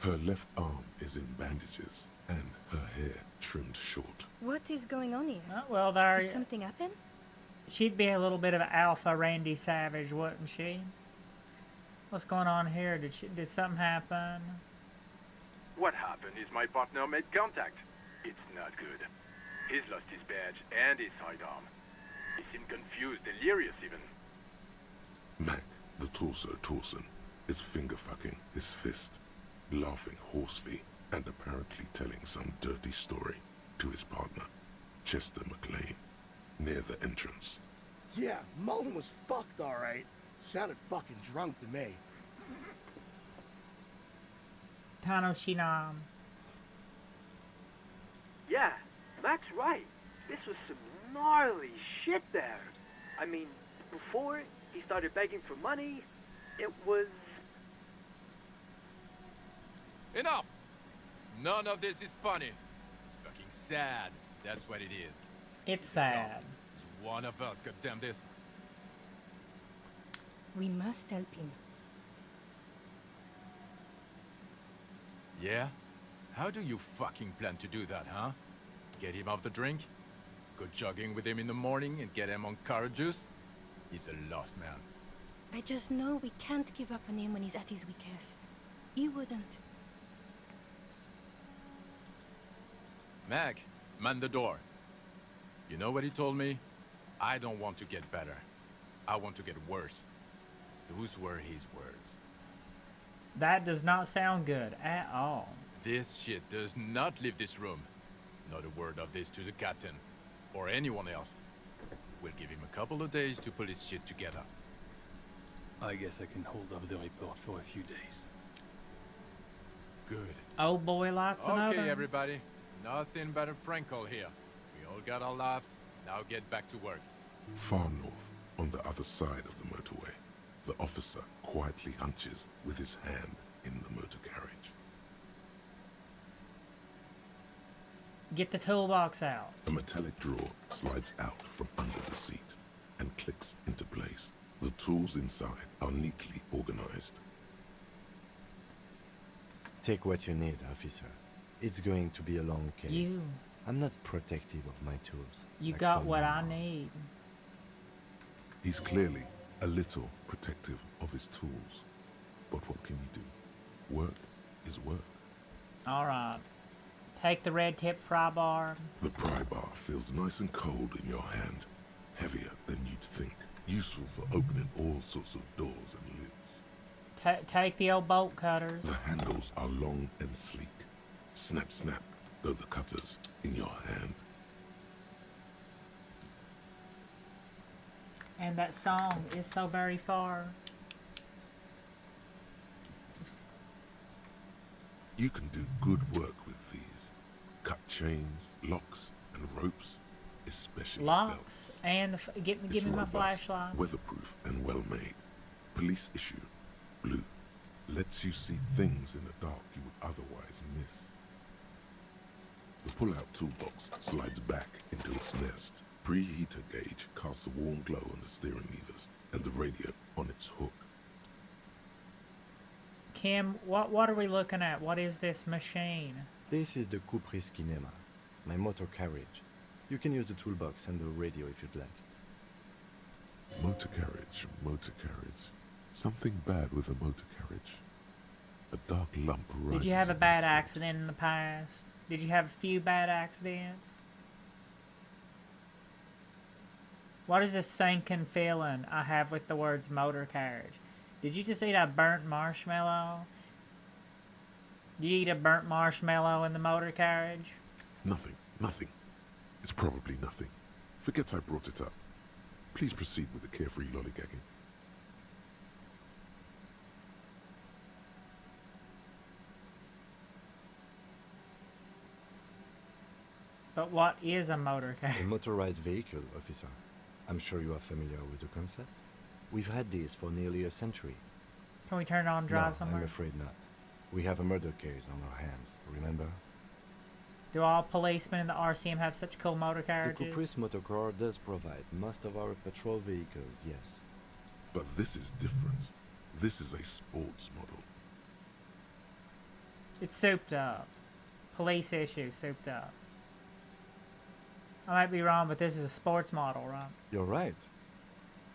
Her left arm is in bandages, and her hair trimmed short. What is going on here? Oh, well, there... Did something happen? She'd be a little bit of an alpha Randy Savage, wouldn't she? What's going on here? Did something happen? What happened is my partner made contact. It's not good. He's lost his badge and his sidearm. He seemed confused, delirious even. Mac, the torso Torson, is finger-fucking his fist, laughing hoarsely and apparently telling some dirty story to his partner, Chester McLean, near the entrance. Yeah, Mullen was fucked, alright. Sounded fucking drunk to me. Tano Shinam. Yeah, Mac's right. This was some gnarly shit there. I mean, before he started begging for money, it was... Enough! None of this is funny. It's fucking sad. That's what it is. It's sad. It's one of us, goddamn this. We must help him. Yeah? How do you fucking plan to do that, huh? Get him off the drink? Go jogging with him in the morning and get him on carrot juice? He's a lost man. I just know we can't give up on him when he's at his weakest. He wouldn't. Mac, man the door. You know what he told me? I don't want to get better. I want to get worse. Those were his words. That does not sound good at all. This shit does not leave this room. Not a word of this to the captain. Or anyone else. We'll give him a couple of days to put his shit together. I guess I can hold off the report for a few days. Good. Oh boy, lots of Okay, everybody. Nothing but a prank call here. We all got our laughs. Now get back to work. Far north, on the other side of the motorway, the officer quietly hunches with his hand in the motor carriage. Get the toolbox out. A metallic drawer slides out from under the seat and clicks into place. The tools inside are neatly organized. Take what you need, officer. It's going to be a long case. I'm not protective of my tools. You like got some what men I are. need. He's clearly a little protective of his tools. But what can you do? Work is work. All right. Take the red tip pry bar. The pry bar feels nice and cold in your hand, heavier than you'd think, useful for opening all sorts of doors and lids. Take the old bolt cutters. The handles are long and sleek. Snap, snap, go the cutters in your hand. And that song is so very far. You can do good work with these. Cut chains, locks, and ropes, especially locks. Belts. And give me my robust, flashlight. Weatherproof and well made. Police issue. Blue. Lets you see things in the dark you would otherwise miss. The pull-out toolbox slides back into its nest. Preheater gauge casts a warm glow on the steering levers and the radio on its hook. Kim, what are we looking at? What is this machine? This is the Cupri's Kinema, my motor carriage. You can use the toolbox and the radio if you'd like. Motor carriage, motor carriage. Something bad with a motor carriage. A dark lump rises. Did you have a in bad your throat. accident in the past? Did you have a few bad accidents? What is this sinking feeling I have with the words motor carriage? Did you just eat a burnt marshmallow? Did you eat a burnt marshmallow in the motor carriage? Nothing, nothing. It's probably nothing. Forget I brought it up. Please proceed with the carefree lollygagging. But what is a motor carriage? A motorized vehicle, officer. I'm sure you are familiar with the concept. We've had these for nearly a century. Can we turn it on and drive No, somewhere? I'm afraid not. We have a murder case on our hands, remember? Do all policemen in the RCM have such cool motor The carriages? Cupri's motorcar does provide most of our patrol vehicles, yes. But this is different. This is a sports model. It's souped up. Police issue souped up. I might be wrong, but this is a sports model, right? You're right.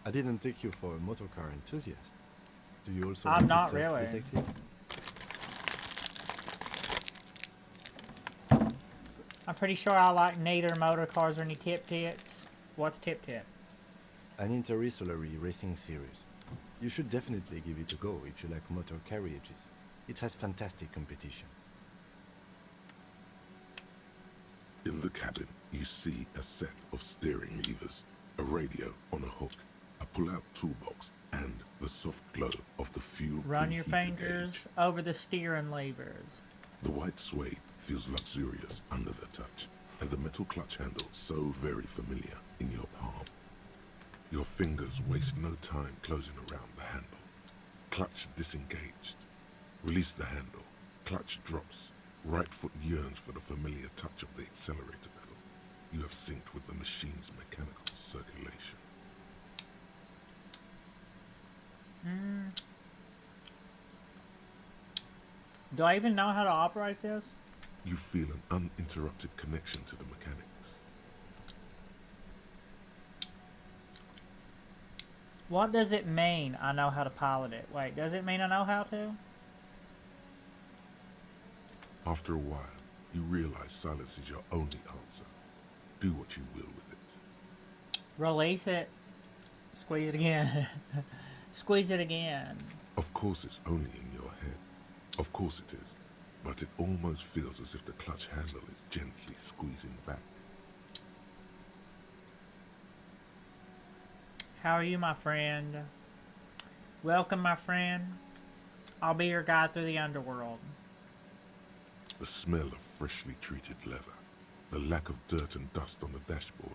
I didn't take you for a motorcar enthusiast. Do you also I'm like not to talk, really. detective? I'm pretty sure I like neither motor cars or any tip-tips. What's tip-tip? An interstellary racing series. You should definitely give it a go if you like motor carriages. It has fantastic competition. In the cabin, you see a set of steering levers, a radio on a hook, a pull-out toolbox, and the soft glow of the fuel Run your preheater fingers gauge. over the steering levers. The white suede feels luxurious under the touch, and the metal clutch handle so very familiar in your palm. Your fingers waste no time closing around the handle. Clutch disengaged. Release the handle. Clutch drops. Right foot yearns for the familiar touch of the accelerator pedal. You have synced with the machine's mechanical circulation. Do I even know how to operate this? You feel an uninterrupted connection to the mechanics. What does it mean I know how to pilot it? Wait, does it mean I know how to? After a while, you realize silence is your only answer. Do what you will with it. Release it. Squeeze it again. Squeeze it again. Of course it's only in your head. Of course it is. But it almost feels as if the clutch handle is gently squeezing back. How are you, my friend? Welcome, my friend. I'll be your guide through the underworld. The smell of freshly treated leather, the lack of dirt and dust on the dashboard,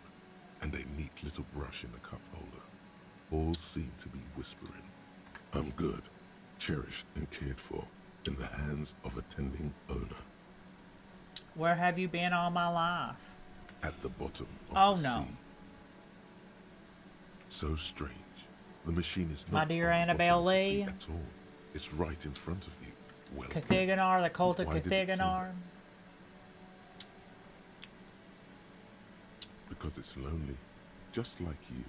and a neat little brush in the cup holder, all seem to be whispering, I'm good, cherished and cared for, in the hands of a tending owner. Where have you been all my life? At the bottom of Oh, the no. sea. So strange. The machine is My not dear on the bottom Annabelle of the sea Lee. at all. It's right in front of you. Well Cathiganar, the cult of Why did it seem Cathiganar. because it's lonely, just like you.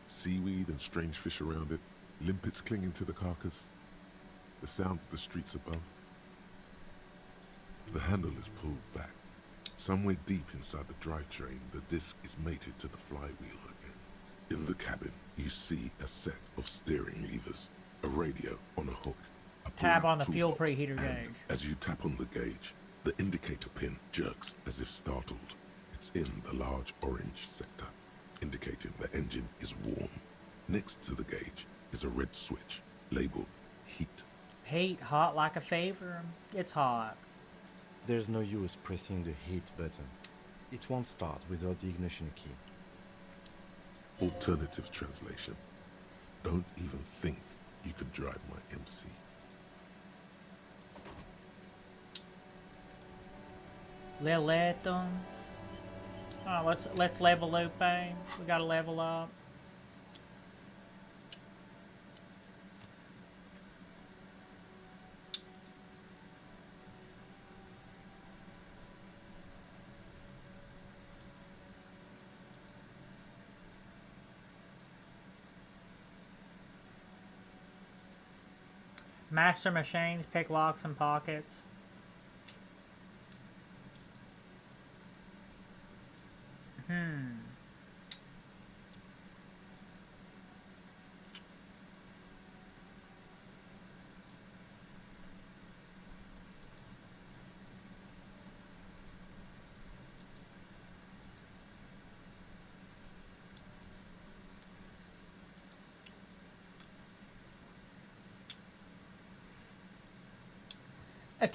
Seaweed and strange fish around it, limpets clinging to the carcass, the sound of the streets above. The handle is pulled back, Somewhere deep inside the drivetrain, the disc is mated to the flywheel again. In the cabin, you see a set of steering levers, a radio on a hook, a Tab on the pull-out fuel toolbox, preheater and gauge. as you tap on the gauge, the indicator pin jerks as if startled. It's in the large orange sector, indicating the engine is warm. Next to the gauge is a red switch labeled heat. Heat, hot like a fever. It's hot. There's no use pressing the heat button. It won't start without the ignition key. Alternative translation. Don't even think you can drive my MC. Leleton. Oh, let's level up, eh? We gotta level up. Master machines, pick locks and pockets.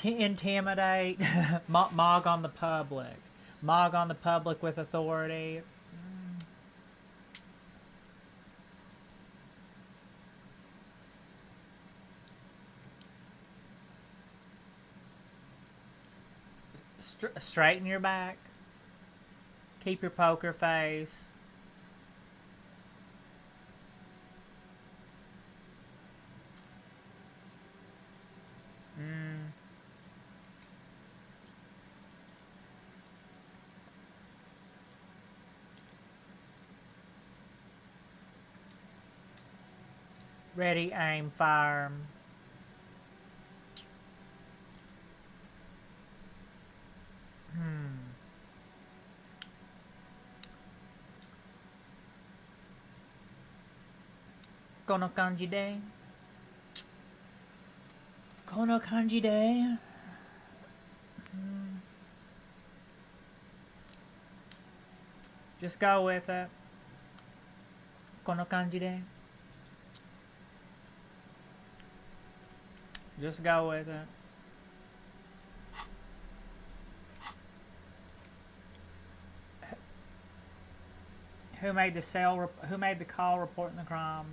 Intimidate. Mog on the public. Mog on the public with authority. Straighten your back. Keep your poker face. Ready, aim, fire. Kono kanji de. Kono kanji de. Just go with it. Kono kanji de. Just go with it. Who made the who made the call reporting the crime?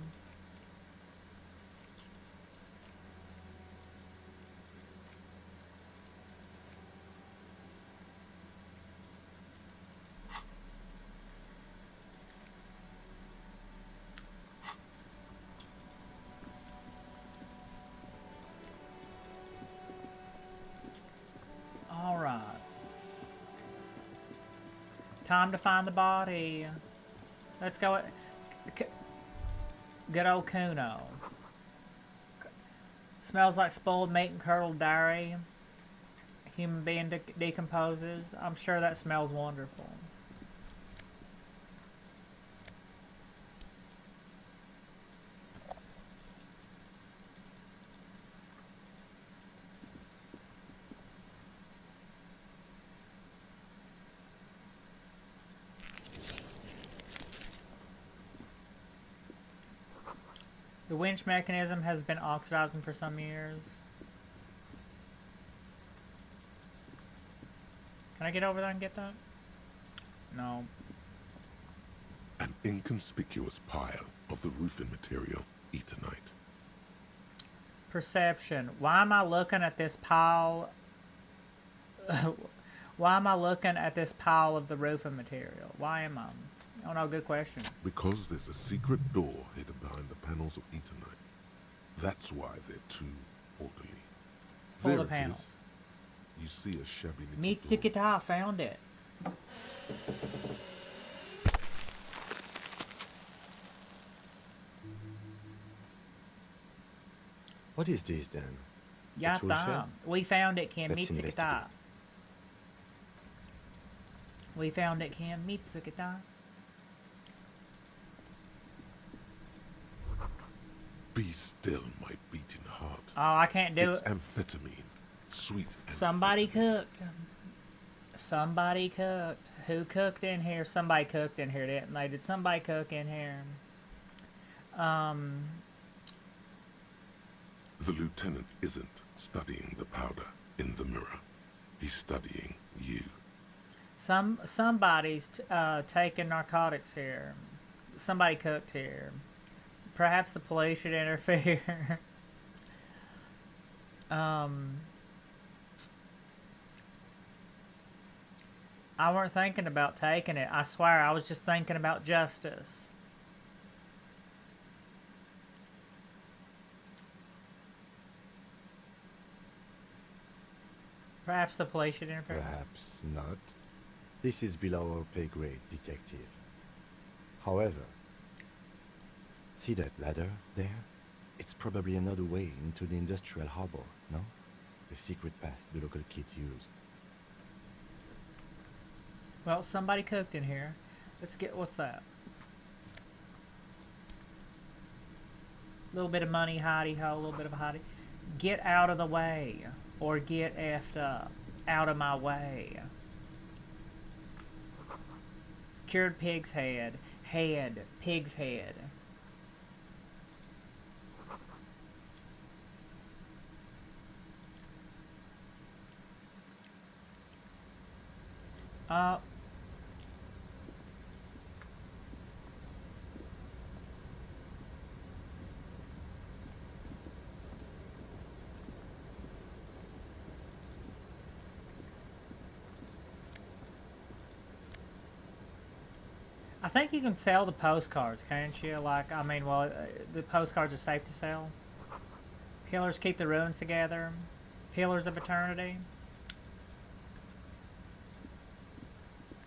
Time to find the body. Let's go. Good old Kuno. Smells like spoiled meat and curdled dairy. Human being decomposes. I'm sure that smells wonderful. The winch mechanism has been oxidizing for some years. Can I get over there and get that? No. An inconspicuous pile of the roofing material, Eternite. Perception. Why am I looking at this pile? Why am I looking at this pile of the roofing material? Why am I? Oh no, good question. Because there's a secret door hidden behind the panels of Eternite. That's why they're too orderly. Full There of it is. panels. You see a shabby little Mitsukita found it. What is this then? A tool shed? Yatta. We found it, Kim. Let's Mitsukita. investigate. We found it, Kim. Mitsukita. Be still, my beating heart. Oh, I can't do it's it. Amphetamine. Sweet amphetamine. Somebody cooked. Somebody cooked. Who cooked in here? Somebody cooked in here, didn't they? Did somebody cook in here? The lieutenant isn't studying the powder in the mirror. He's studying you. Somebody's taking narcotics here. Somebody cooked here. Perhaps the police should interfere. I weren't thinking about taking it. I swear, I was just thinking about justice. Perhaps the police should interfere. Perhaps not. This is below our pay grade, detective. However, see that ladder there? It's probably another way into the industrial harbor, no? The secret path the local kids use. Well, somebody cooked in here. Let's get, what's that? A little bit of money, hidey-ho, a little bit of a hidey. Get out of the way, or get effed up. Out of my way. Cured pig's head. Head. Pig's head. I think you can sell the postcards, can't you? Like, I mean, well, the postcards are safe to sell. Pillars keep the ruins together. Pillars of eternity.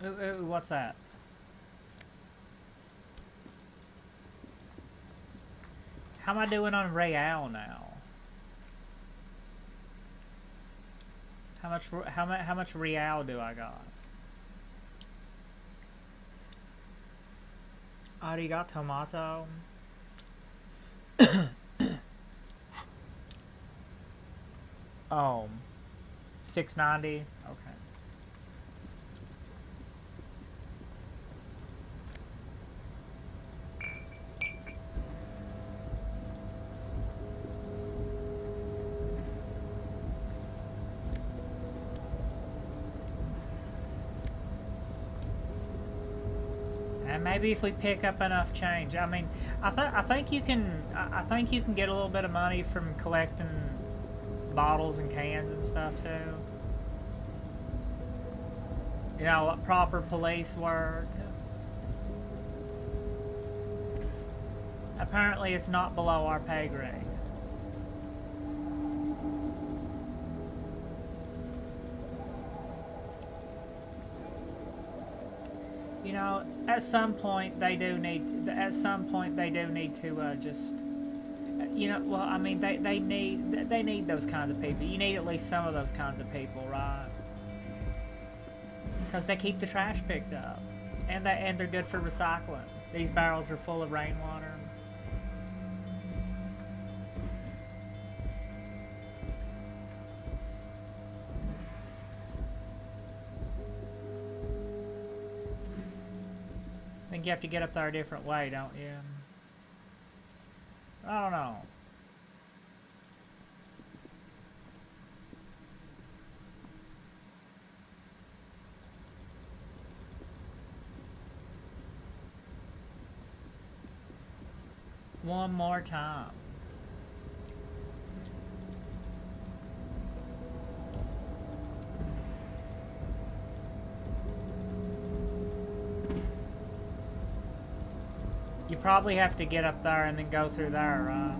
Ooh, what's that? How am I doing on Real now? How much Real do I got? Arigato. Oh, 690. Okay. And maybe if we pick up enough change, I mean, I think you can get a little bit of money from collecting bottles and cans and stuff too. You know, proper police work. Apparently, it's not below our pay grade. You know, at some point they do need. At some point they do need to just. You know, well, I mean, they need those kinds of people. You need at least some of those kinds of people, right? Because they keep the trash picked up, and they're good for recycling. These barrels are full of rainwater. I think you have to get up there a different way, don't you? I don't know. One more time. You probably have to get up there and then go through there, right?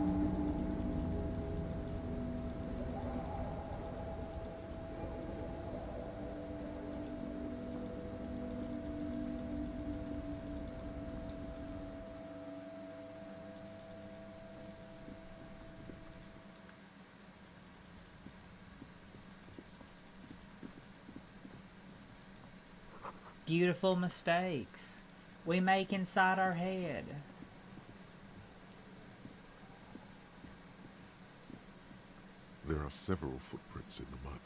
Beautiful mistakes we make inside our head. There are several footprints in the mud.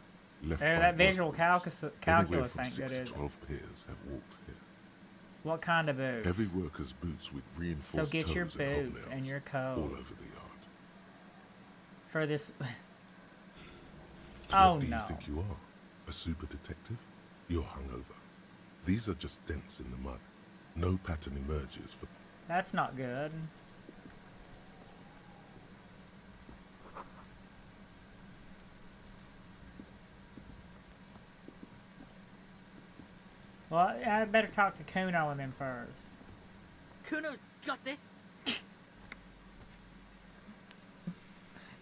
Left There, by that visual workers. Anywhere calculus from ain't 6 good, to is it? 12 pairs have walked here. What kind of boots? Every worker's boots with So reinforced get your toes and boots hobnails and your all coat over the yard. for this. So Oh what do no. you think you are? A super detective? You're hungover. These are just dents in the mud. No pattern emerges for... That's not good. Well, I better talk to Kuno and them first. Kuno's got this.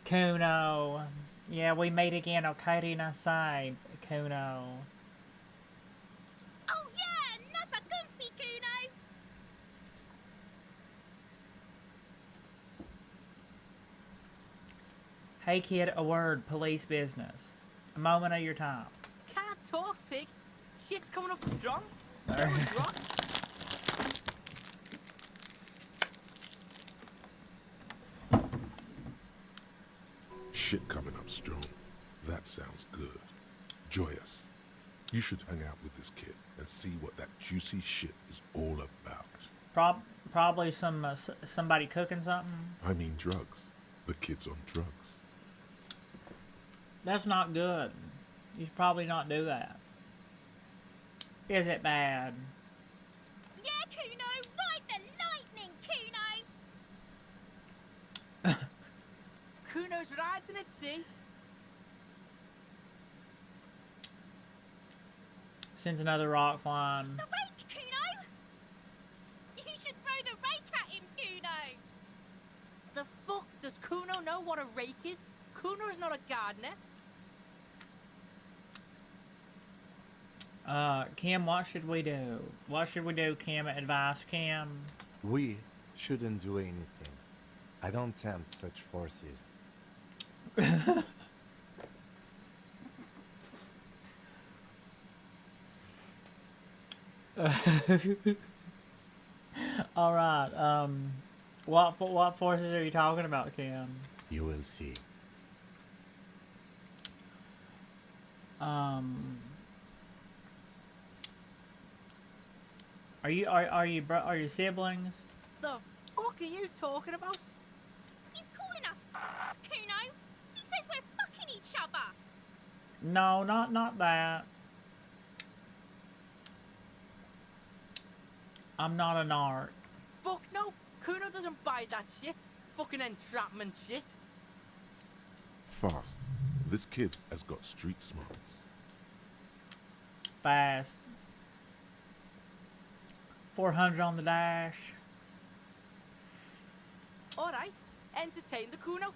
Kuno. Yeah, we meet again. Okairi nasai, Kuno. Oh yeah, Nappa Gumpy Kuno. Hey kid, a word. Police business. A moment of your time. Can't talk, pig. Shit's coming up strong. Alright. Those rocks. Shit coming up strong. That sounds good. Joyous. You should hang out with this kid and see what that juicy shit is all about. Probably somebody cooking something. I mean drugs. The kid's on drugs. That's not good. You should probably not do that. Is it bad? Yeah, Kuno, ride the lightning, Kuno. Kuno's riding it, see? Sends another rock flying. The rake, Kuno. You should throw the rake at him, Kuno. The fuck does Kuno know what a rake is? Kuno's not a gardener. Kim, what should we do? What should we do, Kim? Advice, Kim? We shouldn't do anything. I don't tempt such forces. All right. What forces are you talking about, Kim? You will see. Are you siblings? The fuck are you talking about? He's calling us Kuno. He says we're fucking each other. No, not that. I'm not a narc. Fuck no. Kuno doesn't buy that shit. Fucking entrapment shit. Fast. This kid has got street smarts. Fast. 400 on the dash. Alright, entertain the Kuno.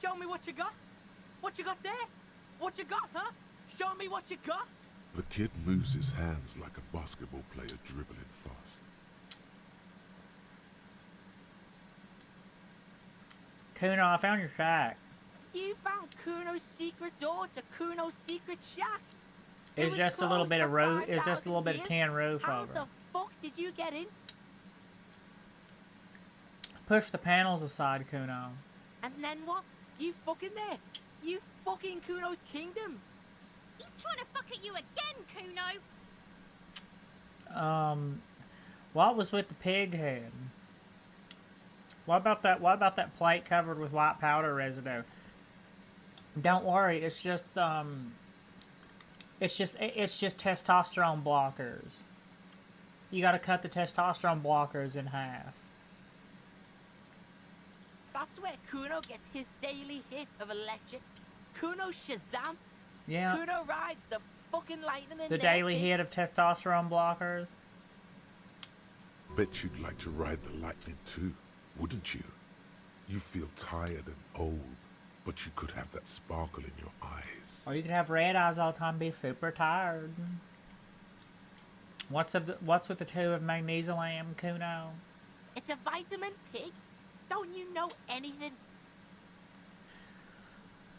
Show me what you got. What you got there? What you got, huh? Show me what you got. The kid moves his hands like a basketball player dribbling fast. Kuno, I found your shack. You found Kuno's secret door to Kuno's secret shack. It's just a little bit of roof. It's just a little bit of tin roof How over. the fuck did you get in? Push the panels aside, Kuno. And then what? You fucking there. You fucking Kuno's kingdom. He's trying to fuck at you again, Kuno. What was with the pig head? What about that plate covered with white powder residue? Don't worry, it's just testosterone blockers. You gotta cut the testosterone blockers in half. That's where Kuno gets his daily hit of electric. Kuno Shazam. Yeah. Kuno rides the fucking lightning in The there, daily pig. hit of testosterone blockers. Bet you'd like to ride the lightning too, wouldn't you? You feel tired and old, but you could have that sparkle in your eyes. Or you could have red eyes all the time and be super tired. What's with the two of magnesium, Kuno? It's a vitamin, pig. Don't you know anything?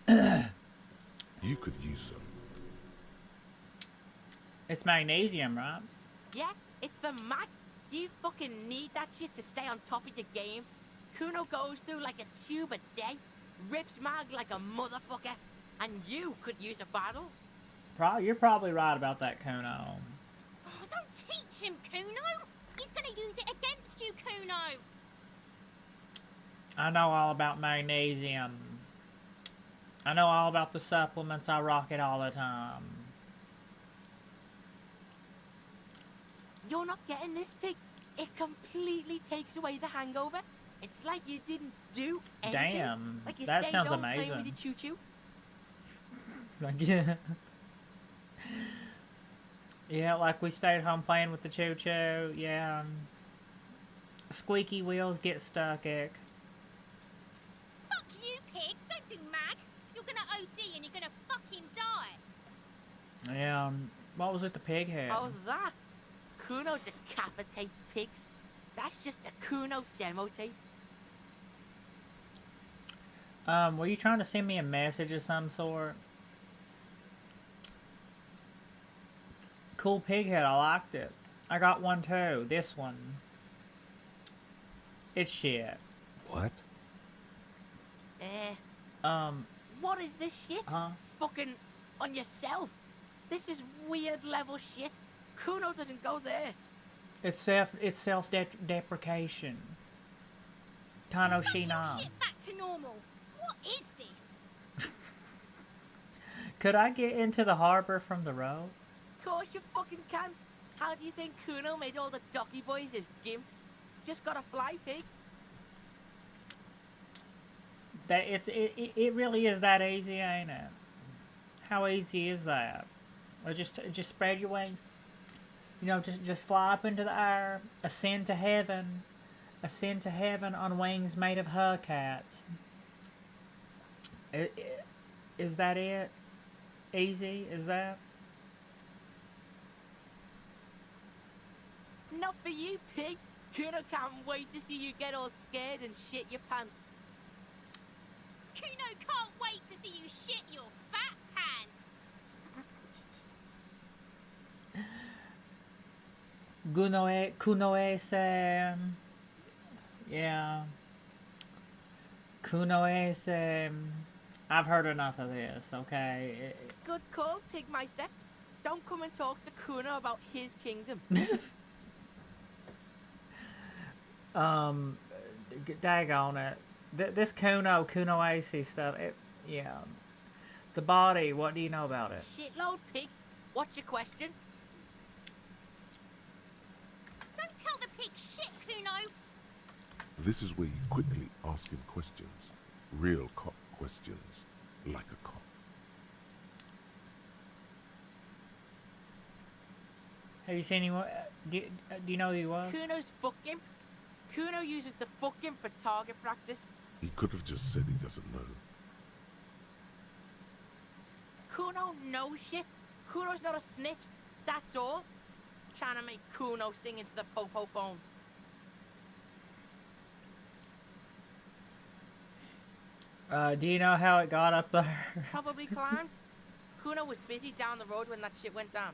You could use some. It's magnesium, right? Yeah, it's the mag. You fucking need that shit to stay on top of your game. Kuno goes through like a tube a day, rips mag like a motherfucker, and you could use a battle. You're probably right about that, Kuno. Oh, don't teach him, Kuno! He's gonna use it against you, Kuno! I know all about magnesium. I know all about the supplements. I rock it all the time. You're not getting this, pig. It completely takes away the hangover. It's like you didn't do anything. Damn, like you that stayed sounds home playing amazing. with your choo-choo. Yeah. Yeah, like we stayed home playing with the choo-choo. Yeah. Squeaky wheels get stuck, ick. Fuck you, pig! Don't do mag! You're gonna OD and you're gonna fucking die! Yeah, what was with the pig head? Oh, that? Kuno decapitates pigs. That's just a Kuno demo tape. Were you trying to send me a message of some sort? Cool pig head, I liked it. I got one too, this one. It's shit. What? What is this shit? Huh? Fucking on yourself. This is weird level shit. Kuno doesn't go there. It's self-deprecation. Tano Fuck your Shina. shit back to normal! What is this? Could I get into the harbor from the road? Of course you fucking can. How do you think Kuno made all the docky boys his gimps? Just gotta fly, pig. It really is that easy, ain't it? How easy is that? Or just spread your wings. You know, just fly up into the air, ascend to heaven on wings made of hubcaps. Is that it? Easy? Is that? Not for you, pig. Kuno can't wait to see you get all scared and shit your pants. Kuno can't wait to see you shit your fat pants! Kuno es, yeah. Kuno es, I've heard enough of this, okay? Good call, Pigmeister. Don't come and talk to Kuno about his kingdom. Daggone it. This Kuno AC stuff, yeah. The body, what do you know about it? Shitload, pig. What's your question? Don't tell the pig shit, Kuno! This is where you quickly ask him questions. Real cop questions. Like a cop. Have you seen anyone? Do you know who he was? Kuno's fuck imp. Kuno uses the fuck imp for target practice. He could have just said he doesn't know. Kuno knows shit. Kuno's not a snitch. That's all. Trying to make Kuno sing into the popo phone. Do you know how it got up there? Probably climbed. Kuno was busy down the road when that shit went down.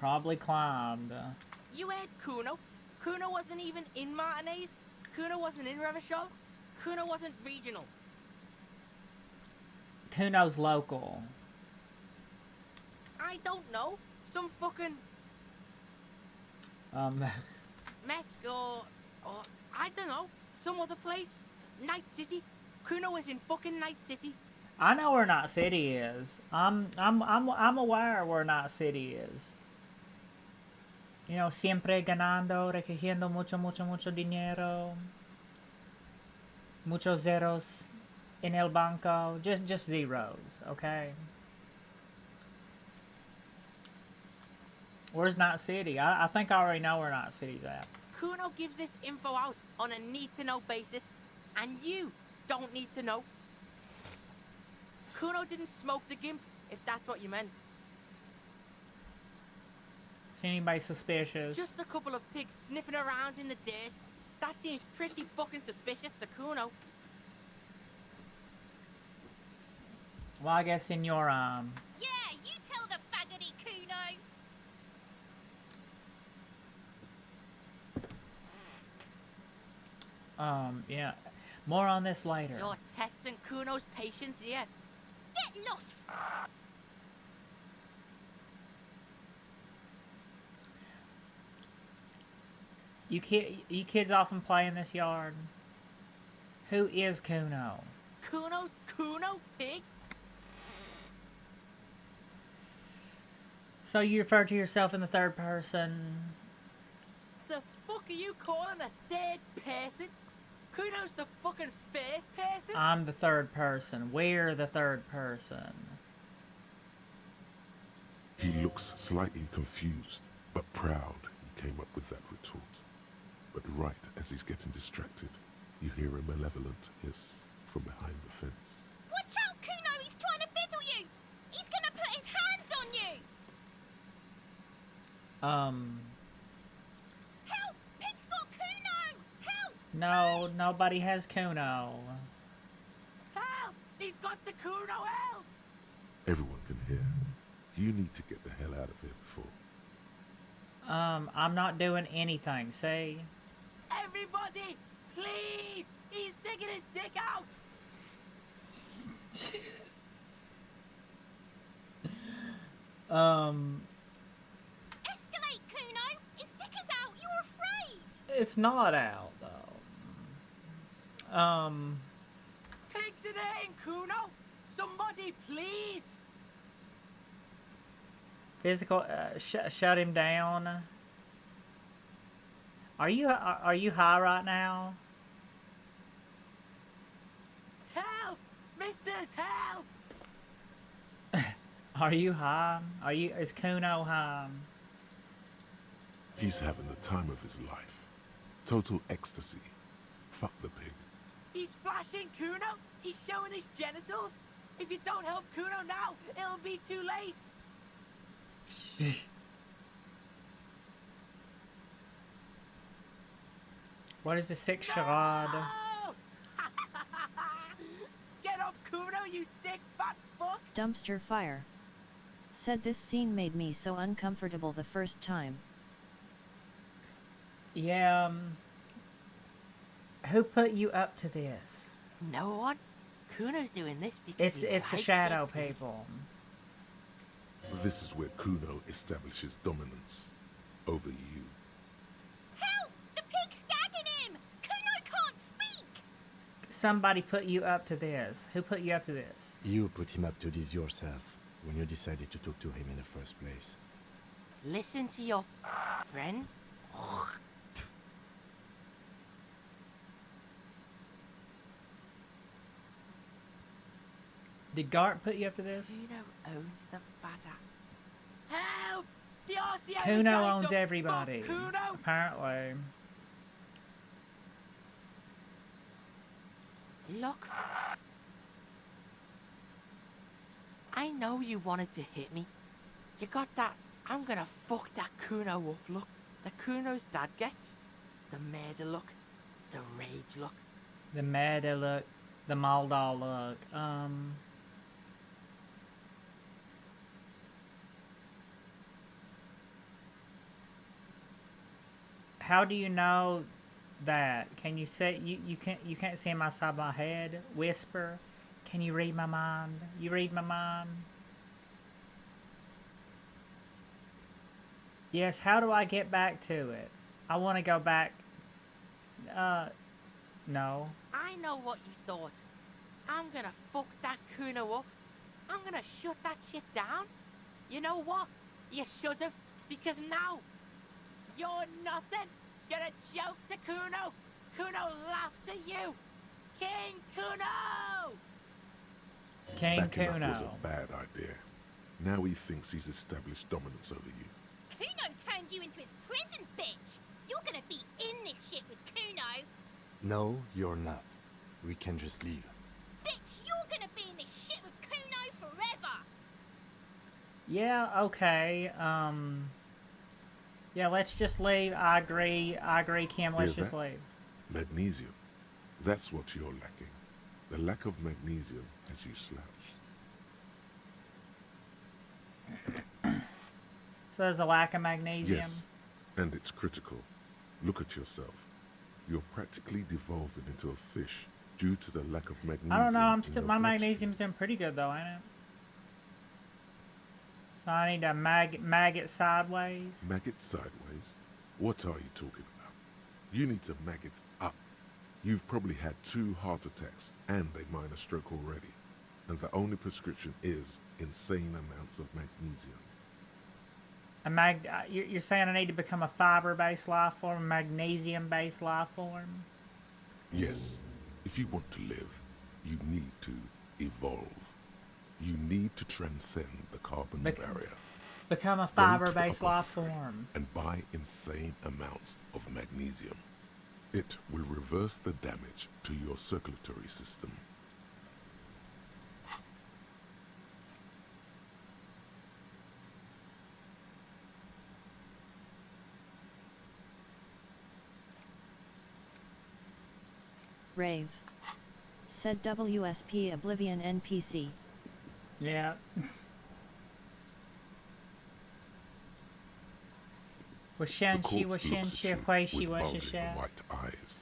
Probably climbed. You heard Kuno. Kuno wasn't even in Martinez. Kuno wasn't in Revachol. Kuno wasn't regional. Kuno's local. I don't know. Some fucking Mesk or I don't know. Some other place. Night City. Kuno was in fucking Night City. I know where Night City is. I'm aware where Night City is. You know, siempre ganando, recogiendo mucho dinero. Muchos zeros en el banco. Just zeros, okay? Where's Night City? I think I already know where Night City's at. Kuno gives this info out on a need-to-know basis, and you don't need to know. Kuno didn't smoke the gimp, if that's what you meant. Is anybody suspicious? Just a couple of pigs sniffing around in the dirt. That seems pretty fucking suspicious to Kuno. Well, I guess in your, Yeah, you tell the faggoty, Kuno! Yeah. More on this later. You're testing Kuno's patience here. Get lost. You kids often play in this yard? Who is Kuno? Kuno's Kuno pig? So you refer to yourself in the third person? The fuck are you calling a third person? Kuno's the fucking first person? I'm the third person. We're the third person. He looks slightly confused, but proud he came up with that retort. But right as he's getting distracted, you hear a malevolent hiss from behind the fence. Watch out, Kuno! He's trying to fiddle you! He's gonna put his hands on you! Help! Pig's got Kuno! Help! No, nobody has Kuno. Help! He's got the Kuno, help! Everyone can hear. You need to get the hell out of here before. I'm not doing anything, see? Everybody, please! He's digging his dick out! Escalate, Kuno! His dick is out! You're afraid! It's not out, though. Pigs in there, Kuno! Somebody, please! Physical, shut him down. Are you high right now? Help! Misters, help! Are you high? Is Kuno high? He's having the time of his life. Total ecstasy. Fuck the pig. He's flashing Kuno! He's showing his genitals! If you don't help Kuno now, it'll be too late! What is the sixth charade? Get off Kuno, you sick fat fuck! Dumpster fire. Said this scene made me so uncomfortable the first time. Yeah, who put you up to this? No one. Kuno's doing this because It's the shadow people. This is where Kuno establishes dominance over you. Help! The pig's gagging him! Kuno can't speak! Somebody put you up to this. Who put you up to this? You put him up to this yourself when you decided to talk to him in the first place. Listen to your friend. Did Gart put you up to this? Kuno owns the fat ass. Help! The RCO is Kuno trying owns to everybody. fuck Kuno! Apparently. Look. I know you wanted to hit me. You got that I'm gonna fuck that Kuno up look that Kuno's dad gets. The murder look. The rage look. The murder look. The Moldal look. How do you know that? Can you say you can't see him outside my head? Whisper. Can you read my mind? You read my mind? Yes, how do I get back to it? I want to go back. No. I know what you thought. I'm gonna fuck that Kuno up. I'm gonna shut that shit down. You know what? You should have, because now you're nothing. You're a joke to Kuno. Kuno laughs at you. King Kuno! King Backing Kuno. up was a bad idea. Now he thinks he's established dominance over you. Kuno turned you into his prison, bitch! You're gonna be in this shit with Kuno! No, you're not. We can just leave. Bitch, you're gonna be in this shit with Kuno forever! Yeah, okay. Yeah, let's just leave. I agree, Kim. Let's Hear just that? leave. Magnesium. That's what you're lacking. The lack of magnesium has you slouched. So there's a lack of magnesium? Yes, and it's critical. Look at yourself. You're practically devolving into a fish due to the lack of magnesium. I don't know. I'm in still your my bloodstream. magnesium's doing pretty good though, ain't it? So I need to mag it sideways. Maggot sideways? What are you talking about? You need to maggot up. You've probably had 2 heart attacks and a minor stroke already, and the only prescription is insane amounts of magnesium. You're saying I need to become a fiber-based life form, a magnesium-based life form? Yes, if you want to live, you need to evolve. You need to transcend the carbon barrier. Become a Go to the fiber-based life apothecary form. and buy insane amounts of magnesium. It will reverse the damage to your circulatory system. Rave. Said WSP Oblivion NPC. Yeah. The corpse looks at you with bulging white eyes.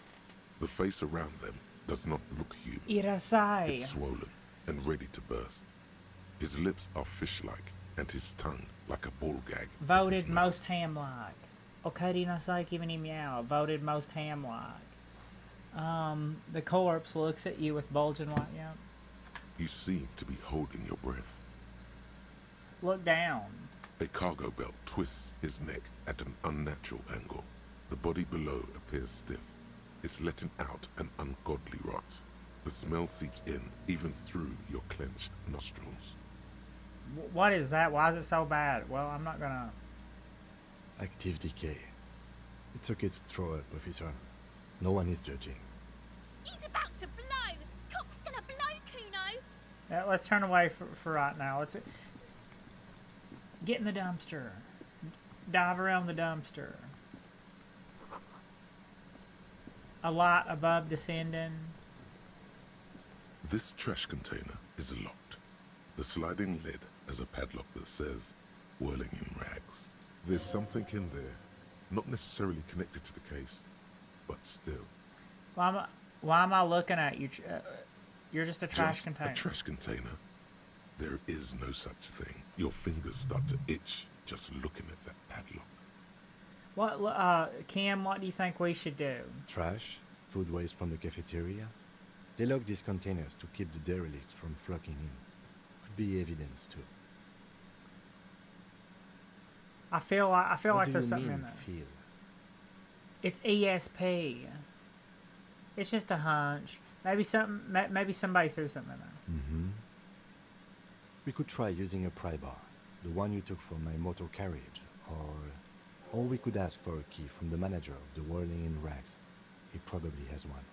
The face around them does not look human. Irasai. It's swollen and ready to burst. His lips are fish-like, and his tongue like a ball gag. Voted most ham-like. Okarinasai even meow. Voted most ham-like. The corpse looks at you with bulging white, yeah. You seem to be holding your breath. Look down. A cargo belt twists his neck at an unnatural angle. The body below appears stiff. It's letting out an ungodly rot. The smell seeps in, even through your clenched nostrils. What is that? Why is it so bad? Well, I'm not gonna... Active decay. It's okay to throw up, officer. No one is judging. He's about to blow! Cock's gonna blow, Kuno! Yeah, let's turn away for right now. Let's... Get in the dumpster. Dive around the dumpster. A lot above descending. This trash container is locked. The sliding lid has a padlock that says, "Whirling in rags." There's something in there, not necessarily connected to the case, but still. Why am I looking at you? You're just a trash Just container. a trash container. There is no such thing. Your fingers start to itch just looking at that padlock. Cam, what do you think we should do? Trash, food waste from the cafeteria. They lock these containers to keep the derelicts from flocking in. Could be evidence too. I feel like What there's do you something mean, in there. feel? It's ESP. It's just a hunch. Maybe somebody threw something in there. Mm-hmm. We could try using a pry bar, the one you took from my motor carriage, or we could ask for a key from the manager of the Whirling in Rags. He probably has one.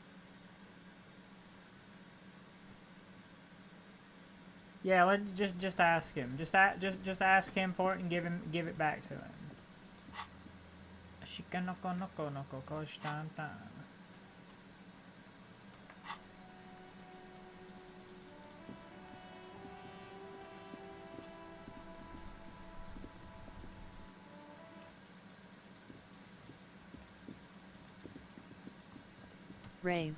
Yeah, just ask him. Just ask him for it and give it back to him. Shikanoko koshtantan. Rave.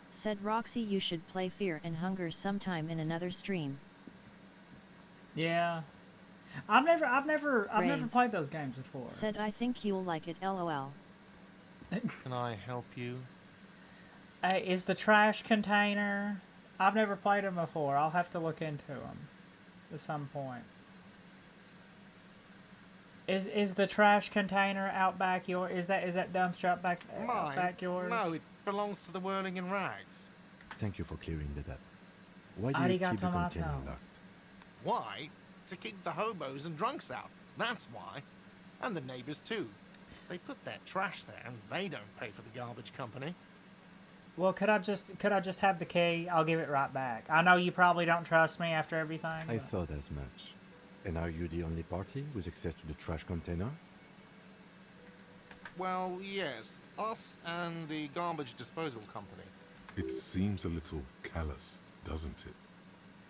Said Roxy you should play Fear and Hunger sometime in another stream. Yeah. I've never Rave. played those games before. Said I think you'll like it, lol. Can I help you? Hey, is the trash container... I've never played them before. I'll have to look into them at some point. Is the trash container out back is that dumpster out back yours? No, it belongs to the Whirling in Rags. Thank you for clearing that up. Why do you keep the Arigato container mato. locked? Why? To keep the hobos and drunks out. That's why. And the neighbors too. They put their trash there and they don't pay for the garbage company. Well, could I just have the key? I'll give it right back. I know you probably don't trust me after everything. I but- thought as much. And are you the only party with access to the trash container? Well, yes. Us and the garbage disposal company. It seems a little callous, doesn't it?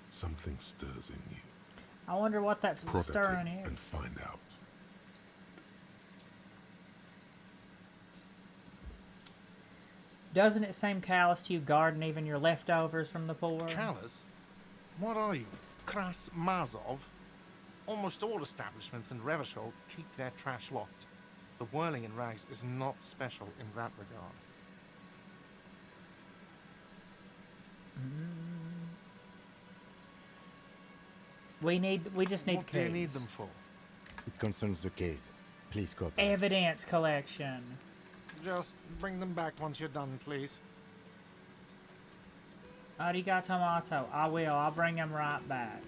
Something stirs in you. I wonder what that Prod at stirring it is. and find out. Doesn't it seem callous to you guarding even your leftovers from the poor? Callous? What are you, Kras Mazov? Almost all establishments in Revachol keep their trash locked. The whirling in rags is not special in that regard. We just need What the do you keys. need them for? It concerns the case. Please cooperate. Evidence collection. Just bring them back once you're done, please. Arigato mato. I will. I'll bring them right back.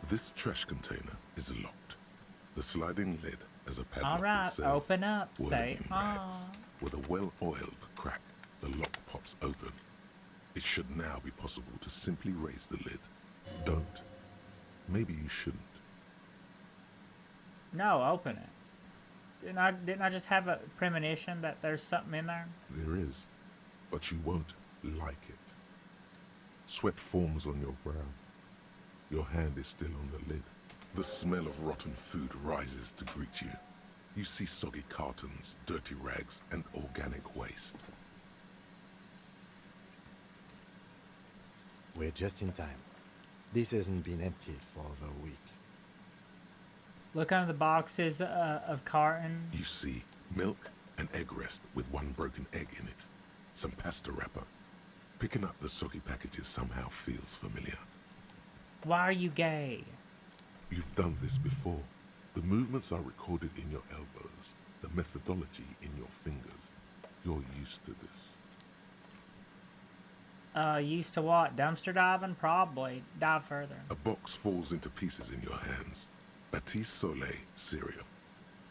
This trash container is locked. The sliding lid has a padlock All right, that says, open up. "Whirling Say, in rags." With a well-oiled crack, the lock pops open. It should now be possible to simply raise the lid. Don't. Maybe you shouldn't. No, open it. Didn't I just have a premonition that there's something in there? There is, but you won't like it. Sweat forms on your brow. Your hand is still on the lid. The smell of rotten food rises to greet you. You see soggy cartons, dirty rags, and organic waste. We're just in time. This hasn't been emptied for over a week. Look under the boxes of carton. You see milk and egg rest with one broken egg in it. Some pasta wrapper. Picking up the soggy packages somehow feels familiar. Why are you gay? You've done this before. The movements are recorded in your elbows, the methodology in your fingers. You're used to this. Used to what? Dumpster diving? Probably. Dive further. A box falls into pieces in your hands. Batiste Soleil cereal.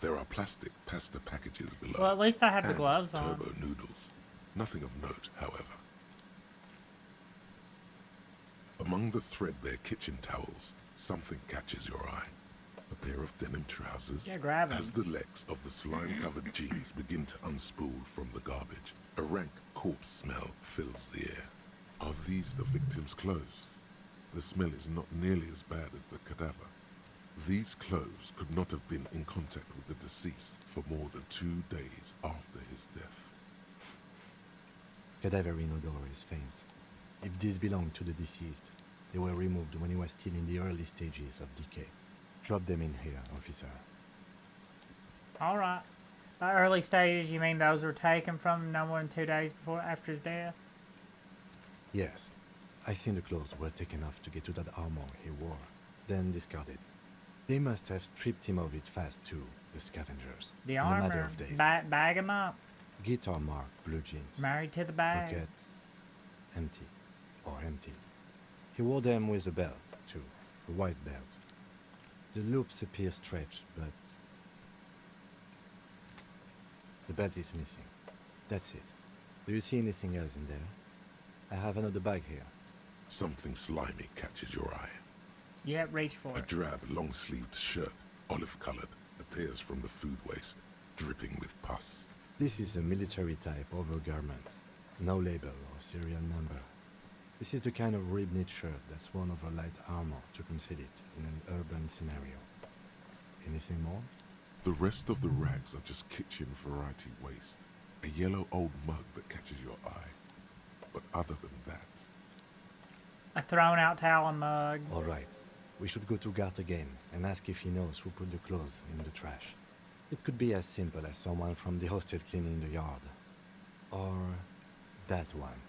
There are plastic pasta packages below. Well, at least I have the and gloves on. turbo noodles. Nothing of note, however. Among the threadbare kitchen towels, something catches your eye. A pair of denim trousers. Yeah, grab 'em. As the legs of the slime-covered jeans begin to unspool from the garbage, a rank corpse smell fills the air. Are these the victim's clothes? The smell is not nearly as bad as the cadaver. These clothes could not have been in contact with the deceased for more than 2 days after his death. Cadaver inodor is faint. If these belong to the deceased, they were removed when he was still in the early stages of decay. Drop them in here, officer. All right. By early stages, you mean those were taken from no more than 2 days after his death? Yes. I think the clothes were taken off to get to that armor he wore, then discarded. They must have stripped him of it fast too, the scavengers. The in a matter armor. of days. Bag him up. Guitar mark, blue jeans. Married to the bag. Pockets, empty. Or empty. He wore them with a belt, too. A white belt. The loops appear stretched, but the belt is missing. That's it. Do you see anything else in there? I have another bag here. Something slimy catches your eye. Yeah, reach for A it. drab, long-sleeved shirt, olive-colored, appears from the food waste, dripping with pus. This is a military-type overgarment. No label or serial number. This is the kind of rib-knit shirt that's worn over light armor to conceal it in an urban scenario. Anything more? The rest of the rags are just kitchen variety waste. A yellow old mug that catches your eye. But other than that... A thrown-out towel and mug. All right. We should go to Gart again and ask if he knows who put the clothes in the trash. It could be as simple as someone from the hostel cleaning the yard. Or that one.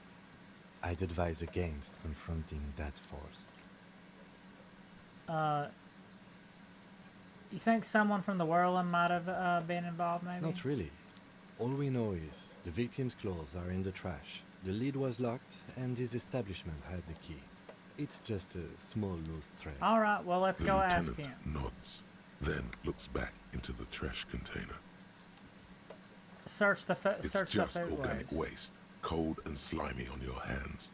I'd advise against confronting that force. You think someone from the Whirling might have been involved, maybe? Not really. All we know is the victim's clothes are in the trash. The lid was locked, and his establishment had the key. It's just a small loose thread. All right, well, let's The go ask lieutenant him. nods, then looks back into the trash container. Search the It's search just the food organic waste. waste, cold and slimy on your hands.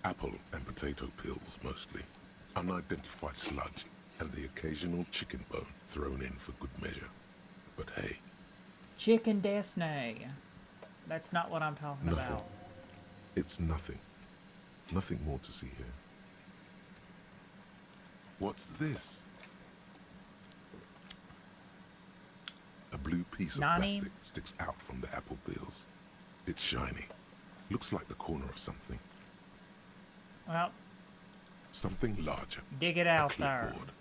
Apple and potato peels mostly. Unidentified sludge, and the occasional chicken bone thrown in for good measure. But hey, Chicken Destiny. That's not what I'm talking nothing. about. It's nothing. Nothing more to see here. What's this? A blue piece of plastic sticks out from the apple peels. It's shiny. Looks like the corner of something. Well, something larger. Dig it out a clipboard.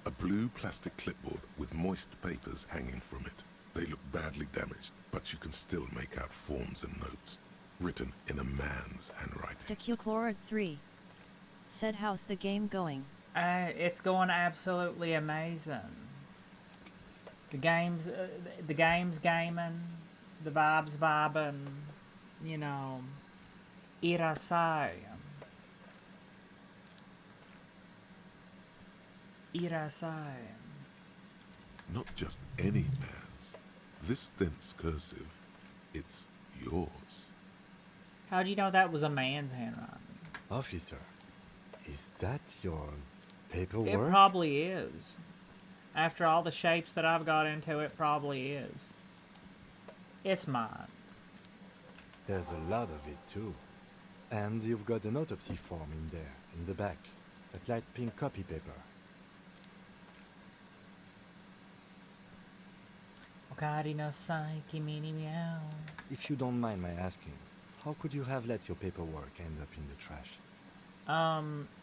A blue plastic clipboard with moist papers hanging from it. They look badly damaged, but you can still make out forms and notes, written in a man's handwriting. Decuchloride 3 said, how's the game going? It's going absolutely amazing. The game's gaming, the vibe's vibing, you know, irasai. Not just any man's. This dense cursive, it's yours. How do you know that was a man's handwriting? Officer, is that your paperwork? It probably is. After all the shapes that I've got into, it probably is. It's mine. There's a lot of it too. And you've got an autopsy form in there, in the back. That light pink copy paper. If you don't mind my asking, how could you have let your paperwork end up in the trash?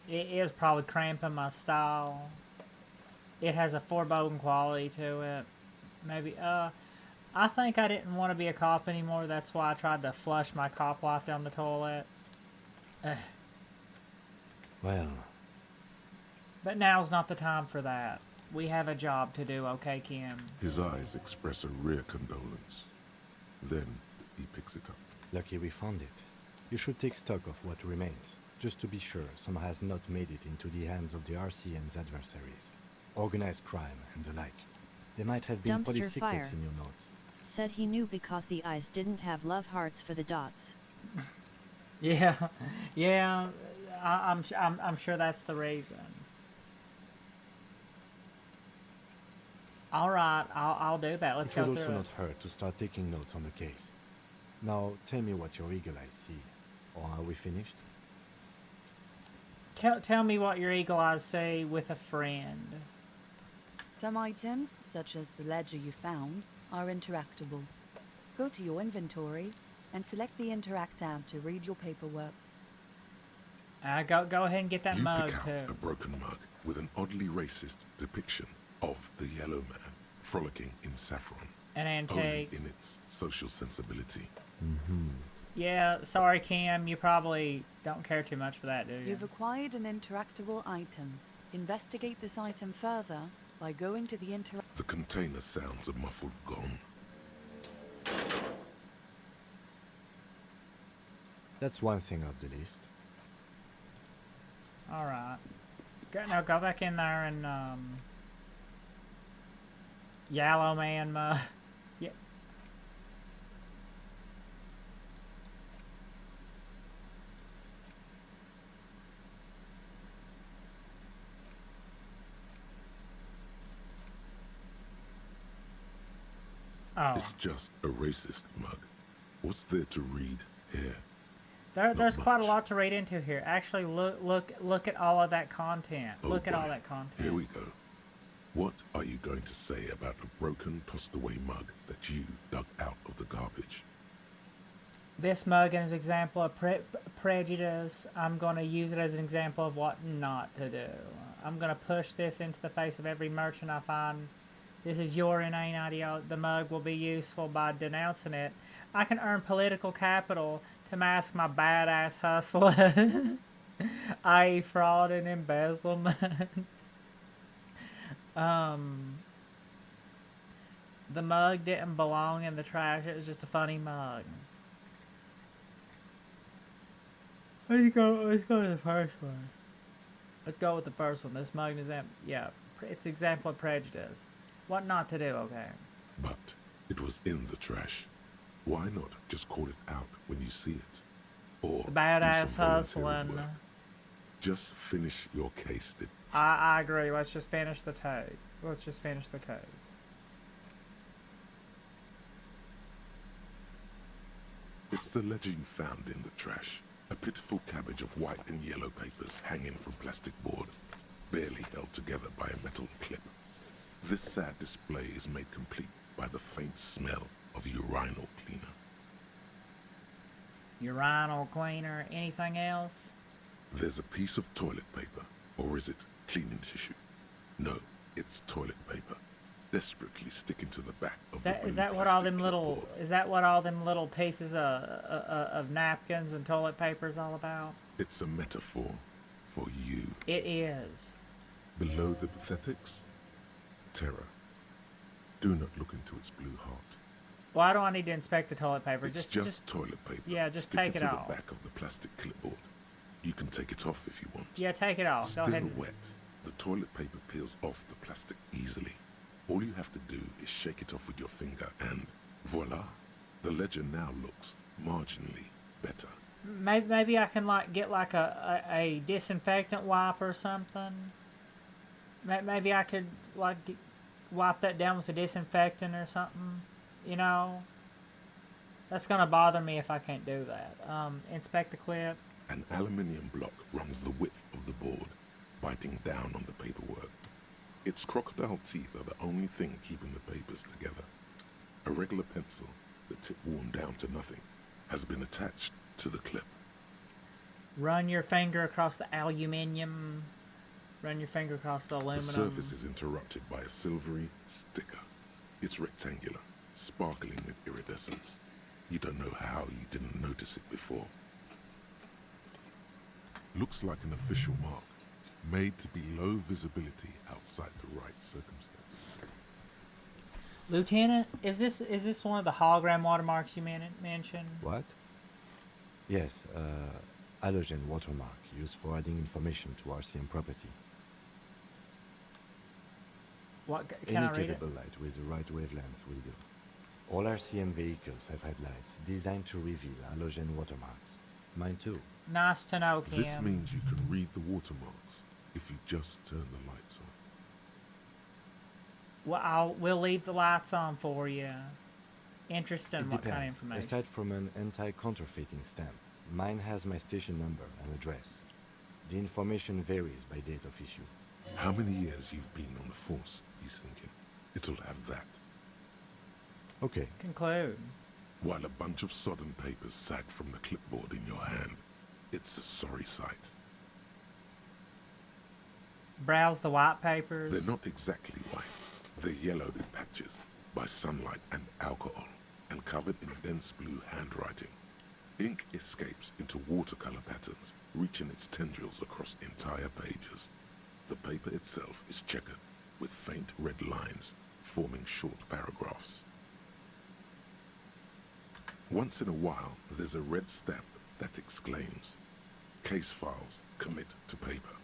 It is probably cramping my style. It has a foreboding quality to it. Maybe, I think I didn't want to be a cop anymore. That's why I tried to flush my cop life down the toilet. Well. But now's not the time for that. We have a job to do, okay, Kim? His eyes express a rare condolence. Then he picks it up. Lucky we found it. You should take stock of what remains, just to be sure some has not made it into the hands of the RCM's adversaries. Organized crime and the like. There might have been police secrets in your notes. Said he knew because the eyes didn't have love hearts for the dots. Yeah, I'm sure that's the reason. All right, I'll do that. Let's go through it. It would also not hurt to start taking notes on the case. Now, tell me what your eagle eyes see. Or are we finished? Tell me what your eagle eyes say with a friend. Some items, such as the ledger you found, are interactable. Go to your inventory and select the Interact tab to read your paperwork. Go ahead and get that mug, pick out a broken mug with an oddly racist depiction of the yellow man frolicking in saffron. An antique. Only in its social sensibility. Yeah, sorry, Cam. You probably don't care too much for that, do you? You've acquired an interactable item. Investigate this item further by going to the The container sounds a muffled gong. That's one thing off the list. Alright. Now go back in there and, Yellow Man mug. Yeah. Oh. It's just a racist mug. What's there to read here? There's quite a lot to read into here. Actually, look at all of that content. Look at all that content. Here we go. What are you going to say about a broken, tossed-away mug that you dug out of the garbage? This mug is an example of prejudice. I'm going to use it as an example of what not to do. I'm going to push this into the face of every merchant I find. This is your inane ideology. The mug will be useful by denouncing it. I can earn political capital to mask my badass hustling, i.e. fraud and embezzlement. The mug didn't belong in the trash. It was just a funny mug. Let's go with the first one. Let's go with the first one. This mug is, it's an example of prejudice. What not to do, okay? But it was in the trash. Why not just call it out when you see it? Or the badass do some hustling. work. Just finish your case. I agree. Let's just finish the tape. Let's just finish the case. It's the ledger you found in the trash. A pitiful cabbage of white and yellow papers hanging from plastic board, barely held together by a metal clip. This sad display is made complete by the faint smell of urinal cleaner. Urinal cleaner, anything else? There's a piece of toilet paper, or is it cleaning tissue? No, it's toilet paper, desperately sticking to the back of the blue Is that what all plastic them little? clipboard. Is that what all them little pieces of napkins and toilet paper is all about? It's a metaphor for you. It is. Below the pathetics, terror. Do not look into its blue heart. Why do I need to inspect the toilet paper? It's just toilet paper. Yeah, just Stick take it to off. the back of the plastic clipboard. You can take it off if you want. Yeah, take it off. Go Still ahead. wet, the toilet paper peels off the plastic easily. All you have to do is shake it off with your finger and voila, the ledger now looks marginally better. Maybe I can get like a disinfectant wipe or something. Maybe I could wipe that down with a disinfectant or something. You know, that's gonna bother me if I can't do that. Inspect the clip. An aluminium block runs the width of the board, biting down on the paperwork. Its crocodile teeth are the only thing keeping the papers together. A regular pencil, the tip worn down to nothing, has been attached to the clip. Run your finger across the aluminium. Run your finger across the aluminum. The surface is interrupted by a silvery sticker. It's rectangular, sparkling with iridescence. You don't know how you didn't notice it before. Looks like an official mark, made to be low visibility outside the right circumstances. Lieutenant, is this one of the hologram watermarks you mentioned? What? Yes, halogen watermark used for adding information to RCM property. What can Any I read it? capable light with the right wavelength will do. All RCM vehicles have headlights designed to reveal halogen watermarks. Mine too. Nice to know, Kim. This means you can read the watermarks if you just turn the lights on. Well, we'll leave the lights on for you. Interesting. It What kind of depends. information? Aside from an anti-counterfeiting stamp, mine has my station number and address. The information varies by date of issue. How many years you've been on the force, he's thinking. It'll have that. Okay. Conclude. While a bunch of sodden papers sag from the clipboard in your hand, it's a sorry sight. Browse the white papers. They're not exactly white. They're yellowed in patches by sunlight and alcohol, and covered in dense blue handwriting. Ink escapes into watercolor patterns, reaching its tendrils across entire pages. The paper itself is checkered, with faint red lines, forming short paragraphs. Once in a while, there's a red stamp that exclaims, "Case files, commit to paper."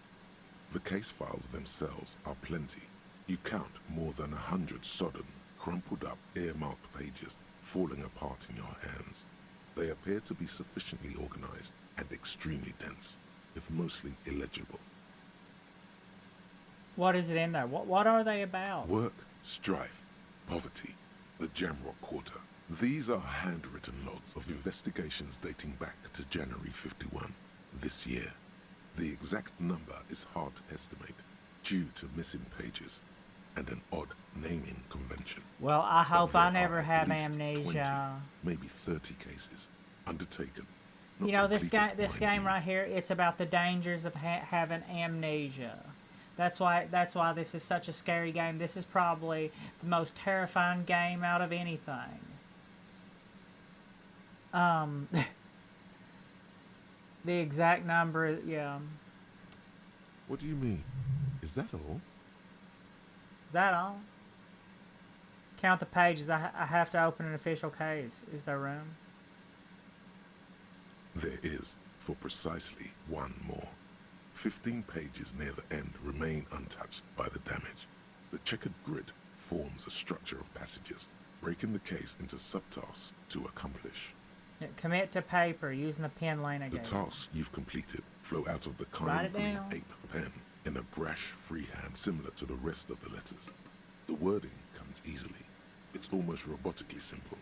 The case files themselves are plenty. You count more than 100 sodden, crumpled up, earmarked pages falling apart in your hands. They appear to be sufficiently organized and extremely dense, if mostly illegible. What is it in there? What are they about? Work, strife, poverty, the Jamrock Quarter. These are handwritten logs of investigations dating back to January 51, this year. The exact number is hard to estimate, due to missing pages and an odd naming convention. Well, I hope But I there never are have at least amnesia. 20, maybe 30 cases undertaken. You know, this game right here, it's about the dangers of having amnesia. That's why this is such a scary game. This is probably the most terrifying game out of anything. The exact number, yeah. What do you mean? Is that all? Is that all? Count the pages. I have to open an official case. Is there room? There is, for precisely one more. 15 pages near the end remain untouched by the damage. The checkered grid forms a structure of passages, breaking the case into subtasks to accomplish. Yeah, commit to paper using the pen lane The again. tasks you've completed flow out of the Write kind it green down. ape pen in a brash freehand similar to the rest of the letters. The wording comes easily. It's almost robotically simple,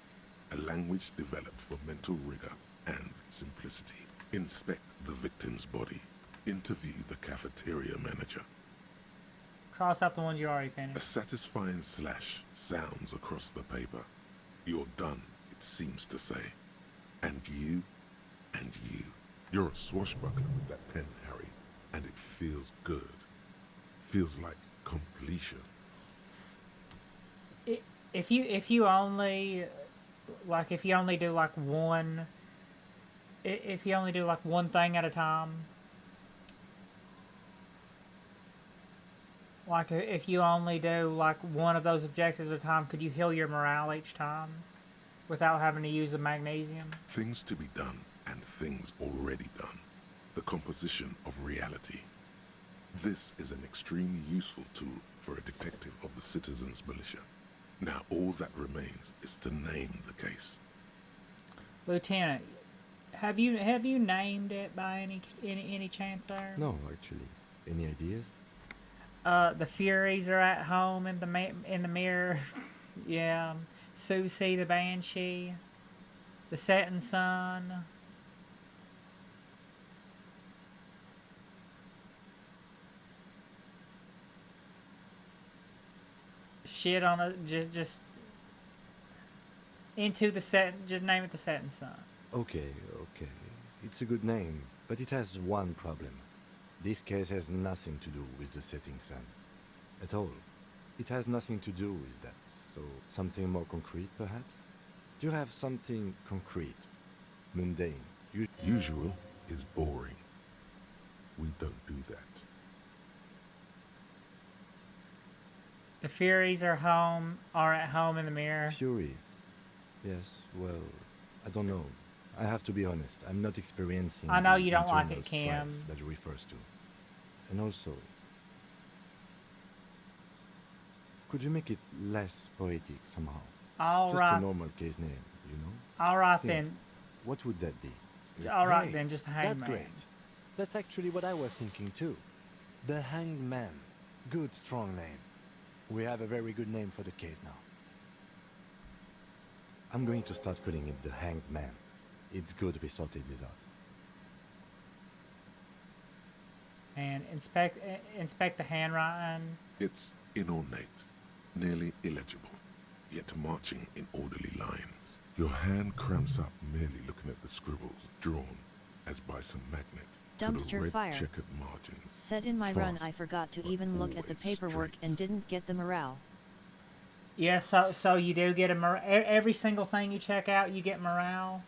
a language developed for mental rigor and simplicity. Inspect the victim's body. Interview the cafeteria manager. Cross out the ones you already A finished. satisfying slash sounds across the paper. You're done, it seems to say. And you, and you. You're a swashbuckler with that pen, Harry, and it feels good. Feels like completion. If you only do like one, if you only do like one thing at a time, like if you only do like one of those objectives at a time, could you heal your morale each time without having to use a magnesium? Things to be done and things already done. The composition of reality. This is an extremely useful tool for a detective of the Citizens Militia. Now all that remains is to name the case. Lieutenant, have you named it by any chance there? No, actually. Any ideas? The Furies are at home in the mirror. Yeah. Susie the Banshee. The Setting Sun. Shit on a just into the set. Just name it the Setting Sun. Okay. It's a good name, but it has one problem. This case has nothing to do with the setting sun. At all. It has nothing to do with that. So, something more concrete, perhaps? Do you have something concrete? Mundane? Usual is boring. We don't do that. The Furies are at home in the mirror. Furies? Yes, well, I don't know. I have to be honest, I'm not experiencing I know the you don't like internal it, Kim. strife that it refers to. And also, could you make it less poetic somehow? All just right. a normal case name, you know? All right Think, then. What would that be? All right Great. then, just a hangman. That's great. That's actually what I was thinking too. The Hanged Man. Good, strong name. We have a very good name for the case now. I'm going to start calling it the Hanged Man. It's good we sorted this out. And inspect the handwriting. It's inornate, nearly illegible, yet marching in orderly lines. Your hand cramps up merely looking at the scribbles drawn as by some magnet to the Dumpster red fire. checkered margins. Said in my run Fast, I forgot to even look at the always paperwork and didn't get the morale. Yeah, so you do get every single thing you check out, you get morale.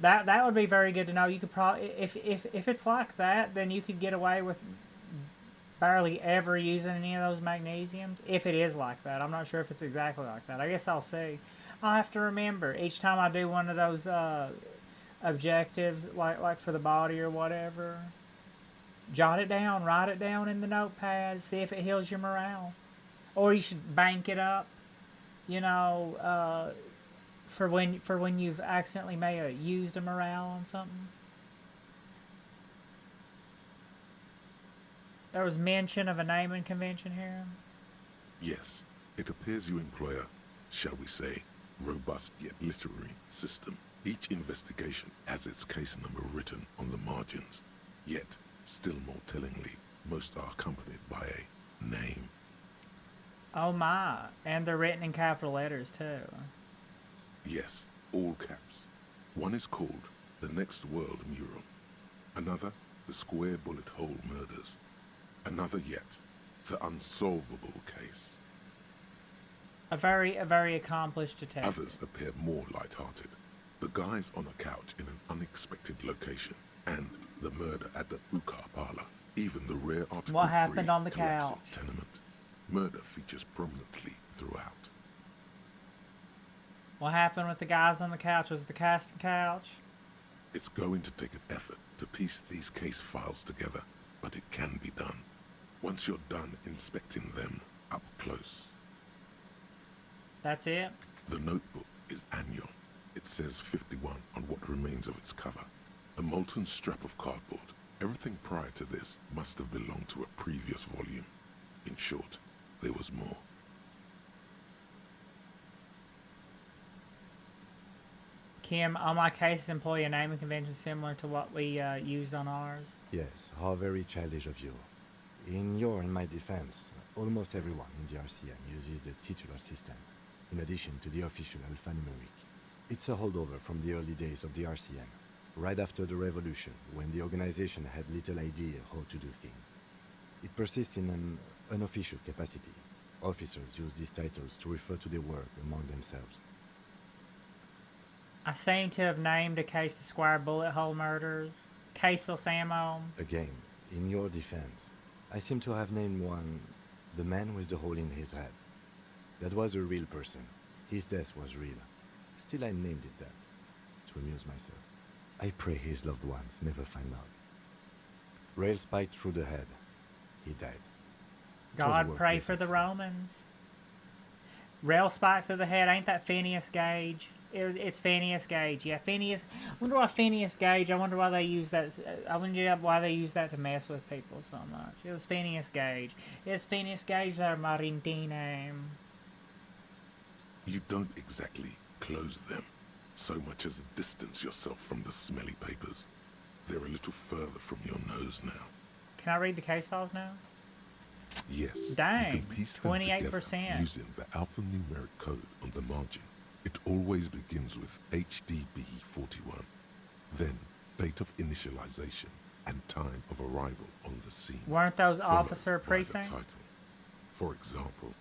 That would be very good to know. You could probably if it's like that, then you could get away with barely ever using any of those magnesiums. If it is like that, I'm not sure if it's exactly like that. I guess I'll see. I'll have to remember each time I do one of those objectives, like for the body or whatever. Jot it down, write it down in the notepad, see if it heals your morale. Or you should bank it up, you know, for when you've accidentally used a morale on something. There was mention of a naming convention here. Yes, it appears you employ a, shall we say, robust yet literary system. Each investigation has its case number written on the margins. Yet, still more tellingly, most are accompanied by a name. Oh my, and they're written in capital letters too. Yes, all caps. One is called The Next World Mural. Another, The Square Bullet Hole Murders. Another yet, The Unsolvable Case. A very accomplished detective. Others appear more light-hearted. The guys on a couch in an unexpected location, and the murder at the Ukar Parlor. Even the rare Article What happened 3 on the collapsing couch? tenement. Murder features prominently throughout. What happened with the guys on the couch? Was it the casting couch? It's going to take an effort to piece these case files together, but it can be done. Once you're done inspecting them up close. That's it? The notebook is annual. It says 51 on what remains of its cover. A molten strap of cardboard. Everything prior to this must have belonged to a previous volume. In short, there was more. Kim, all my cases employ a naming convention similar to what we used on ours. Yes, how very childish of you. In your and my defense, almost everyone in the RCM uses the titular system, in addition to the official alphanumeric. It's a holdover from the early days of the RCM, right after the revolution, when the organization had little idea how to do things. It persists in an unofficial capacity. Officers use these titles to refer to their work among themselves. I seem to have named a case the Squire Bullet Hole murders. Case Samo. Again, in your defense, I seem to have named one, the man with the hole in his head. That was a real person. His death was real. Still, I named it that, to amuse myself. I pray his loved ones never find out. Rail spiked through the head. He died. God pray for the Romans. Rail spike through the head. Ain't that Phineas Gage? It's Phineas Gage. Yeah, Phineas. I wonder why Phineas Gage. I wonder why they use that. I wonder why they use that to mess with people so much. It was Phineas Gage. It's Phineas Gage, their Marintine name. You don't exactly close them so much as distance yourself from the smelly papers. They're a little further from your nose now. Can I read the case files now? Yes. Dang, you can piece them 28%. together using the alphanumeric code on the margin. It always begins with HDB41, then date of initialization and time of arrival on the scene. Weren't those followed officer by the precincts? title. For example,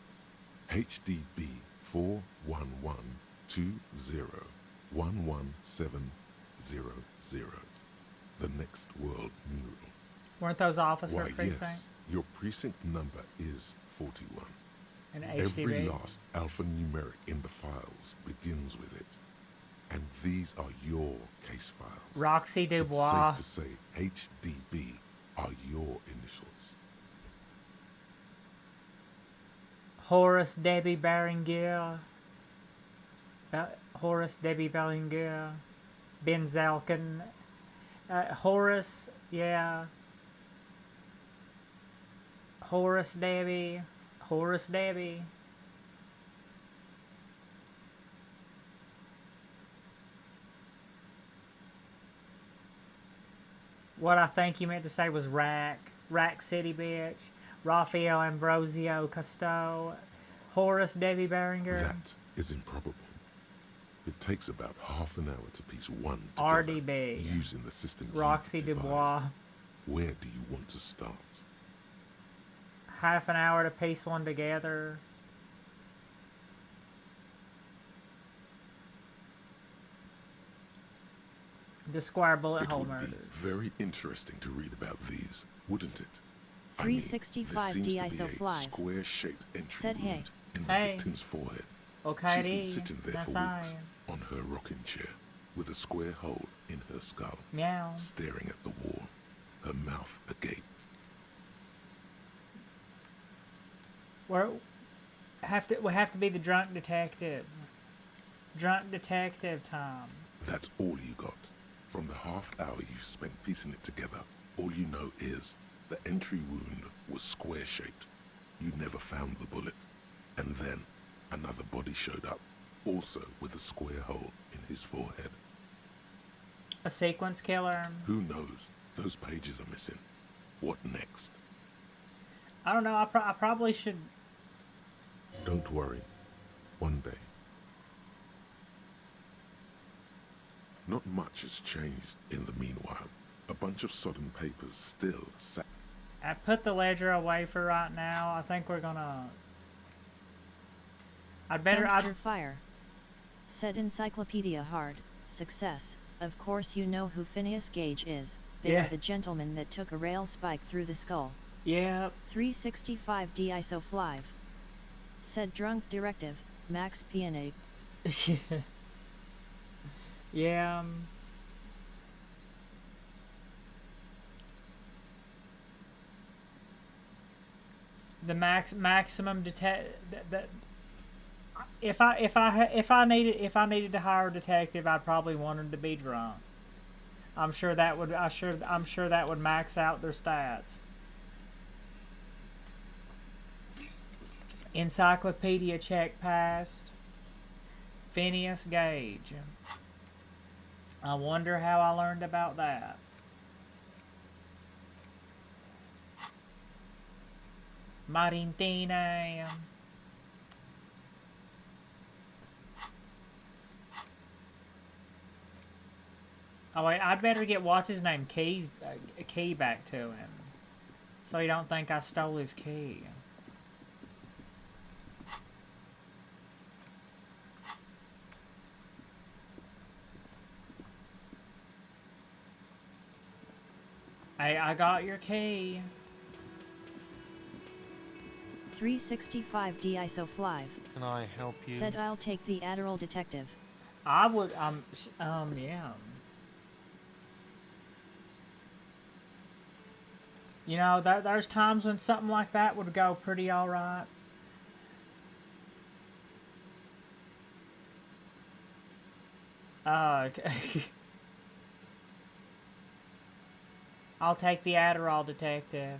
HDB 41120111700, the next world mural. Weren't those officer Why, precincts? yes, your precinct number is 41. And Every HDB? last alphanumeric in the files begins with it. And these are your case files. Roxy Dubois. It's safe to say HDB are your initials. Horace Debbie Berenguer. Horace Debbie Berenguer. Ben Zalkin. Horace, yeah. Horace Debbie. Horace Debbie. What I think you meant to say was Rack. Rack City, bitch. Raphael Ambrosio Cousteau. Horace Debbie Berenger. That is improbable. It takes about half an hour to piece one together RDB. using the system Roxy you've devised. Dubois. Where do you want to start? Half an hour to piece one together. The Squire Bullet It Hole would murders. be very interesting to read about these, wouldn't it? 365 there seems DISO to be a fly. square-shaped entry Said hey. wound in the Hey. victim's forehead. Okay, She's been sitting there that's for weeks fine. on her rocking chair with a square hole in her skull, Meow. staring at the wall, her mouth agape. We have to be the drunk detective. Drunk detective time. That's all you got. From the half hour you spent piecing it together, all you know is the entry wound was square-shaped. You never found the bullet. And then another body showed up, also with a square hole in his forehead. A sequence killer. Who knows? Those pages are missing. What next? I don't know. I probably should. Don't worry. One day. Not much has changed in the meanwhile. A bunch of sodden papers still sat. I put the ledger away for right now. I think we're gonna. Dumpster fire. Said Encyclopedia Hard. Success. Of course you know who Phineas Gage is. They Yeah. are the gentleman that took a rail spike through the skull. Yep. 365 DISO fly. Said drunk directive. Max Pianig. Yeah. The maximum detect. If I needed to hire a detective, I'd probably want him to be drunk. I'm sure that would max out their stats. Encyclopedia check passed. Phineas Gage. I wonder how I learned about that. Marintine. Oh wait, I'd better get what's his name key back to him, so he don't think I stole his key. Hey, I got your key. 365 DISO5. Can I help you? Said I'll take the Adderall detective. I would, yeah. You know, there's times when something like that would go pretty alright. Okay. I'll take the Adderall detective.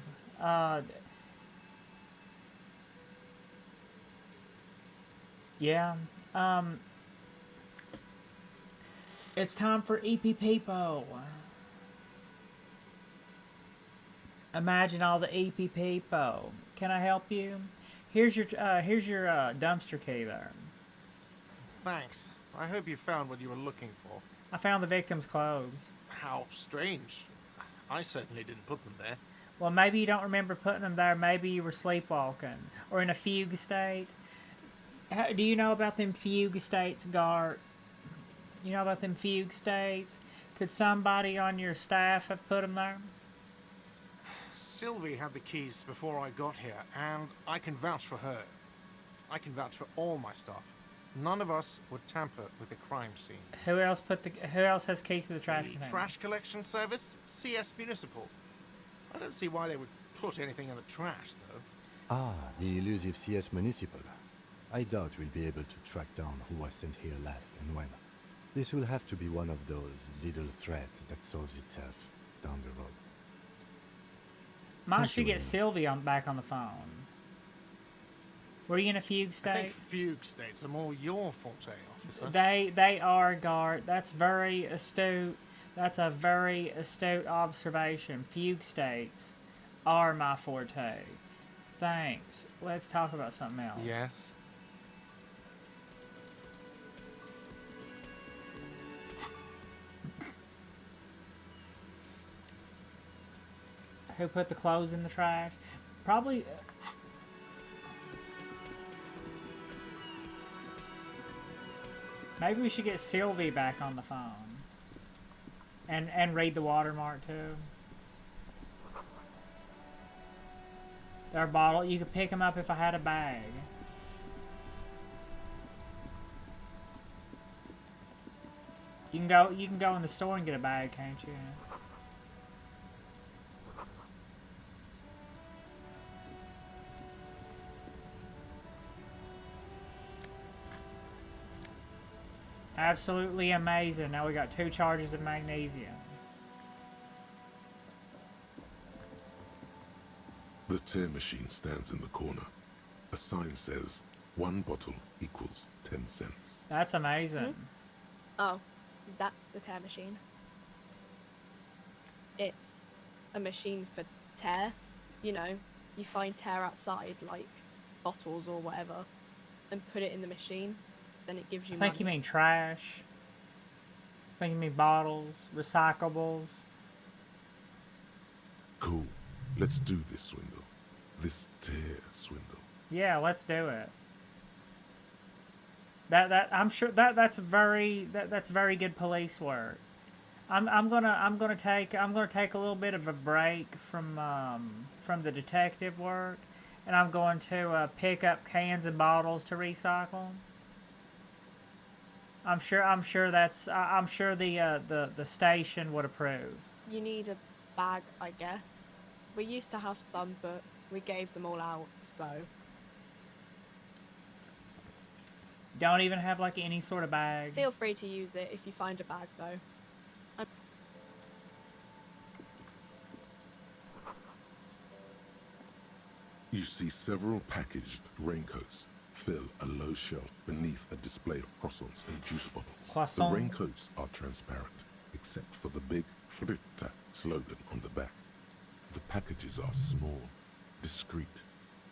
Yeah. It's time for EP Peepo. Imagine all the EP Peepo. Can I help you? Here's your dumpster key there. Thanks. I hope you found what you were looking for. I found the victim's clothes. How strange. I certainly didn't put them there. Well, maybe you don't remember putting them there. Maybe you were sleepwalking or in a fugue state. Do you know about them fugue states, Gart? You know about them fugue states? Could somebody on your staff have put them there? Sylvie had the keys before I got here, and I can vouch for her. I can vouch for all my staff. None of us would tamper with the crime scene. Who else has keys to the trash The container? trash collection service? CS Municipal. I don't see why they would put anything in the trash, though. Ah, the elusive CS Municipal. I doubt we'll be able to track down who was sent here last and when. This will have to be one of those little threads that solves itself down the road. Might should get Sylvie back on the phone. Were you in a fugue state? I think fugue states are more your forte, officer. They are, Gart. That's very astute. That's a very astute observation. Fugue states are my forte. Thanks. Let's talk about something else. Yes. Who put the clothes in the trash? Probably. Maybe we should get Sylvie back on the phone. And read the watermark too. Their bottle. You could pick them up if I had a bag. You can go in the store and get a bag, can't you? Absolutely amazing. Now we got 2 charges of magnesium. The tear machine stands in the corner. A sign says, 1 bottle equals 10 cents. That's amazing. Oh, that's the tear machine. It's a machine for tear. You know, you find tear outside, like bottles or whatever, and put it in the machine. Then it gives you I think money. you mean trash. I think you mean bottles, recyclables. Cool. Let's do this swindle. This tear swindle. Yeah, let's do it. I'm sure that's very good police work. I'm gonna take a little bit of a break from the detective work, and I'm going to pick up cans and bottles to recycle. I'm sure the station would approve. You need a bag, I guess. We used to have some, but we gave them all out, so. Don't even have like any sort of bag. Feel free to use it if you find a bag, though. You see several packaged raincoats fill a low shelf beneath a display of croissants and juice bottles. Croissant. The raincoats are transparent. except for the big Fritta slogan on the back. The packages are small, discreet,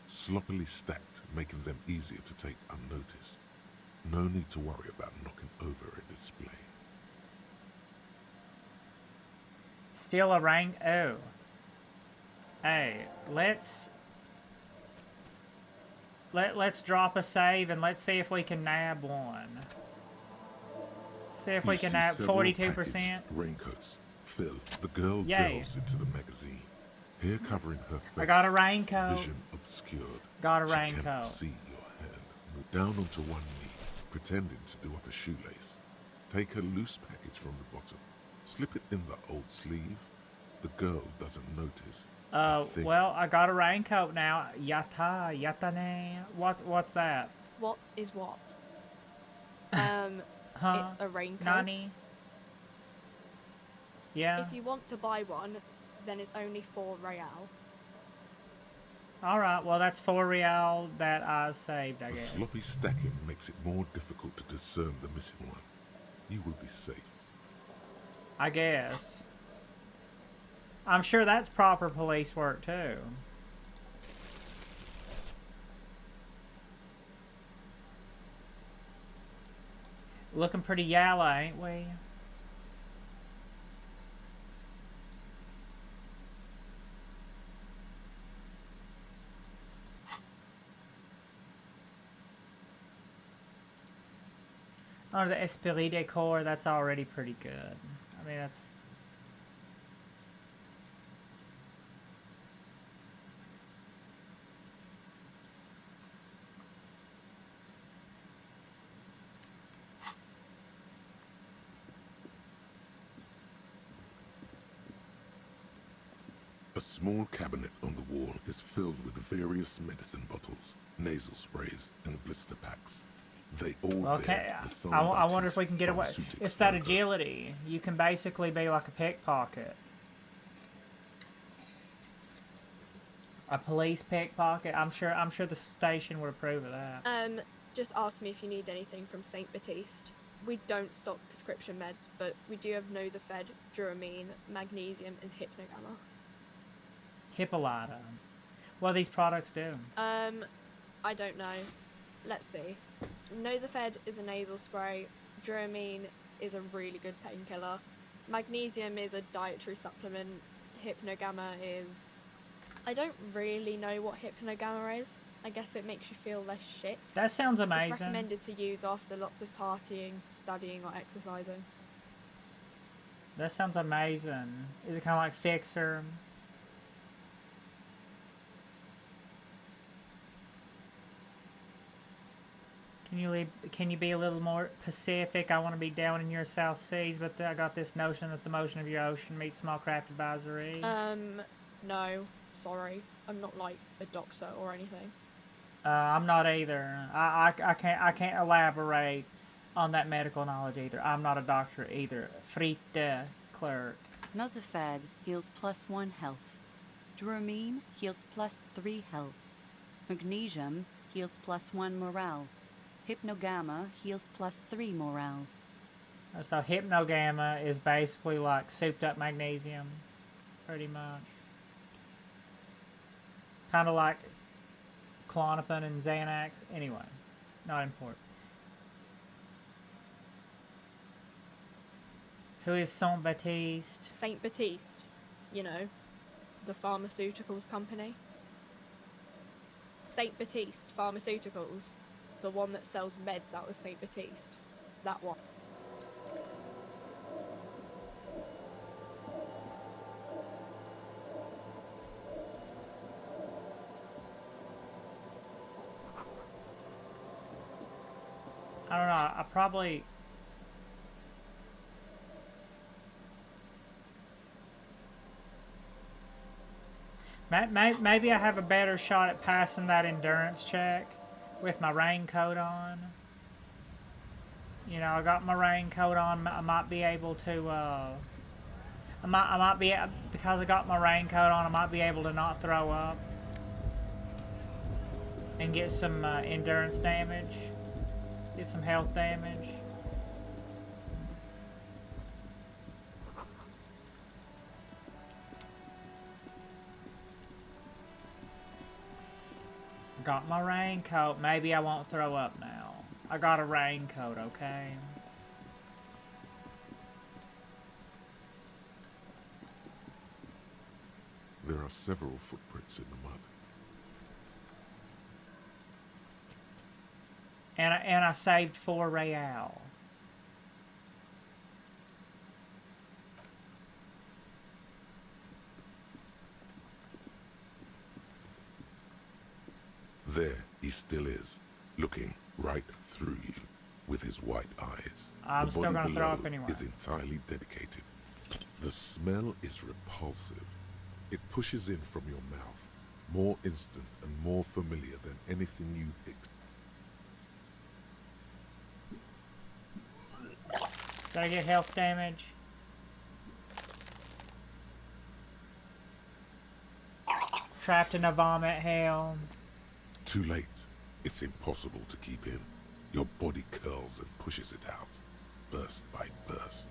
sloppily stacked, making them easier to take unnoticed. No need to worry about knocking over a display. Steal a rank. Oh. Hey, let's drop a save and let's see if we can nab one. See if we can nab 42%. Raincoats. Phil, the girl Yay. delves into the magazine. Hair covering her face. I got a raincoat. Vision obscured. Got a She raincoat. can't see your hand. Move down onto one knee, pretending to do up a shoelace. Take a loose package from the bottom. Slip it in the old sleeve. The girl doesn't notice. Well, I got a raincoat now. Yatane. What's that? What is what? Huh? It's a raincoat. Nani? Yeah. If you want to buy one, then it's only 4 real. Alright, well that's 4 real that I saved, I The guess. sloppy stacking makes it more difficult to discern the missing one. You will be safe. I guess. I'm sure that's proper police work too. Looking pretty yellow, ain't we? Oh, the Esprit de Corps, that's already pretty good. I mean, that's... A small cabinet on the wall is filled with various medicine bottles, nasal sprays, and blister packs. They all Okay, bear the San I wonder if Baptiste we can get away. Pharmaceutics It's that logo. agility. You can basically be like a pickpocket. A police pickpocket. I'm sure the station would approve of that. Just ask me if you need anything from St. Baptiste. We don't stock prescription meds, but we do have Nosafed, Duramine, Magnesium, and Hypnogamma. Hippolyta. What do these products do? I don't know. Let's see. Nosafed is a nasal spray. Duramine is a really good painkiller. Magnesium is a dietary supplement. Hypnogamma is... I don't really know what Hypnogamma is. I guess it makes you feel less shit. That sounds It's amazing. recommended to use after lots of partying, studying, or exercising. That sounds amazing. Is it kind of like Fixer? Can you be a little more Pacific? I want to be down in your South Seas, but I got this notion that the motion of your ocean meets small craft advisory. No, sorry. I'm not like a doctor or anything. I'm not either. I can't elaborate on that medical knowledge either. I'm not a doctor either. Fritte clerk. Nosafed heals +1 health. Duramine heals +3 health. Magnesium heals +1 morale. Hypnogamma heals +3 morale. So Hypnogamma is basically like souped up magnesium, pretty much. Kind of like Klonopin and Xanax. Anyway, not important. Who is Saint Baptiste? St. Baptiste, you know, the pharmaceuticals company. St. Baptiste Pharmaceuticals, the one that sells meds out of St. Baptiste. That one. I don't know. I probably... Maybe I have a better shot at passing that endurance check with my raincoat on. You know, I got my raincoat on. I might be able to. I might be, because I got my raincoat on. I might be able to not throw up and get some endurance damage, get some health damage. Got my raincoat. Maybe I won't throw up now. I got a raincoat, okay? There are several footprints in the mud. And I saved 4 real. There he still is, looking right through you with his white eyes. I'm the still body gonna throw below up anyway. is entirely dedicated. The smell is repulsive. It pushes in from your mouth, more instant and more familiar than anything you Did I get health damage? Trapped in a vomit hell. Too late. It's impossible to keep in. Your body curls and pushes it out, burst by burst,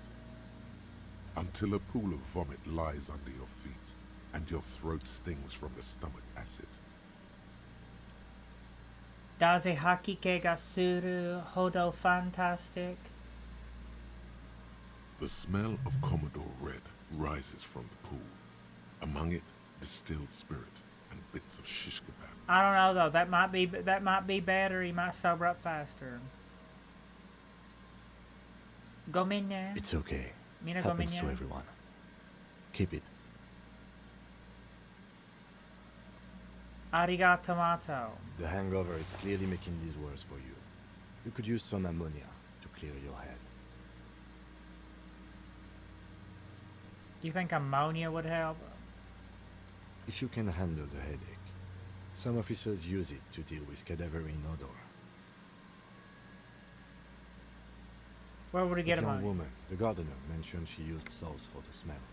until a pool of vomit lies under your feet and your throat stings from the stomach acid. Daze hakike ga suru hodo fantastic. The smell of Commodore Red rises from the pool. Among it, distilled spirit and bits of shish kebab. I don't know though. That might be better. He might sober up faster. Gominya. It's okay. Mina Happens to gominya. everyone. Keep it. Arigato mato. The hangover is clearly making this worse for you. You could use some ammonia to clear your head. You think ammonia would help? If you can handle the headache. Some officers use it to deal with cadaverine odor. Where would we get The young ammonia? woman, the gardener, mentioned she used salts for the smell.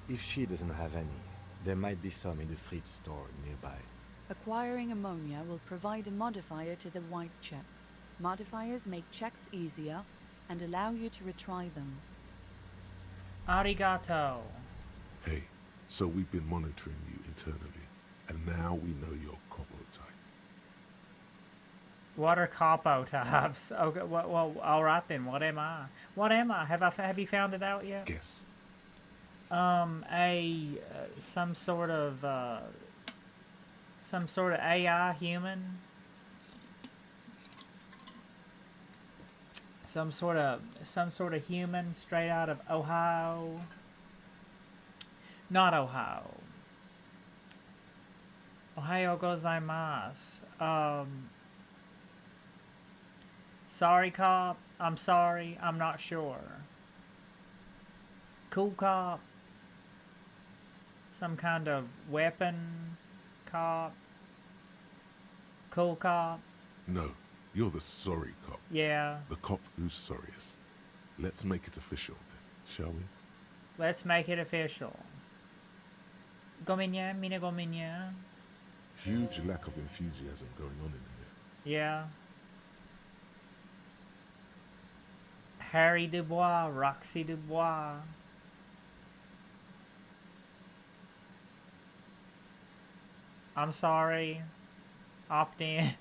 If she doesn't have any, there might be some in the fridge store nearby. Acquiring ammonia will provide a modifier to the white check. Modifiers make checks easier and allow you to retry them. Arigato. Hey, so we've been monitoring you internally, and now we know your Copo type. What are capo types? Okay, well, all right then. What am I? What am I? Have you found it out yet? Guess. Some sort of AI human. Some sort of human straight out of Ohio. Not Ohio. Ohio gozaimasu. Sorry, cop. I'm sorry. I'm not sure. Cool cop. Some kind of weapon cop. Cool cop. No, you're the sorry cop. Yeah. The cop who's sorriest. Let's make it official then, shall we? Let's make it official. Gominya, mina gominya. Huge lack of enthusiasm going on in here. Yeah. Harry Dubois, Roxy Dubois. I'm sorry. Opt in.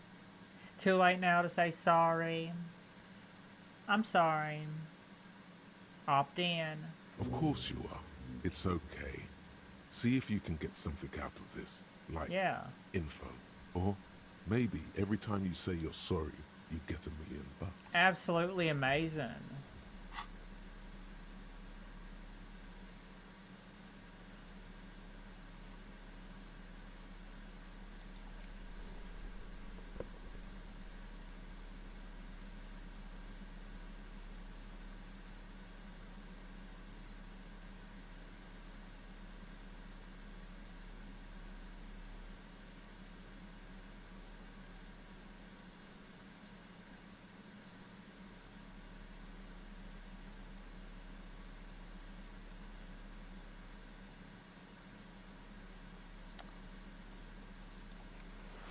Too late now to say sorry. I'm sorry. Opt in. Of course you are. It's okay. See if you can get something out of this. Like info. Or maybe every time you say you're sorry, you get $1 million. Absolutely amazing.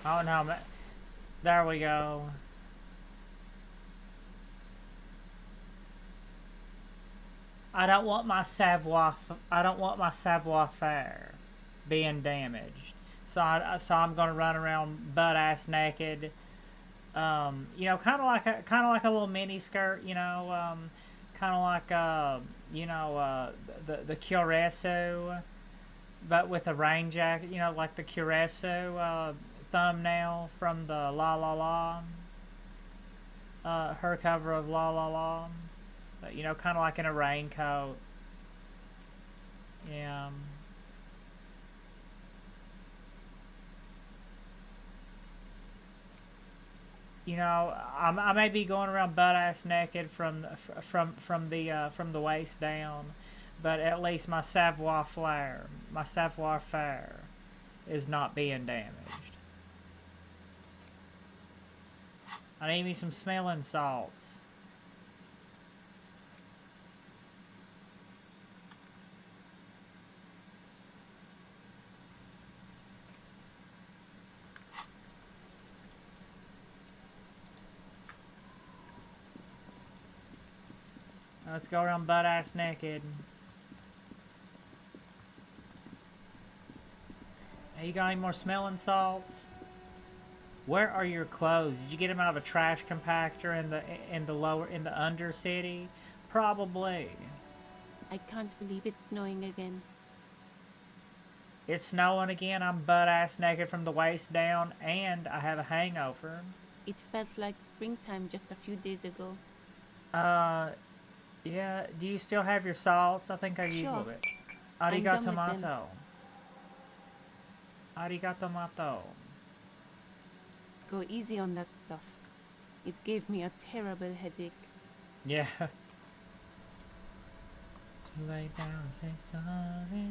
Oh no, there we go. I don't want my savoir-faire being damaged. So I'm gonna run around butt ass naked. You know, kind of like a little mini skirt. You know, kind of like the Curacao, but with a rain jacket. You know, like the Curacao thumbnail from the La La La. Her cover of La La La. But, you know, kind of like in a raincoat. Yeah. You know, I may be going around butt ass naked from the waist down, but at least my savoir faire, is not being damaged. I need me some smelling salts. Let's go around butt ass naked. Hey, you got any more smelling salts? Where are your clothes? Did you get them out of a trash compactor in the under city? Probably. I can't believe it's snowing again. It's snowing again. I'm butt ass naked from the waist down, and I have a hangover. It felt like springtime just a few days ago. Yeah. Do you still have your salts? I think I used a little bit. Arigato. Arigato. Go easy on that stuff. It gave me a terrible headache. Yeah. Too late now to say sorry.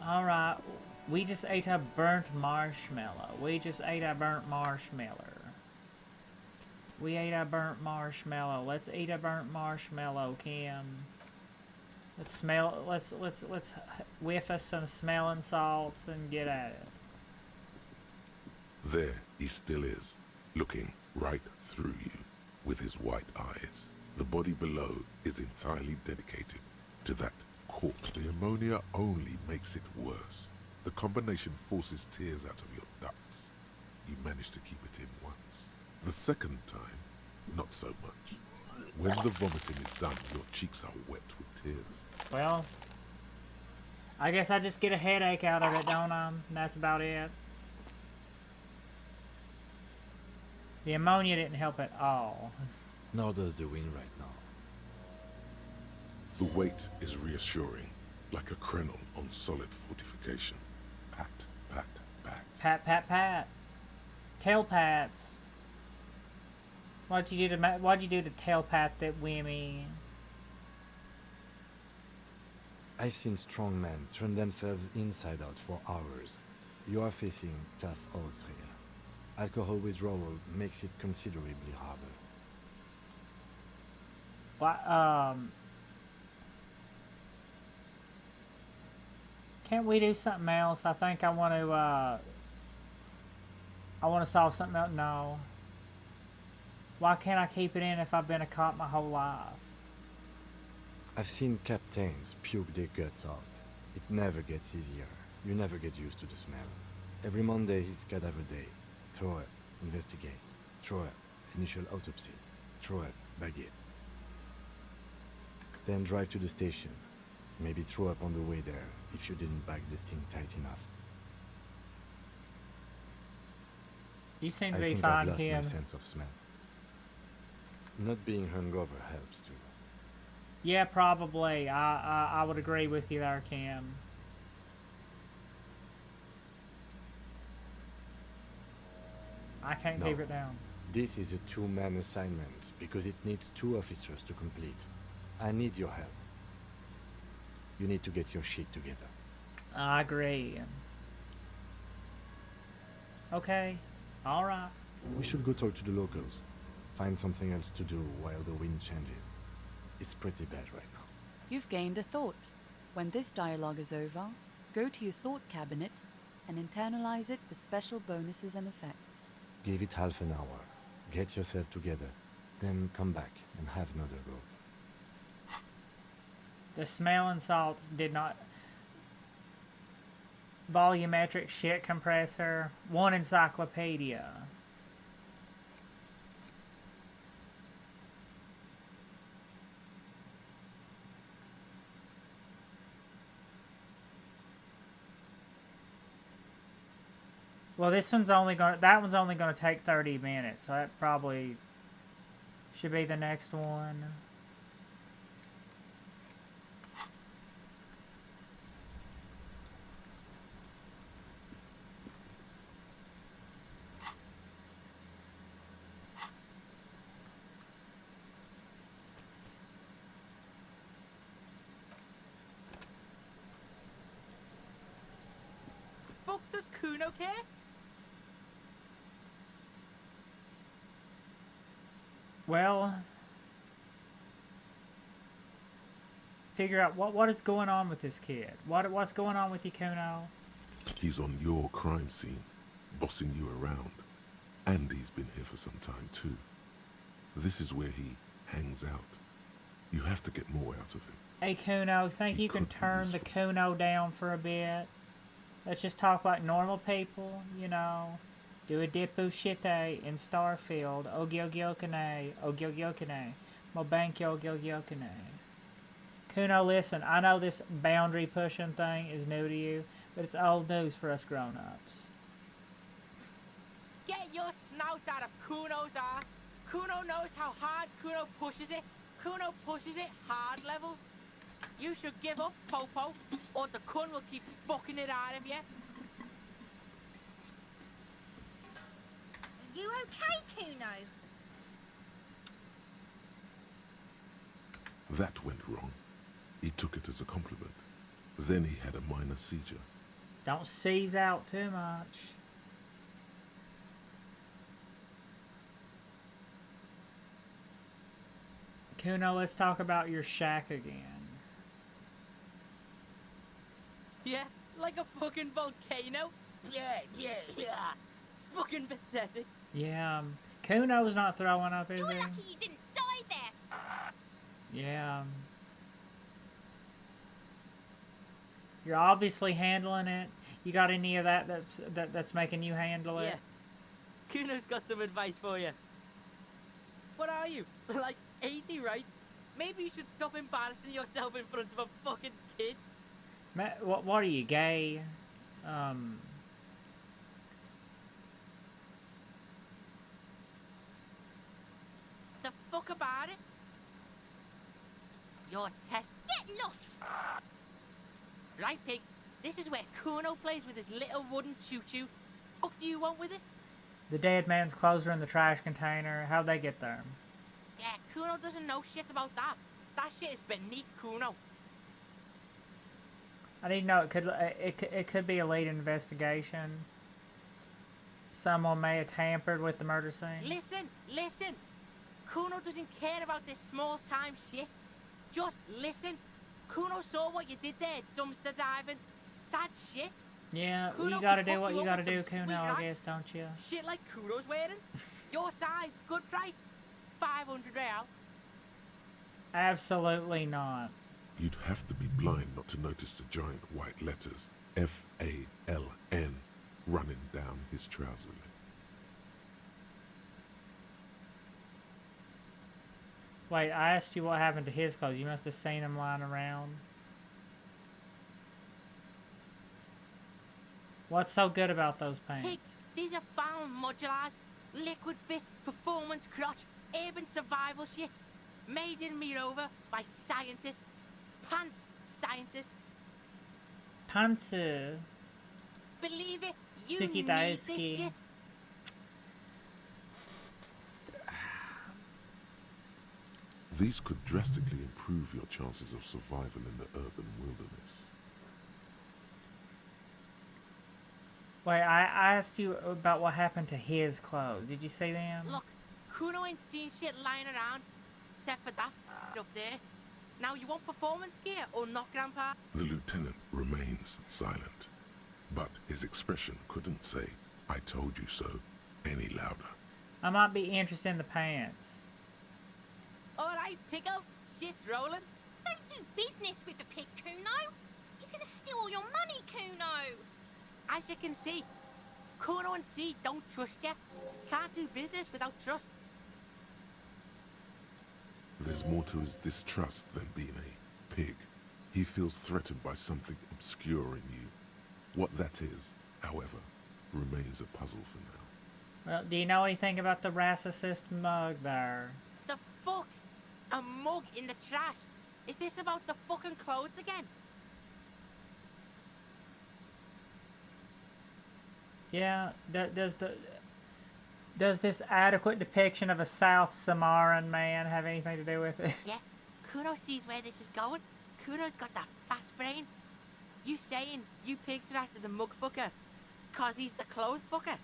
Alright, we just ate a burnt marshmallow. We ate a burnt marshmallow. Let's eat a burnt marshmallow, Kim. Let's whiff us some smelling salts and get at it. There he still is, looking right through you with his white eyes. The body below is entirely dedicated to that corpse. The ammonia only makes it worse. The combination forces tears out of your ducts. You manage to keep it in once. The second time, not so much. When the vomiting is done, your cheeks are wet with tears. Well, I guess I just get a headache out of it, don't I? That's about it. The ammonia didn't help at all. Nor does the wind right now. The weight is reassuring, like a crenel on solid fortification. Pat, pat, pat. Pat, pat, pat. Tail pats. What'd you do to tail pat that whammy? I've seen strong men turn themselves inside out for hours. You are facing tough odds here. Alcohol withdrawal makes it considerably harder. What, can't we do something else? I think I want to solve something else. No. Why can't I keep it in if I've been a cop my whole life? I've seen captains puke their guts out. It never gets easier. You never get used to the smell. Every Monday is cadaver day. Throw it, investigate. Throw it, initial autopsy. Throw it, bag it. Then drive to the station. Maybe throw up on the way there if you didn't bag the thing tight enough. You seem to I be think fine, I've lost Kim. my sense of smell. Not being hungover helps too. Yeah, probably. I would agree with you there, Kim. I can't keep it down. This is a two-man assignment because it needs 2 officers to complete. I need your help. You need to get your shit together. I agree. Okay. Alright. We should go talk to the locals. Find something else to do while the wind changes. It's pretty bad right now. You've gained a thought. When this dialogue is over, go to your thought cabinet, and internalize it for special bonuses and effects. Give it half an hour. Get yourself together. Then come back and have another go. The smelling salts did not... Volumetric shit compressor. One encyclopedia. Well, this one's only gonna... That one's only gonna take 30 minutes, so that probably should be the next one. Fuck does Kuno care? Well, figure out what is going on with this kid. What's going on with you, Kuno? He's on your crime scene, bossing you around. And he's been here for some time too. This is where he hangs out. You have to get more out of him. Hey, Kuno, think you can turn the Kuno down for a bit? Let's just talk like normal people, you know. Do a dipu shite in Starfield. Ogyokane. Ogyokane. Mobankyo Ogyokane. Kuno, listen, I know this boundary pushing thing is new to you, but it's old news for us grown-ups. Get your snout out of Kuno's ass. Kuno knows how hard Kuno pushes it. Kuno pushes it hard level. You should give up, Popo, or the Kun will keep fucking it out of you. You okay, Kuno? That went wrong. He took it as a compliment. Then he had a minor seizure. Don't seize out too much. Kuno, let's talk about your shack again. Yeah, like a fucking volcano. Yeah. Fucking pathetic. Yeah, Kuno's not throwing up, is You're he? lucky you didn't die there. Yeah. You're obviously handling it. You got any of that's making you handle it? Yeah. Kuno's got some advice for you. What are you? Like 80, right? Maybe you should stop embarrassing yourself in front of a fucking kid. What are you, gay? The fuck about it? Your test. Get lost. Right, pig. This is where Kuno plays with his little wooden choo-choo. What do you want with it? The dead man's clothes are in the trash container. How'd they get there? Yeah, Kuno doesn't know shit about that. That shit is beneath Kuno. I need to know. It could be a late investigation. Someone may have tampered with the murder scene. Listen. Kuno doesn't care about this small-time shit. Just listen. Kuno saw what you did there, dumpster diving. Sad shit. Yeah, Kuno you gotta could do hook what you you up gotta with do, some Kuno, sweet I rags. guess, don't you? Shit like Kuno's wearing. Your size, good price. 500 real. Absolutely not. You'd have to be blind not to notice the giant white letters F-A-L-N running down his trouser leg. Wait, I asked you what happened to his clothes. You must have seen them lying around. What's so good about those paints? Pig, these are found modulars. Liquid fit, performance crotch, urban survival shit. Made in Mirova by scientists. Pants scientists. Panzer. Believe it, you Suki need this daisuki. shit. These could drastically improve your chances of survival in the urban wilderness. Wait, I asked you about what happened to his clothes. Did you see them? Look, Kuno ain't seen shit lying around. Except for that up there. Now you want performance gear or not, Grandpa? The lieutenant remains silent. But his expression couldn't say, "I told you so," any louder. I might be interested in the pants. Alright, Pickle. Shit's rolling. Don't do business with the pig, Kuno. He's gonna steal all your money, Kuno. As you can see, Kuno and C don't trust you. Can't do business without trust. There's more to his distrust than being a pig. He feels threatened by something obscure in you. What that is, however, remains a puzzle for now. Well, do you know anything about the racist mug there? The fuck? A mug in the trash? Is this about the fucking clothes again? Yeah, does this adequate depiction of a South Samaran man have anything to do with it? Yeah, Kuno sees where this is going. Kuno's got that fast brain. You saying you pigs are after the mug fucker, 'cause he's the clothes fucker?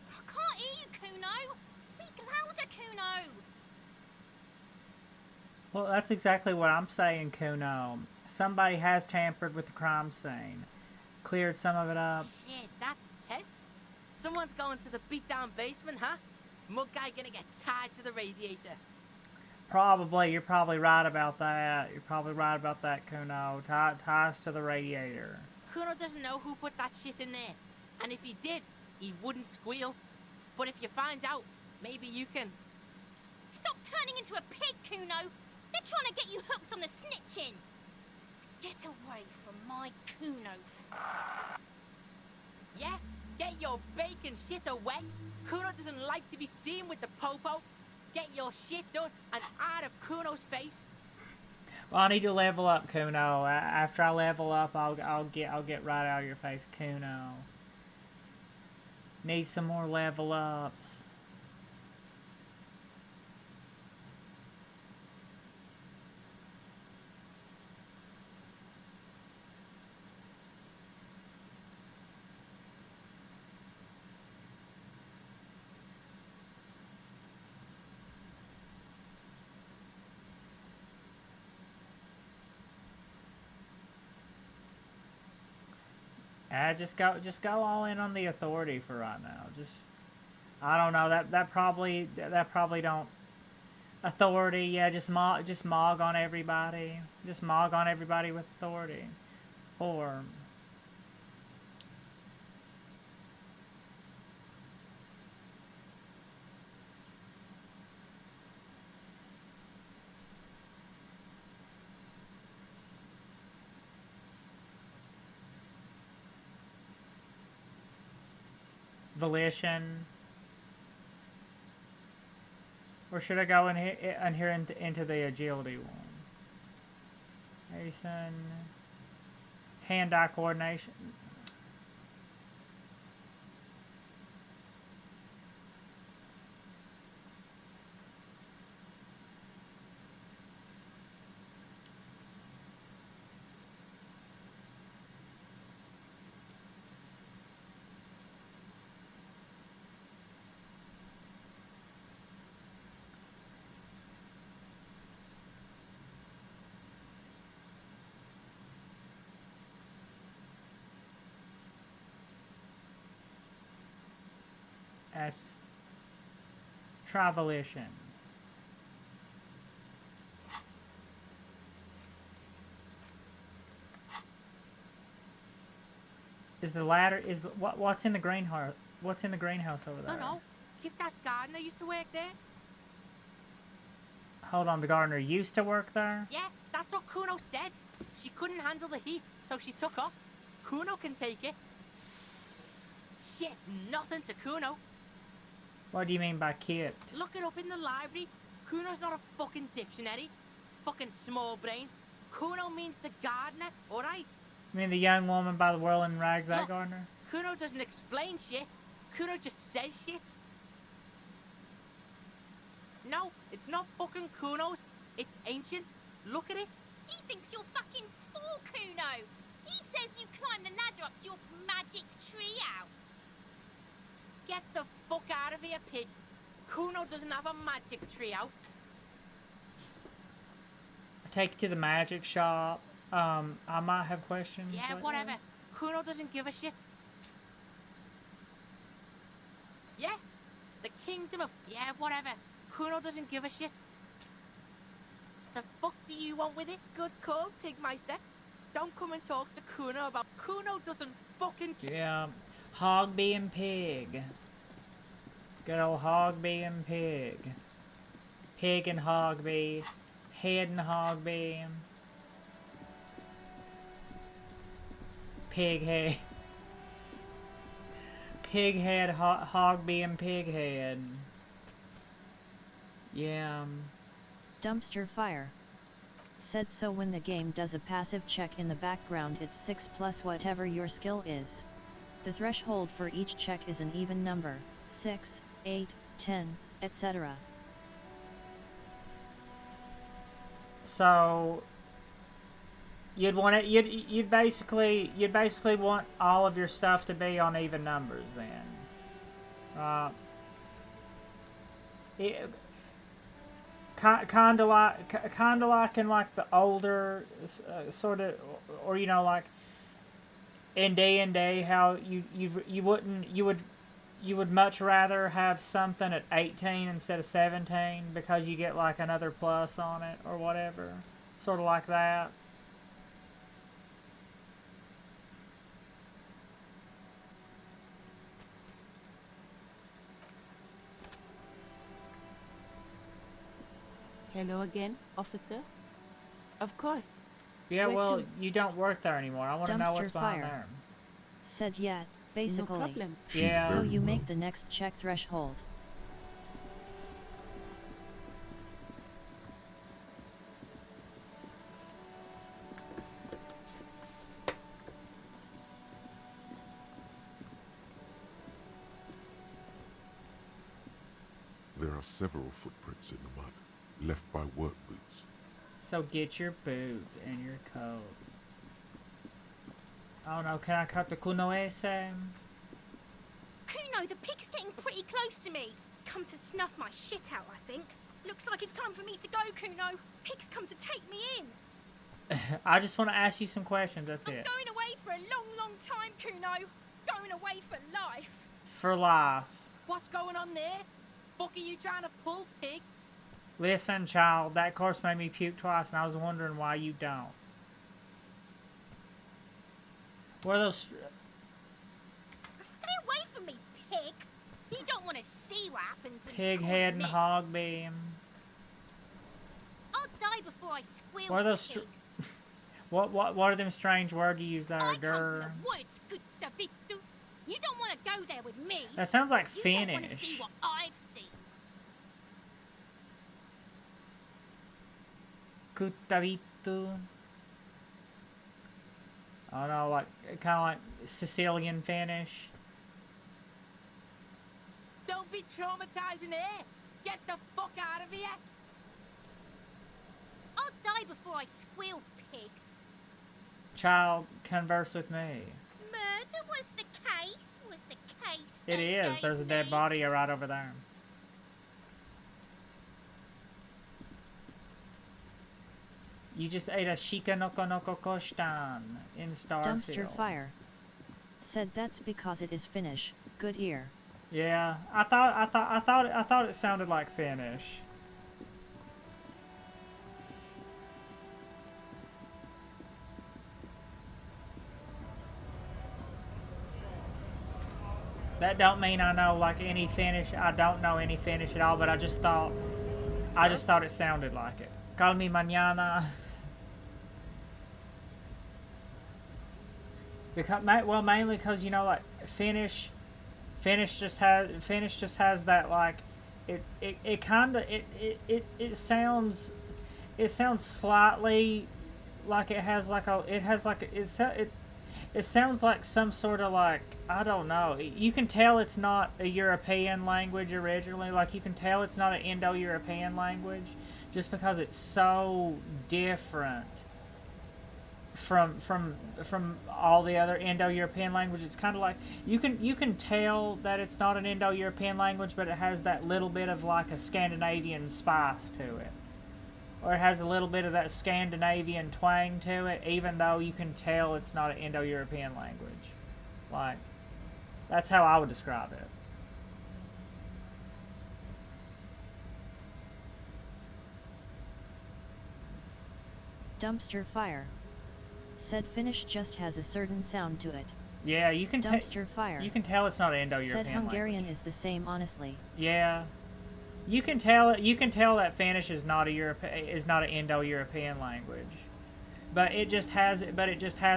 I can't hear you, Kuno. Speak louder, Kuno. Well, that's exactly what I'm saying, Kuno. Somebody has tampered with the crime scene. Cleared some of it up. Shit, that's tense. Someone's going to the beat-down basement, huh? Mug guy gonna get tied to the radiator. Probably. You're probably right about that. You're probably right about that, Kuno. Tie us to the radiator. Kuno doesn't know who put that shit in there. And if he did, he wouldn't squeal. But if you find out, maybe you can... Stop turning into a pig, Kuno. They're trying to get you hooked on the snitching. Get away from my Kuno. Yeah? Get your bacon shit away. Kuno doesn't like to be seen with the popo. Get your shit done and out of Kuno's face. Well, I need to level up, Kuno. After I level up, I'll get right out of your face, Kuno. Need some more level ups. Just go all in on the authority for right now. I don't know, that probably don't authority. Yeah, just mog on everybody. Just mog on everybody with authority, or volition, or should I go in here into the agility one? Jason, hand-eye coordination. At Travolition. Is the ladder what's in the greenhouse? What's in the greenhouse over there? Don't know. Kipta's gardener used to work there. Hold on, the gardener used to work there? Yeah, that's what Kuno said. She couldn't handle the heat, so she took off. Kuno can take it. Shit's nothing to Kuno. What do you mean by kit? Look it up in the library. Kuno's not a fucking dictionary. Fucking small brain. Kuno means the gardener, alright? You mean the young woman by the whirling rags, that Look, gardener? Kuno doesn't explain shit. Kuno just says shit. No, it's not fucking Kuno's. It's ancient. Look at it. He thinks you're fucking fool, Kuno. He says you climb the ladder up to your magic treehouse. Get the fuck out of here, pig. Kuno doesn't have a magic treehouse. Take it to the magic shop. I might have questions. Yeah, later. whatever. Kuno doesn't give a shit. Yeah, the kingdom of... Yeah, whatever. Kuno doesn't give a shit. The fuck do you want with it? Good call, Pigmeister. Don't come and talk to Kuno about... Kuno doesn't fucking... Yeah, hog being pig. Good old hog being pig. Pig and hog bee. Head and hog bee. Pig head. Pig head, hog being pig head. Yeah. Dumpster fire. Said so when the game does a passive check in the background it's 6 plus whatever your skill is. The threshold for each check is an even number, 6, 8, 10, etc. So you'd want it. You'd basically want all of your stuff to be on even numbers then. Kind of like in like the older sort of, or you know, like in D&D how you would much rather have something at 18 instead of 17 because you get like another plus on it or whatever, sort of like that. Hello again, officer. Of course. Yeah, Where well, to? you don't work there anymore. I want to know what's behind there. Said yeah, basically. No problem. Yeah. So you make the next check threshold. There are several footprints in the mud, left by work boots. So get your boots and your coat. Oh no, can I cut the Kuno ese? Kuno, the pig's getting pretty close to me. Come to snuff my shit out, I think. Looks like it's time for me to go, Kuno. Pig's come to take me in. I just want to ask you some questions, that's I'm it. going away for a long, long time, Kuno. Going away for life. For life. What's going on there? Fuck are you trying to pull, pig? Listen, child, that course made me puke twice, and I was wondering why you don't. What are those... Stay away from me, pig. You don't want to see what happens when Pig you head corner and me. hog beam. I'll die before I squeal, What are those... pig. What are them strange words you use there, I come from grr? the woods, good Davidu. You don't want to go there with me. That sounds like You don't want to Finnish. see what I've seen. Kuttavitu. I don't know, like, kind of like Sicilian Finnish. Don't be traumatizing here. Get the fuck out of here. I'll die before I squeal, pig. Child, converse with me. Murder was the case. It is. There's a dead body right over there. You just ate a shika noko noko kostan in Starfield. Dumpster fire. Said that's because it is Finnish. Good ear. Yeah, I thought it sounded like Finnish. That don't mean I know like any Finnish. I don't know any Finnish at all, but I just thought it sounded like it. Call me mañana. Because mainly because you know like Finnish just has that like it sounds slightly like it sounds like some sort of like, I don't know. You can tell it's not a European language originally. Like you can tell it's not an Indo-European language just because it's so different from all the other Indo-European languages. It's kind of like you can tell that it's not an Indo-European language, but it has that little bit of like a Scandinavian spice to it. or it has a little bit of that Scandinavian twang to it, even though you can tell it's not an Indo-European language. Like, that's how I would describe it. Dumpster fire. Said Finnish just has a certain sound to it. Yeah, you can Dumpster fire. You can tell it's not an Indo-European Said Hungarian language. is the same, honestly. Yeah, you can tell. You can tell that Finnish is not an Indo-European language, but it just has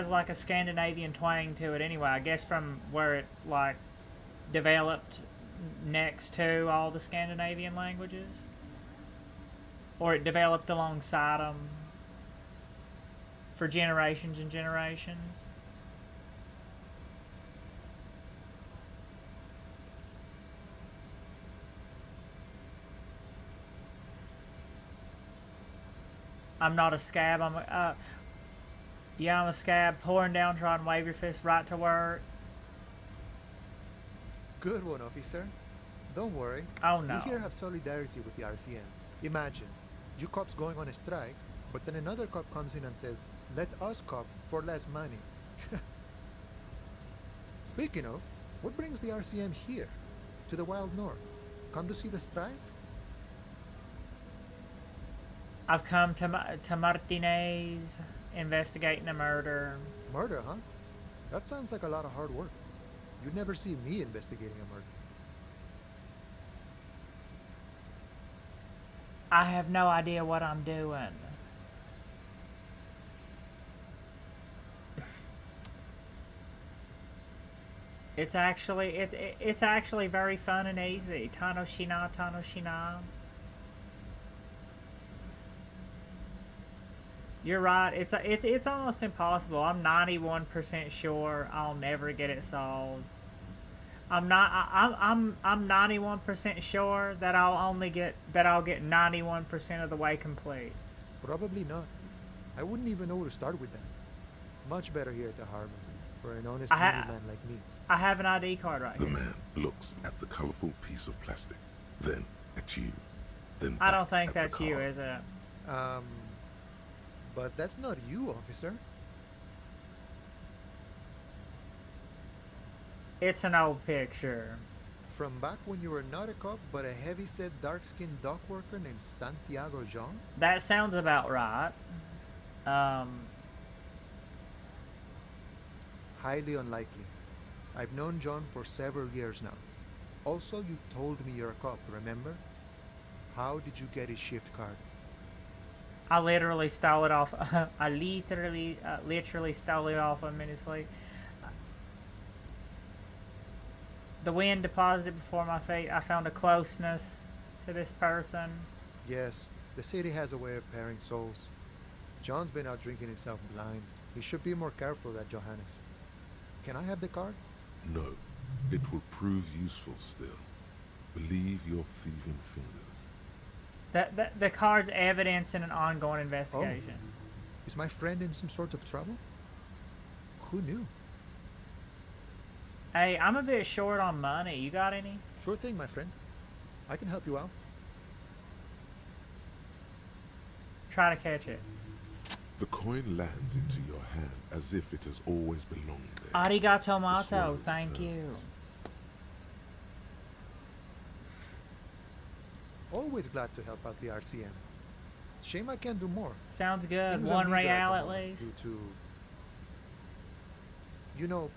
like a Scandinavian twang to it anyway. I guess from where it like developed next to all the Scandinavian languages, or it developed alongside them for generations and generations. I'm not a scab. I'm a scab. Pouring down, trying to wave your fist right to work. Good one, officer. Don't worry. Oh no. We here have solidarity with the RCM. Imagine, you cops going on a strike, but then another cop comes in and says, let us cop for less money. Speaking of, what brings the RCM here? To the Wild North? Come to see the strife? I've come to Martinez investigating a murder. Murder, huh? That sounds like a lot of hard work. You'd never see me investigating a murder. I have no idea what I'm doing. It's actually very fun and easy. Tanoshina, Tanoshina. You're right. It's almost impossible. I'm 91% sure I'll never get it solved. I'm 91% sure that I'll get 91% of the way complete. Probably not. I wouldn't even know where to start with that. Much better here at the harbor for an honest man like me. I have an ID card right The here. man looks at the colorful piece of plastic, then at you, then I don't back think at the that's you, car. is it? But that's not you, officer. It's an old picture. From back when you were not a cop, but a heavy-set, dark-skinned dock worker named Santiago Jean? That sounds about right. Highly unlikely. I've known John for several years now. Also, you told me you're a cop, remember? How did you get his shift card? I literally stole it off. I literally stole it off him in his sleep. The wind deposited before my feet. I found a closeness to this person. Yes, the city has a way of pairing souls. John's been out drinking himself blind. He should be more careful at Johannes. Can I have the card? No, it will prove useful still. Believe your thieving fingers. The card's evidence in an ongoing investigation. Oh. Is my friend in some sort of trouble? Who knew? Hey, I'm a bit short on money. You got any? Sure thing, my friend. I can help you out. Try to catch it. The coin lands into your hand as if it has always belonged there. Arigato mato. Thank you. Always glad to help out the RCM. Shame I can't do more. Sounds good. Things are One meager real the at moment least. due to... You know,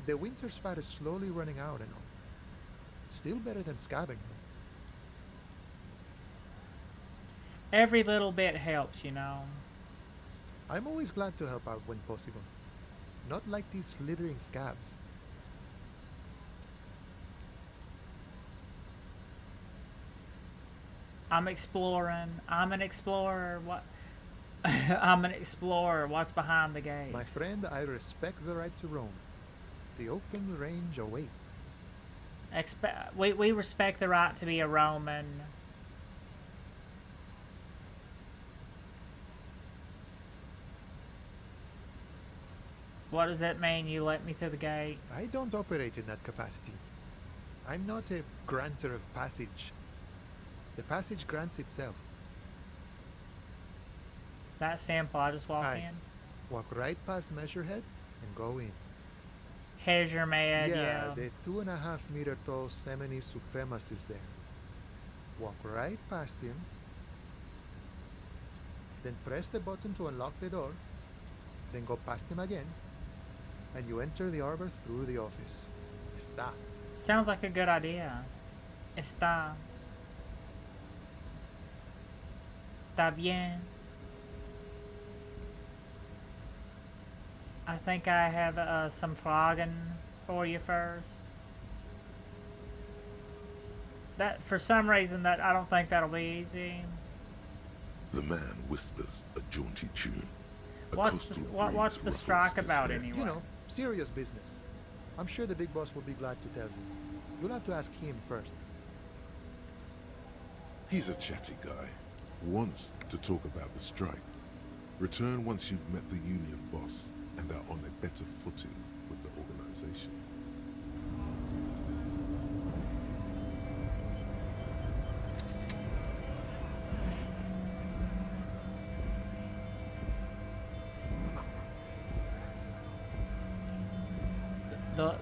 the winter's fat is slowly running out and all. Still better than scabbing though. Every little bit helps, you know. I'm always glad to help out when possible. Not like these slithering scabs. I'm exploring. I'm an explorer. What? I'm an explorer. What's behind the gates? My friend, I respect the right to roam. The open range awaits. We respect the right to be a Roman. What does that mean? You let me through the gate? I don't operate in that capacity. I'm not a granter of passage. The passage grants itself. That simple. I just walk in. Walk right past Measurehead and go in. Measure man, Yeah, the 2.5 meter tall Semini supremacist there. Walk right past him. Then press the button to unlock the door. Then go past him again. And you enter the arbor through the office. Está. Sounds like a good idea. Está. Está bien. I think I have some flogging for you first. That, for some reason, that I don't think that'll be easy. The man whispers a jaunty tune. What's the strike about anyway? You know, serious business. I'm sure the big boss will be glad to tell you. You'll have to ask him first. He's a chatty guy. Wants to talk about the strike. Return once you've met the union boss and are on a better footing with the organization.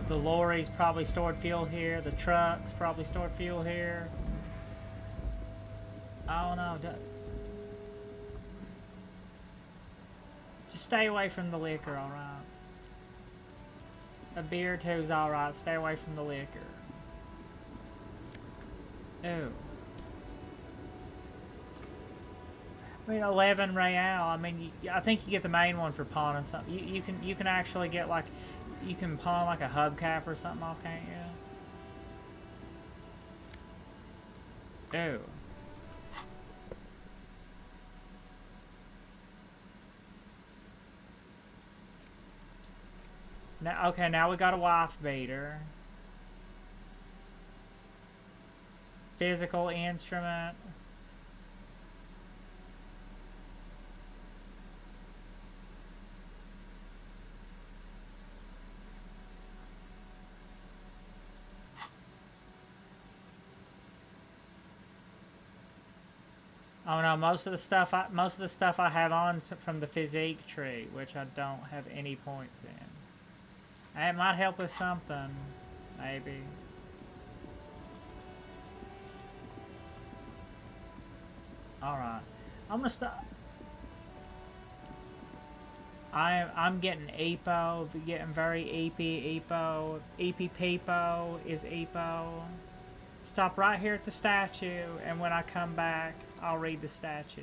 The lorries probably stored fuel here. The trucks probably stored fuel here. I don't know. Just stay away from the liquor, alright? A beer or two's alright. Stay away from the liquor. Ooh. I mean, 11 real. I mean, I think you get the main one for pawning something. You can actually get like, you can pawn like a hubcap or something off, can't you? Ooh. Now, okay, now we got a wife beater. Physical instrument. Oh no, most of the stuff I have on from the physique tree, which I don't have any points in. It might help with something, maybe. Alright. I'm gonna stop. I'm getting EPO, getting very EPO. EPO is EPO. Stop right here at the statue, and when I come back, I'll read the statue.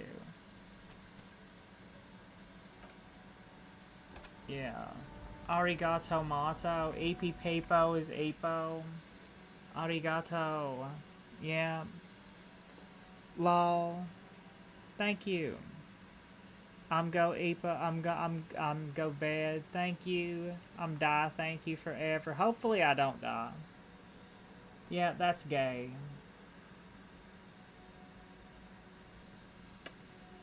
Yeah. Arigato mato. EPO is EPO. Arigato. Yeah. Lol. Thank you. I'm go EPO. I'm go bed. Thank you. I'm die. Thank you forever. Hopefully I don't die. Yeah, that's gay.